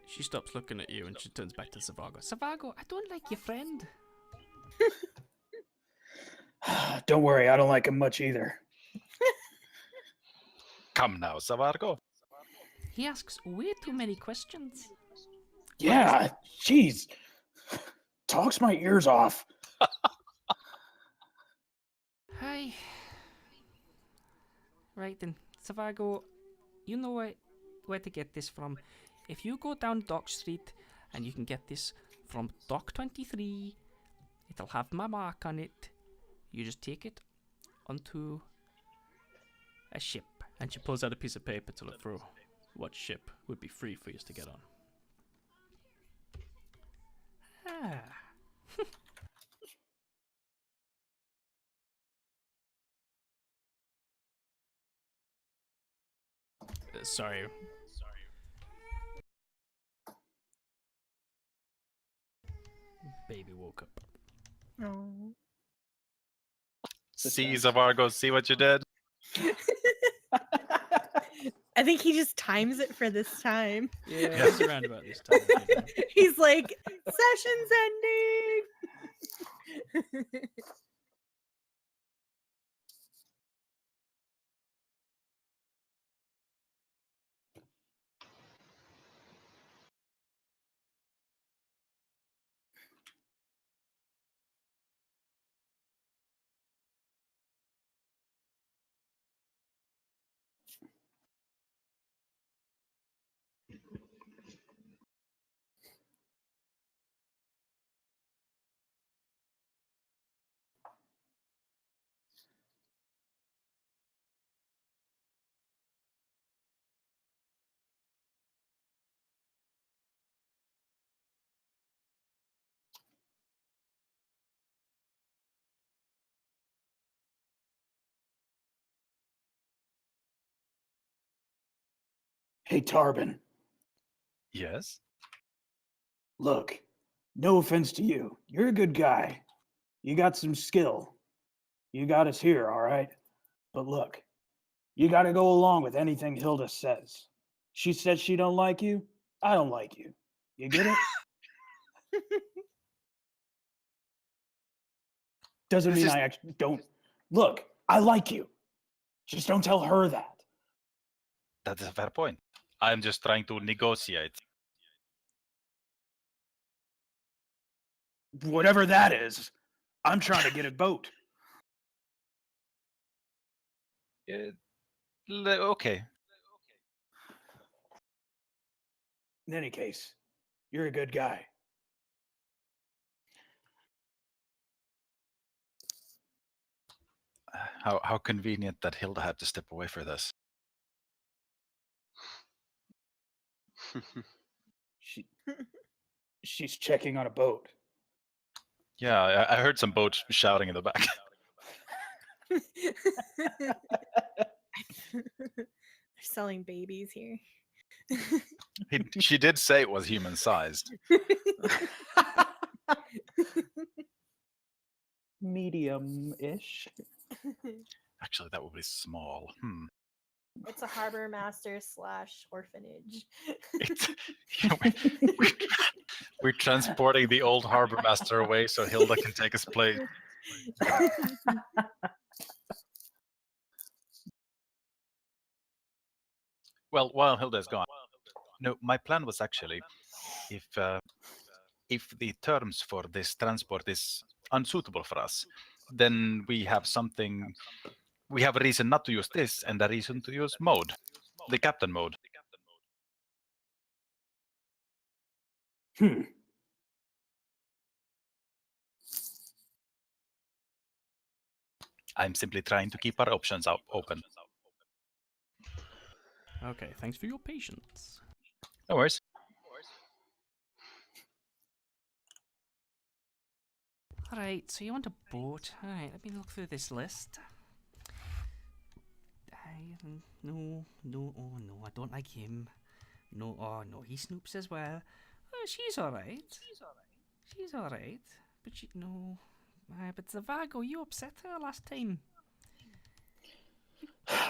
She stops looking at you and she turns back to Zavargo. Zavargo, I don't like your friend. Don't worry, I don't like him much either. Come now, Zavargo. He asks way too many questions. Yeah, jeez. Talks my ears off. Hi. Right then, Zavargo, you know where to get this from. If you go down Dock Street and you can get this from Dock 23, it'll have my mark on it. You just take it onto a ship. And she pulls out a piece of paper to look through what ship would be free for you to get on. Ah. Sorry. Baby woke up. Oh. See, Zavargo, see what you did? I think he just times it for this time. Yeah, it's around about this time. He's like, session's ending. Hey, Tarban. Yes? Look, no offense to you. You're a good guy. You got some skill. You got us here, all right? But look, you got to go along with anything Hilda says. She says she don't like you. I don't like you. You get it? Doesn't mean I actually don't. Look, I like you. Just don't tell her that. That's a fair point. I'm just trying to negotiate. Whatever that is, I'm trying to get a boat. Okay. In any case, you're a good guy. How convenient that Hilda had to step away for this. She's checking on a boat. Yeah, I heard some boats shouting in the back. They're selling babies here. She did say it was human-sized. Medium-ish. Actually, that would be small. It's a harbor master / orphanage. We're transporting the old harbor master away so Hilda can take his place. Well, while Hilda's gone. No, my plan was actually, if the terms for this transport is unsuitable for us, then we have something. We have a reason not to use this, and a reason to use mode, the captain mode. I'm simply trying to keep our options open. Okay, thanks for your patience. No worries. Alright, so you want a boat. Alright, let me look through this list. No, oh no, I don't like him. No, oh no, he snoops as well. Oh, she's alright. She's alright. But no. But Zavargo, you upset her last time.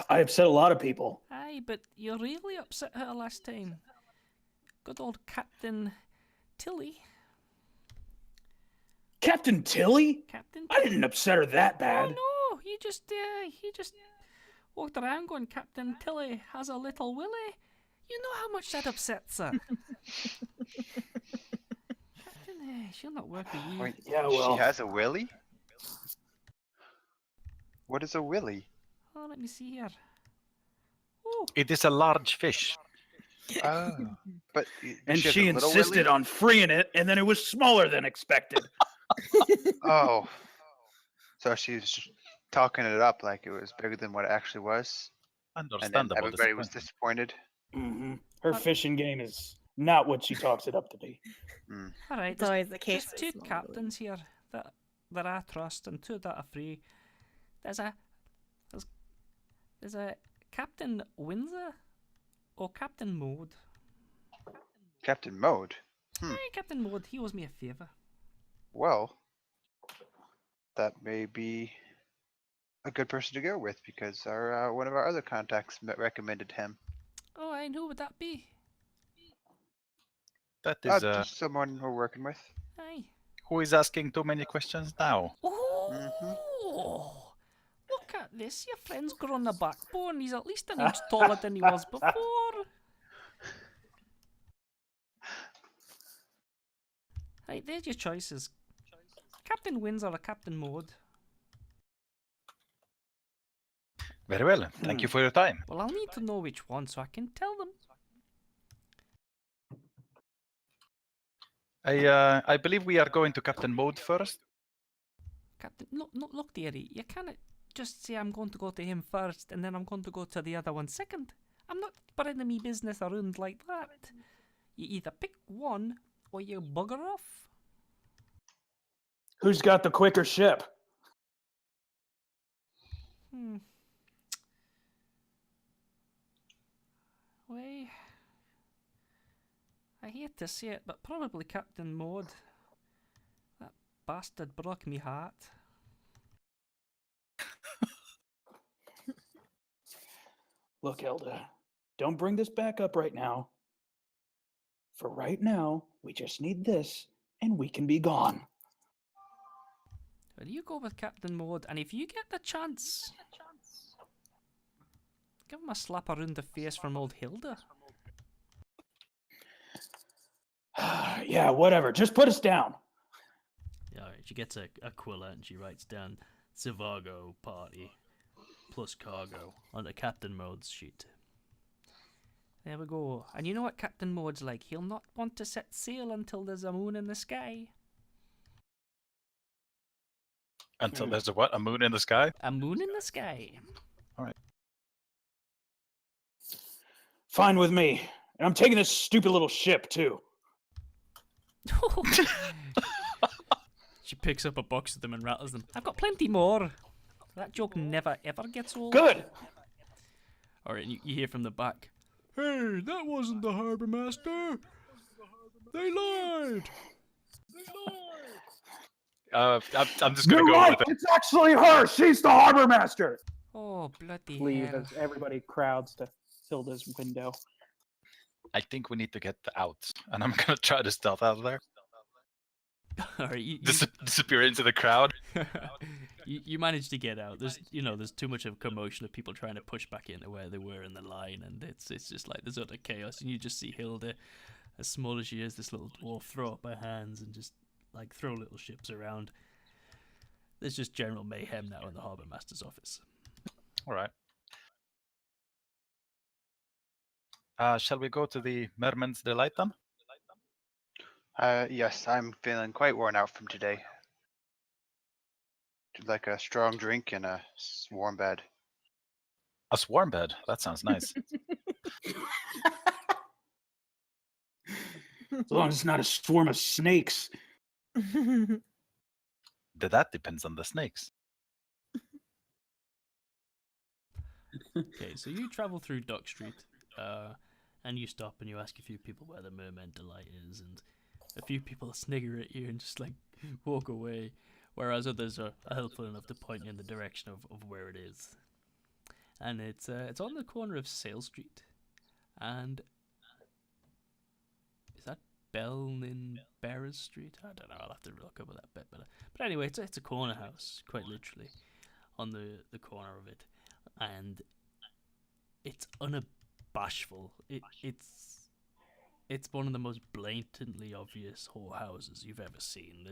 I upset a lot of people. Aye, but you really upset her last time. Good old Captain Tilly. Captain Tilly? Captain I didn't upset her that bad. Oh no, he just walked around going, Captain Tilly has a little willy. You know how much that upsets her. Captain, she'll not work with you. Wait, Yeah, well. she has a willy? What is a willy? Oh, let me see here. Oh, It is a large fish. Oh, but And has she a little insisted willy? on freeing it, and then it was smaller than expected. Oh, so she's just talking it up like it was bigger than what it actually was, and then Understandable. everybody was disappointed. Her fishing game is not what she talks it up to be. all right. It's always the case. There's with two small captains here that I trust, and two that are free. There's a Captain Windsor or Captain Mode. Captain Mode. Hey, Captain Mode, he owes me a favour. Well, that may be a good person to go with because our one of our other contacts recommended him. Oh, and who would that be? That is Just someone we're working with. Aye. who is asking too many questions now? Oh, look at this. Your friend's grown a backbone. He's at least an inch taller than he was before. Right, there's your choices. Captain Windsor or Captain Mode. Very well. Thank you for your time. Well, I'll need to know which one so I can tell them. I believe we are going to Captain Mode first. Captain, no, look, dearie. You can't just say I'm going to go to him first and then I'm going to go to the other one second. I'm not spreading me business around like that. You either pick one or you bugger off. Who's got the quicker ship? Well, I hate to say it, but probably Captain Mode. That bastard broke me heart. Look, Hilda, don't bring this back up right now. For right now, we just need this, and we can be gone. Well, you go with Captain Mode, and if you get the chance, give him a slap around the face from old Hilda. Yeah, whatever. Just put us down. Alright, she gets a quilla and she writes down Zavargo party plus cargo on the Captain Mode's sheet. There we go. And you know what Captain Maud's like? He'll not want to set sail until there's a moon in the sky. Until there's a what? A moon in the sky? A moon in the sky. Fine with me. And I'm taking this stupid little ship, too. She picks up a box of them and rattles them. I've got plenty more. That joke never ever gets old. Good. Alright, you hear from the back. Hey, that wasn't the harbour master. They lied. I'm just gonna You're go right. with it. It's actually her. She's the harbor master. Oh, bloody Leave hell. as everybody crowds to Hilda's window. I think we need to get out, and I'm gonna try to stealth out of there. Alright, you Disappear into the crowd. you managed to get out. There's too much of commotion of people trying to push back into where they were in the line, and it's just like there's utter chaos. And you just see Hilda, as small as she is, this little dwarf, throw up her hands and just like throw little ships around. There's just general mayhem now in the harbour master's office. All right. Shall we go to the Merman's Delight then? Yes, I'm feeling quite worn out from today. Would like a strong drink and a warm bed. A swarm bed. That sounds nice. As long as it's not a swarm of snakes. That depends on the snakes. Okay, so you travel through Dock Street, and you stop and you ask a few people where the Merman Delight is, and a few people snigger at you and just like walk away, whereas others are helpful enough to point you in the direction of where it is. And it's on the corner of Sale Street, and is that Belnin Bearers Street? I don't know. I'll have to look up that bit, but anyway, it's a corner house, quite literally, on the corner of it, and it's unabashful. It's one of the most blatantly obvious whorehouses you've ever seen.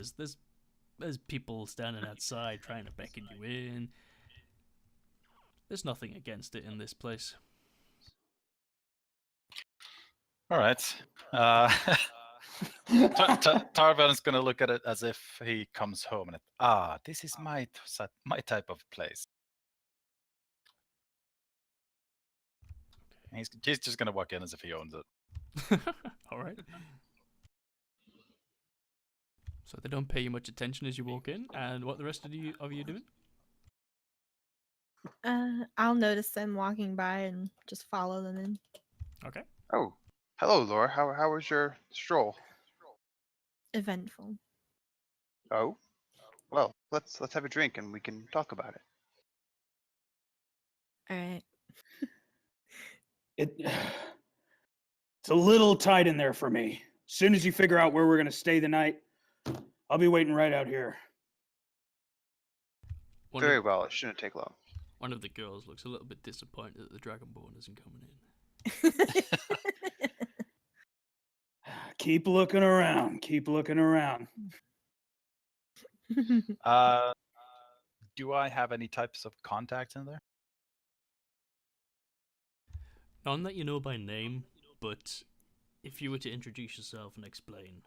There's people standing outside trying to beckon you in. There's nothing against it in this place. All right. Tarban is going to look at it as if he comes home and this is my type of place. He's just going to walk in as if he owns it. All right. So they don't pay you much attention as you walk in, and what the rest of you doing? I'll notice them walking by and just follow them in. Okay. Oh, hello, Laura. How was your stroll? Eventful. Oh, well, let's have a drink and we can talk about it. All right. It's a little tight in there for me. As soon as you figure out where we're going to stay the night, I'll be waiting right out here. Very well. It shouldn't take long. One of the girls looks a little bit disappointed that the Dragonborn isn't coming in. Keep looking around. Keep looking around. Do I have any types of contacts in there? None that you know by name, but if you were to introduce yourself and explain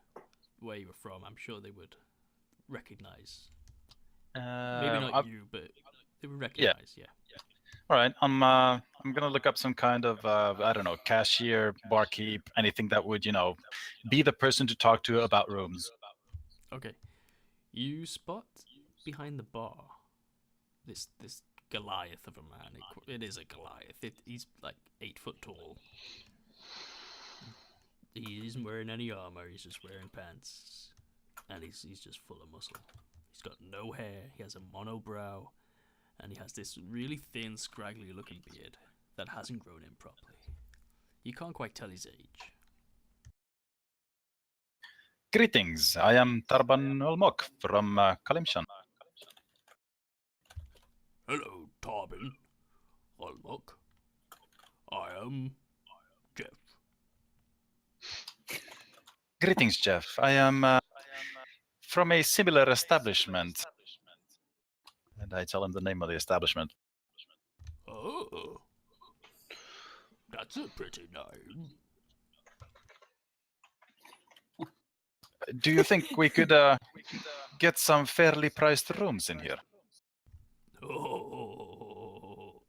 where you were from, I'm sure they would recognize. Maybe not you, but they would recognize. Yeah. All right. I'm gonna look up some kind of I don't know, cashier, barkeep, anything that would be the person to talk to about rooms. Okay. You spot behind the bar this Goliath of a man. It is a Goliath. He's like 8 foot tall. He isn't wearing any armor. He's just wearing pants, and he's just full of muscle. He's got no hair. He has a monobrow, and he has this really thin, scraggly-looking beard that hasn't grown in properly. You can't quite tell his age. Greetings. I am Tarban Olmok from Kalimshan. Hello, Tarban Olmok. I am Jeff. Greetings, Jeff. I am from a similar establishment. And I tell him the name of the establishment. Oh, that's a pretty name. Do you think we could get some fairly priced rooms in here? Oh,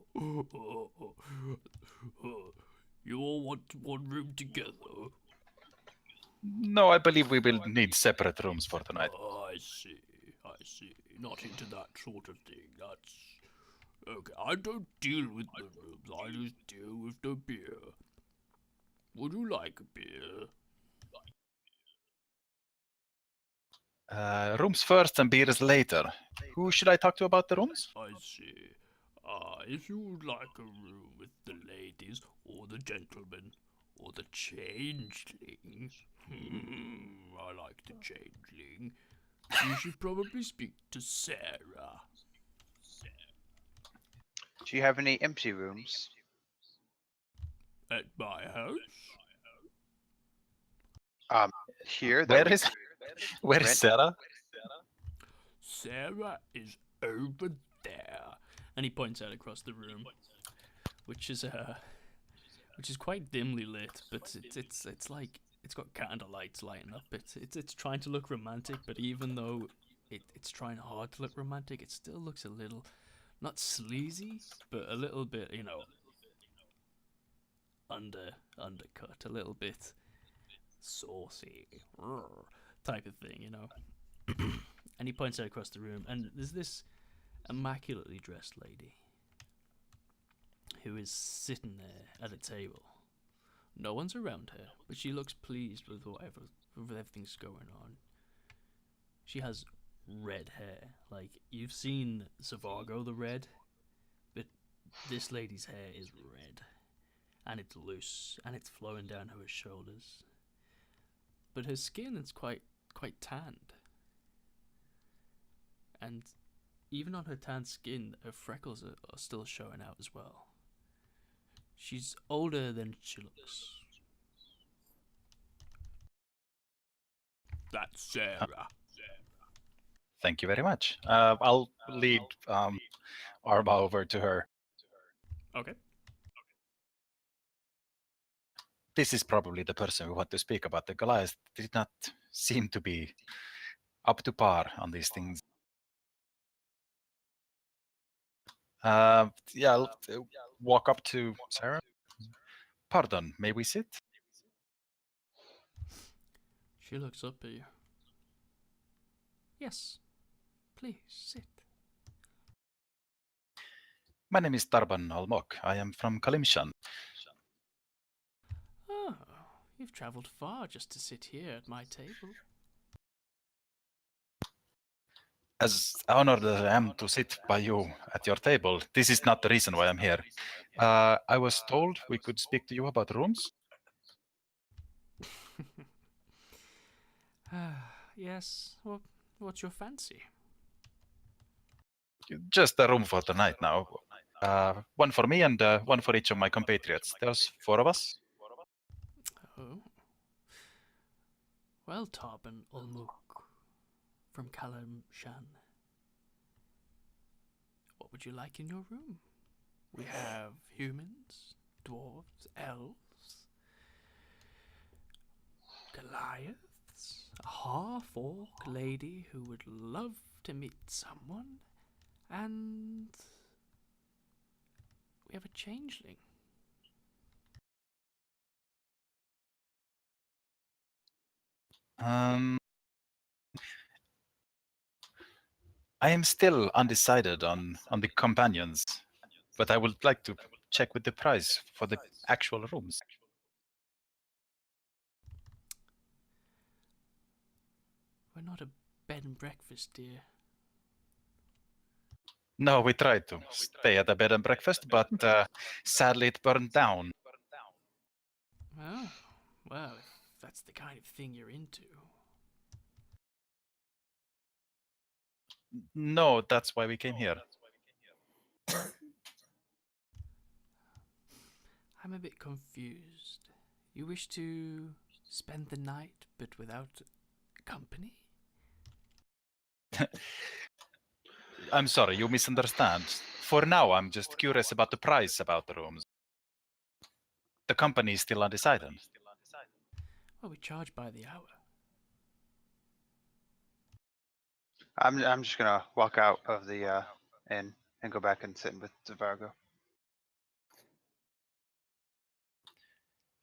you all want one room together? No, I believe we will need separate rooms for tonight. Oh, I see. I see. Not into that sort of thing. That's okay. I don't deal with the rooms. I just deal with the beer. Would you like a beer? Rooms first and beers later. Who should I talk to about the rooms? I see. If you would like a room with the ladies, or the gentlemen, or the changeling, I like the changeling, you should probably speak to Sarah. Do you have any empty rooms? At my house? Here? that Where we is where is rent? Sarah? Sarah is over there. And he points out across the room, which is quite dimly lit, but it's like it's got candlelights lighting up. It's trying to look romantic, but even though it's trying hard to look romantic, it still looks a little not sleazy, but a little bit, undercut, a little bit saucy type of thing, And he points out across the room, and there's this immaculately dressed lady who is sitting there at a table. No one's around her, but she looks pleased with everything's going on. She has red hair. Like, you've seen Zavargo the Red, but this lady's hair is red, and it's loose, and it's flowing down her shoulders. But her skin is quite tanned. And even on her tanned skin, her freckles are still showing out as well. She's older than she looks. That's Sarah. Thank you very much. I'll lead Arma over to her. Okay. This is probably the person we want to speak about. The Goliath did not seem to be up to par on these things. Yeah, I'll walk up to Sarah. Pardon, may we sit? She looks up at you. Yes, please sit. My name is Tarban Almok. I am from Kalimshan. Oh, you've travelled far just to sit here at my table. As honored as I am to sit by you at your table, this is not the reason why I'm here. I was told we could speak to you about rooms. Yes, what's your fancy? Just a room for tonight now. One for me and one for each of my compatriots. There's 4 of us. Oh. Well, Tarban Ulmuk from Kalimshan. What would you like in your room? We have humans, dwarves, elves, Goliaths, a half-orc lady who would love to meet someone, and we have a changeling. I am still undecided on the companions, but I would like to check with the price for the actual rooms. We're not a bed and breakfast, dear. No, we tried to stay at a bed and breakfast, but sadly it burned down. Oh, well, if that's the kind of thing you're into. No, that's why we came here. I'm a bit confused. You wish to spend the night, but without company? I'm sorry, you misunderstand. For now, I'm just curious about the price about the rooms. The company is still undecided. Well, we charge by the hour. I'm just gonna walk out of the inn and go back and sit with Zavargo.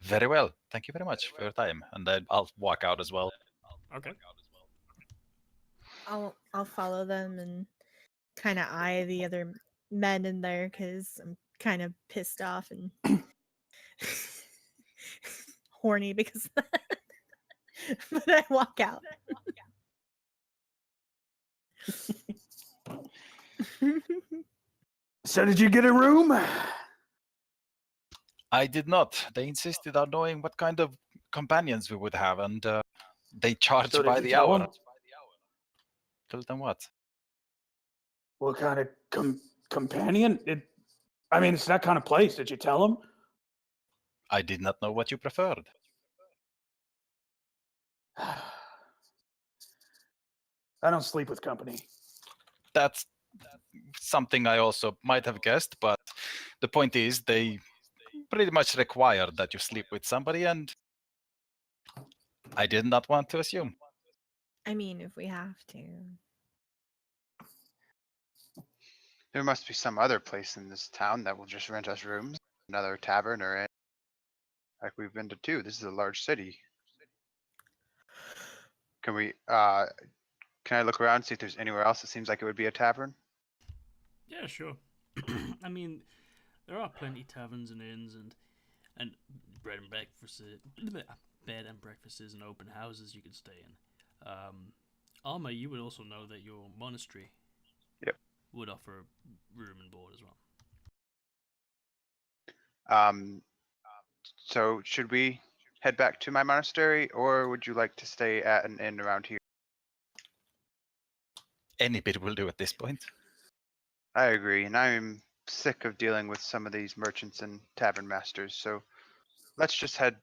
Very well. Thank you very much for your time. And then I'll walk out as well. Okay. I'll follow them and kind of eye the other men in there because I'm kind of pissed off and horny because of that. But I walk out. So did you get a room? I did not. They insisted on knowing what kind of companions we would have, and they charge So did by you the tell hour. them? Tell them what? What kind of companion? I mean, it's that kind of place. Did you tell them? I did not know what you preferred. I don't sleep with company. That's something I also might have guessed, but the point is they pretty much require that you sleep with somebody, and I did not want to assume. I mean, if we have to. There must be some other place in this town that will just rent us rooms. Another tavern or inn. Like we've been to two. This is a large city. Can we can I look around and see if there's anywhere else that seems like it would be a tavern? Yeah, sure. I mean, there are plenty taverns and inns and bread and breakfasts, bed and breakfasts and open houses you can stay in. Arma, you would also know that your monastery Yep. would offer room and board as well. So should we head back to my monastery, or would you like to stay at an inn around here? Any bit will do at this point. I agree, and I'm sick of dealing with some of these merchants and tavern masters. So let's just head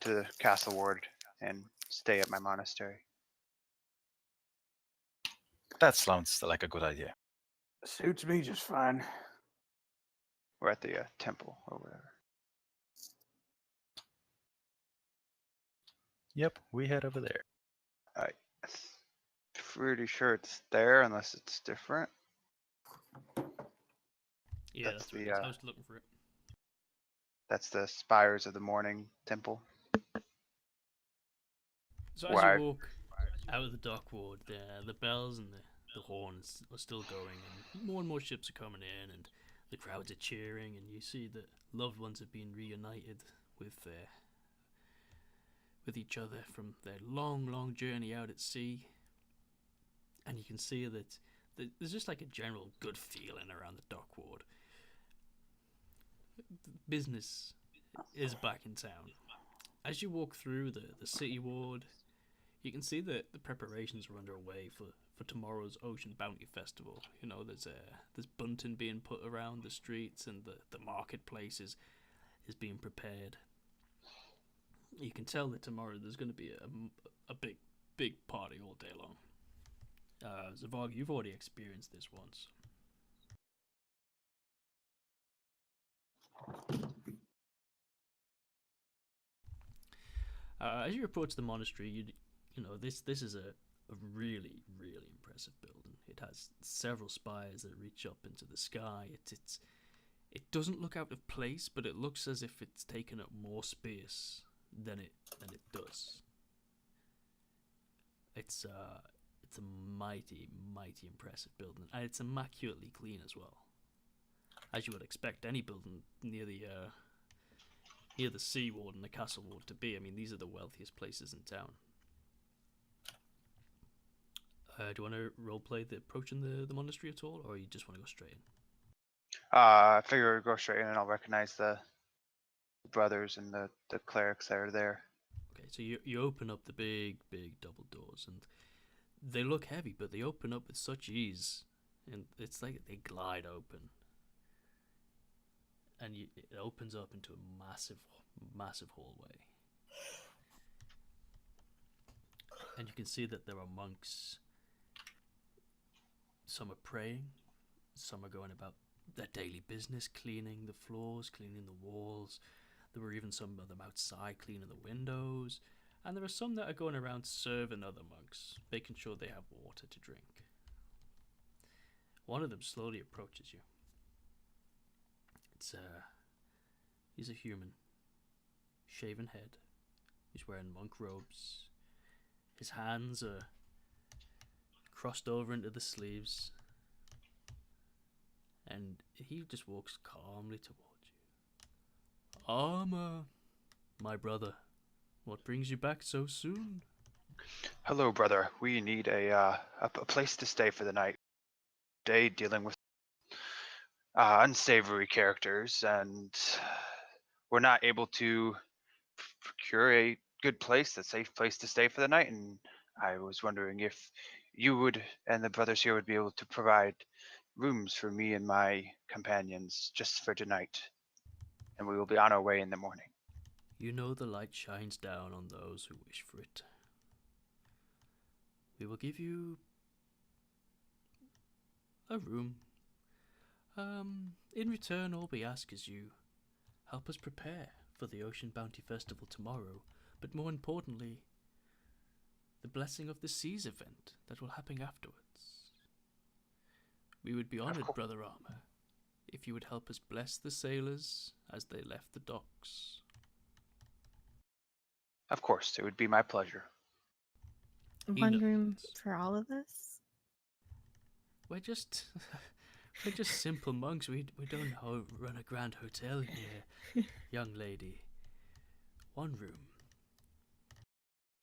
to Castle Ward and stay at my monastery. That sounds like a good idea. Suits me just fine. Or at the temple or whatever. Yep, we head over there. I'm pretty sure it's there, unless it's different. Yeah, That's that's right. the, I was looking for it. That's the Spires of the Morning Temple. So as Why- you walk out of the dock ward, the bells and the horns are still going, and more ships are coming in, and the crowds are cheering, and you see that loved ones have been reunited with each other from their long journey out at sea. And you can see that there's just like a general good feeling around the dock ward. Business is back in town. As you walk through the city ward, you can see that the preparations are underway for tomorrow's Ocean Bounty Festival. You know, there's bunting being put around the streets, and the marketplace is being prepared. You can tell that tomorrow there's going to be a big party all day long. Zavargo, you've already experienced this once. As you approach the monastery, you know this is a really impressive building. It has several spires that reach up into the sky. It doesn't look out of place, but it looks as if it's taken up more space than it does. It's a mighty impressive building, and it's immaculately clean as well, as you would expect any building near the sea ward and the castle ward to be. I mean, these are the wealthiest places in town. Do you want to roleplay the approaching the monastery at all, or you just want to go straight in? I figure we'll go straight in and I'll recognize the brothers and the clerics that are there. Okay, so you open up the big double doors, and they look heavy, but they open up with such ease, and it's like they glide open. And it opens up into a massive hallway. And you can see that there are monks. Some are praying, some are going about their daily business, cleaning the floors, cleaning the walls. There were even some of them outside cleaning the windows. And there are some that are going around serving other monks, making sure they have water to drink. One of them slowly approaches you. He's a human. Shaven head. He's wearing monk robes. His hands are crossed over into the sleeves. And he just walks calmly towards you. Arma, my brother, what brings you back so soon? Hello, brother. We need a place to stay for the night. Day dealing with unsavory characters, and we're not able to procure a good place, a safe place to stay for the night. And I was wondering if you would, and the brothers here would be able to provide rooms for me and my companions just for tonight. And we will be on our way in the morning. You know the light shines down on those who wish for it. We will give you a room. In return, all we ask is you help us prepare for the Ocean Bounty Festival tomorrow, but more importantly, the Blessing of the Seas event that will happen afterwards. We would be honored, Brother Arma, if you would help us bless the sailors as they left the docks. Of course, it would be my pleasure. One room for all of us? We're just simple monks. We don't run a grand hotel here, young lady. One room.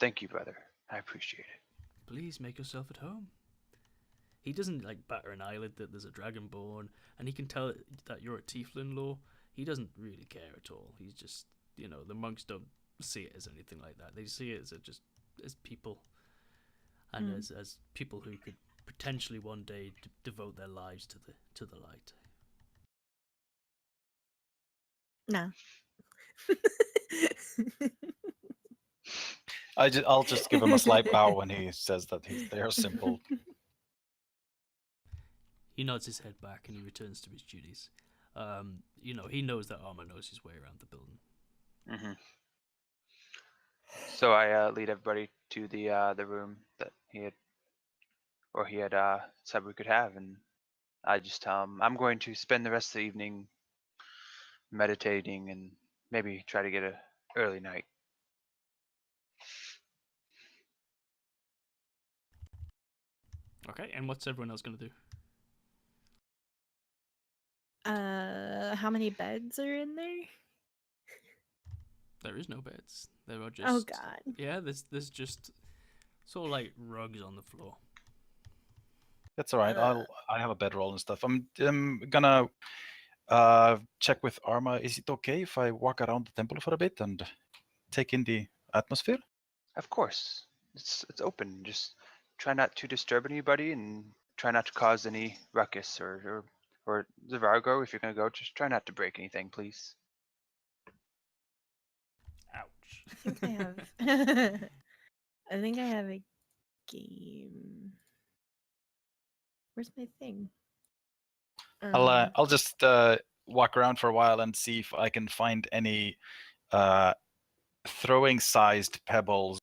Thank you, brother. I appreciate it. Please make yourself at home. He doesn't batter an eyelid that there's a Dragonborn, and he can tell that you're a Tiefling law. He doesn't really care at all. He's just, the monks don't see it as anything like that. They see it as people, and as people who could potentially one day devote their lives to the light. No. I'll just give him a slight bow when he says that they're simple. He nods his head back and he returns to his duties. He knows that Arma knows his way around the building. Mm-hmm. So I lead everybody to the room that he had said we could have, and I just tell him I'm going to spend the rest of the evening meditating and maybe try to get an early night. Okay, and what's everyone else going to do? How many beds are in there? There is no beds. There are just... Oh, God. Yeah, there's just sort of rugs on the floor. That's all right. I have a bedroll and stuff. I'm gonna check with Arma. Is it okay if I walk around the temple for a bit and take in the atmosphere? Of course, it's open. Just try not to disturb anybody and try not to cause any ruckus or Zavargo. If you're gonna go, just try not to break anything, please. Ouch. I think I have a game. Where's my thing? I'll just walk around for a while and see if I can find any throwing-sized pebbles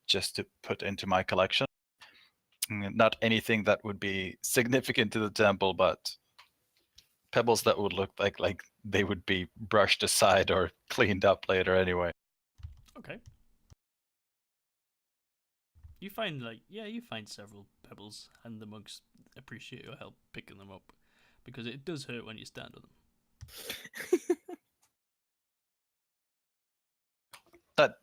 just to put into my collection. Not anything that would be significant to the temple, but pebbles that would look like they would be brushed aside or cleaned up later anyway. Okay. You find several pebbles, and the monks appreciate your help picking them up, because it does hurt when you stand on them.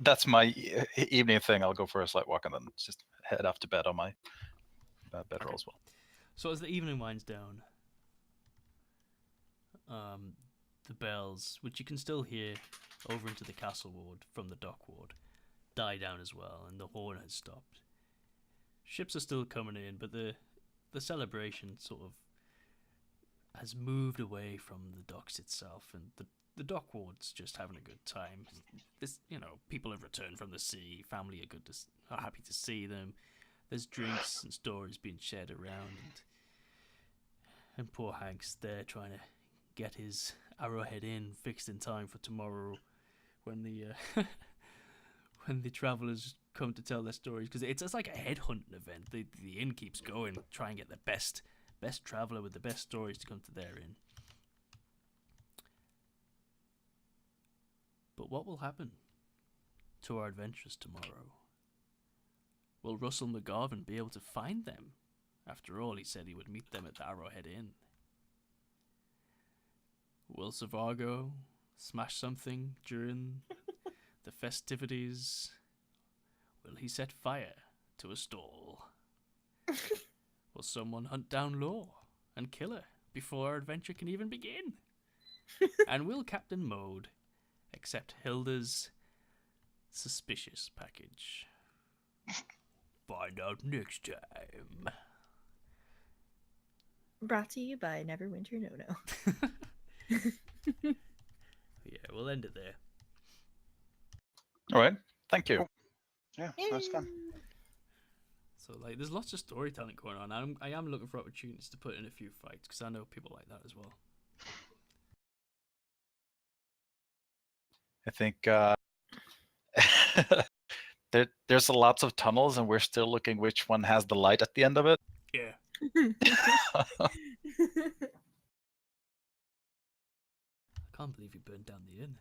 That's my evening thing. I'll go for a slight walk and then just head off to bed on my bedroll as well. So as the evening winds down, the bells, which you can still hear over into the castle ward from the dock ward, die down as well, and the horn has stopped. Ships are still coming in, but the celebration sort of has moved away from the docks itself, and the dock ward's just having a good time. People have returned from the sea, family are happy to see them. There's drinks and stories being shared around, And poor Hank's there trying to get his arrowhead in, fixed in time for tomorrow, when the when the travelers come to tell their stories, because it's like a headhunting event. The inn keeps going, try and get the best traveler with the best stories to come to their inn. But what will happen to our adventurers tomorrow? Will Russell McGarvin be able to find them? After all, he said he would meet them at the Arrowhead Inn. Will Zavargo smash something during the festivities? Will he set fire to a stall? Will someone hunt down Law and kill her before our adventure can even begin? And will Captain Mode accept Hilda's suspicious package? Find out next time. Brought to you by Neverwinter No. Yeah, we'll end it there. All right. Thank you. Yeah, that was fun. So, like, there's lots of storytelling going on. I am looking for opportunities to put in a few fights, because I know people like that as well. I think there's lots of tunnels, and we're still looking which one has the light at the end of it. Yeah. I can't believe you burned down the inn.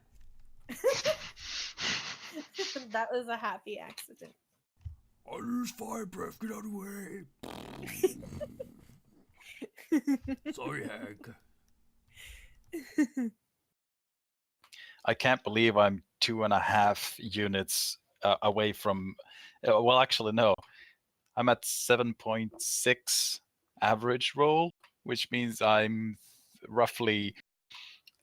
That was a happy accident. I lose fire breath, get out of the way. Sorry, Hank. I can't believe I'm 2.5 units away from. Well, actually, no. I'm at 7.6 average roll, which means I'm roughly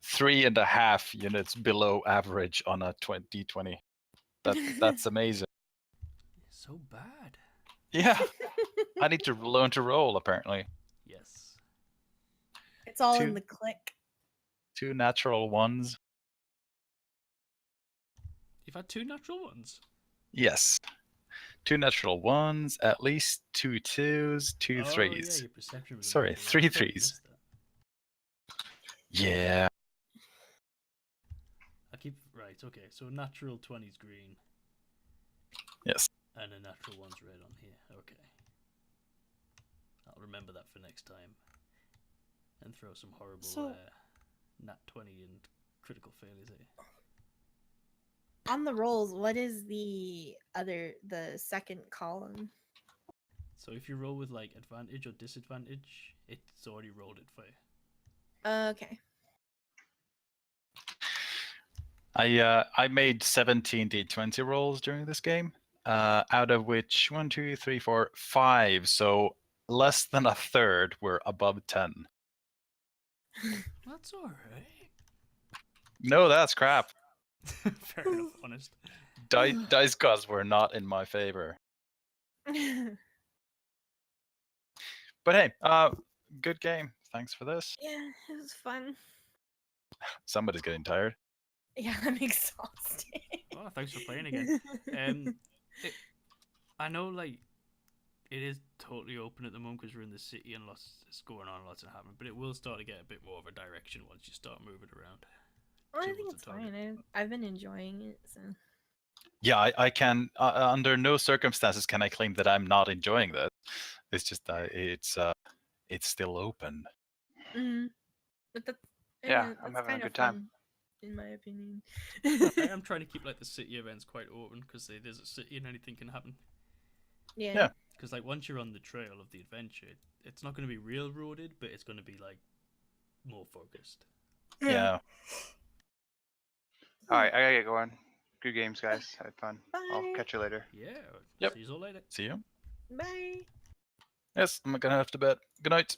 3.5 units below average on a 2020. That's amazing. So bad. Yeah, I need to learn to roll. Apparently, Yes. It's all Two- in the click. 2 natural ones. You've had 2 natural ones. Yes. 2 natural ones, at least 2 twos, 2 Oh, threes. yeah, your perception was Sorry, amazing. 3 I thought you threes. missed that. Yeah. I keep right. Okay, so natural 20's green. Yes. And a natural 1's red on here. Okay. I'll remember that for next time. And throw some horrible So- nat 20 and critical failures at you. On the rolls, what is the second column? So if you roll with like advantage or disadvantage, it's already rolled it for you. Okay. I made 17 d20 rolls during this game, out of which 1, 2, 3, 4, 5. So less than a third were above 10. That's alright. No, that's crap. Fair enough, honest. Dice gods were not in my favor. But hey, good game. Thanks for this. Yeah, it was fun. Somebody's getting tired. Yeah, I'm exhausted. Oh, thanks for playing again. I know, like, it is totally open at the moment because we're in the city and lots is going on, lots are happening. But it will start to get a bit more of a direction once you start moving around. Well, I towards think the it's target. fine. I've been enjoying it. So. Yeah, I can. Under no circumstances can I claim that I'm not enjoying that. It's just it's still open. Mm. But that's, Yeah, that's I'm having a kind of good time. fun, in my opinion. I am trying to keep like the city events quite open because there's a city and anything can happen. Yeah. Because like once you're on the trail of the adventure, it's not going to be railroaded, but it's going to be like more focused. Yeah. All right, I gotta get going. Good games, guys. Had fun. I'll Bye. catch you later. Yeah. Yep. See you all later. See you. Bye. Yes, I'm gonna have to bed. Good night.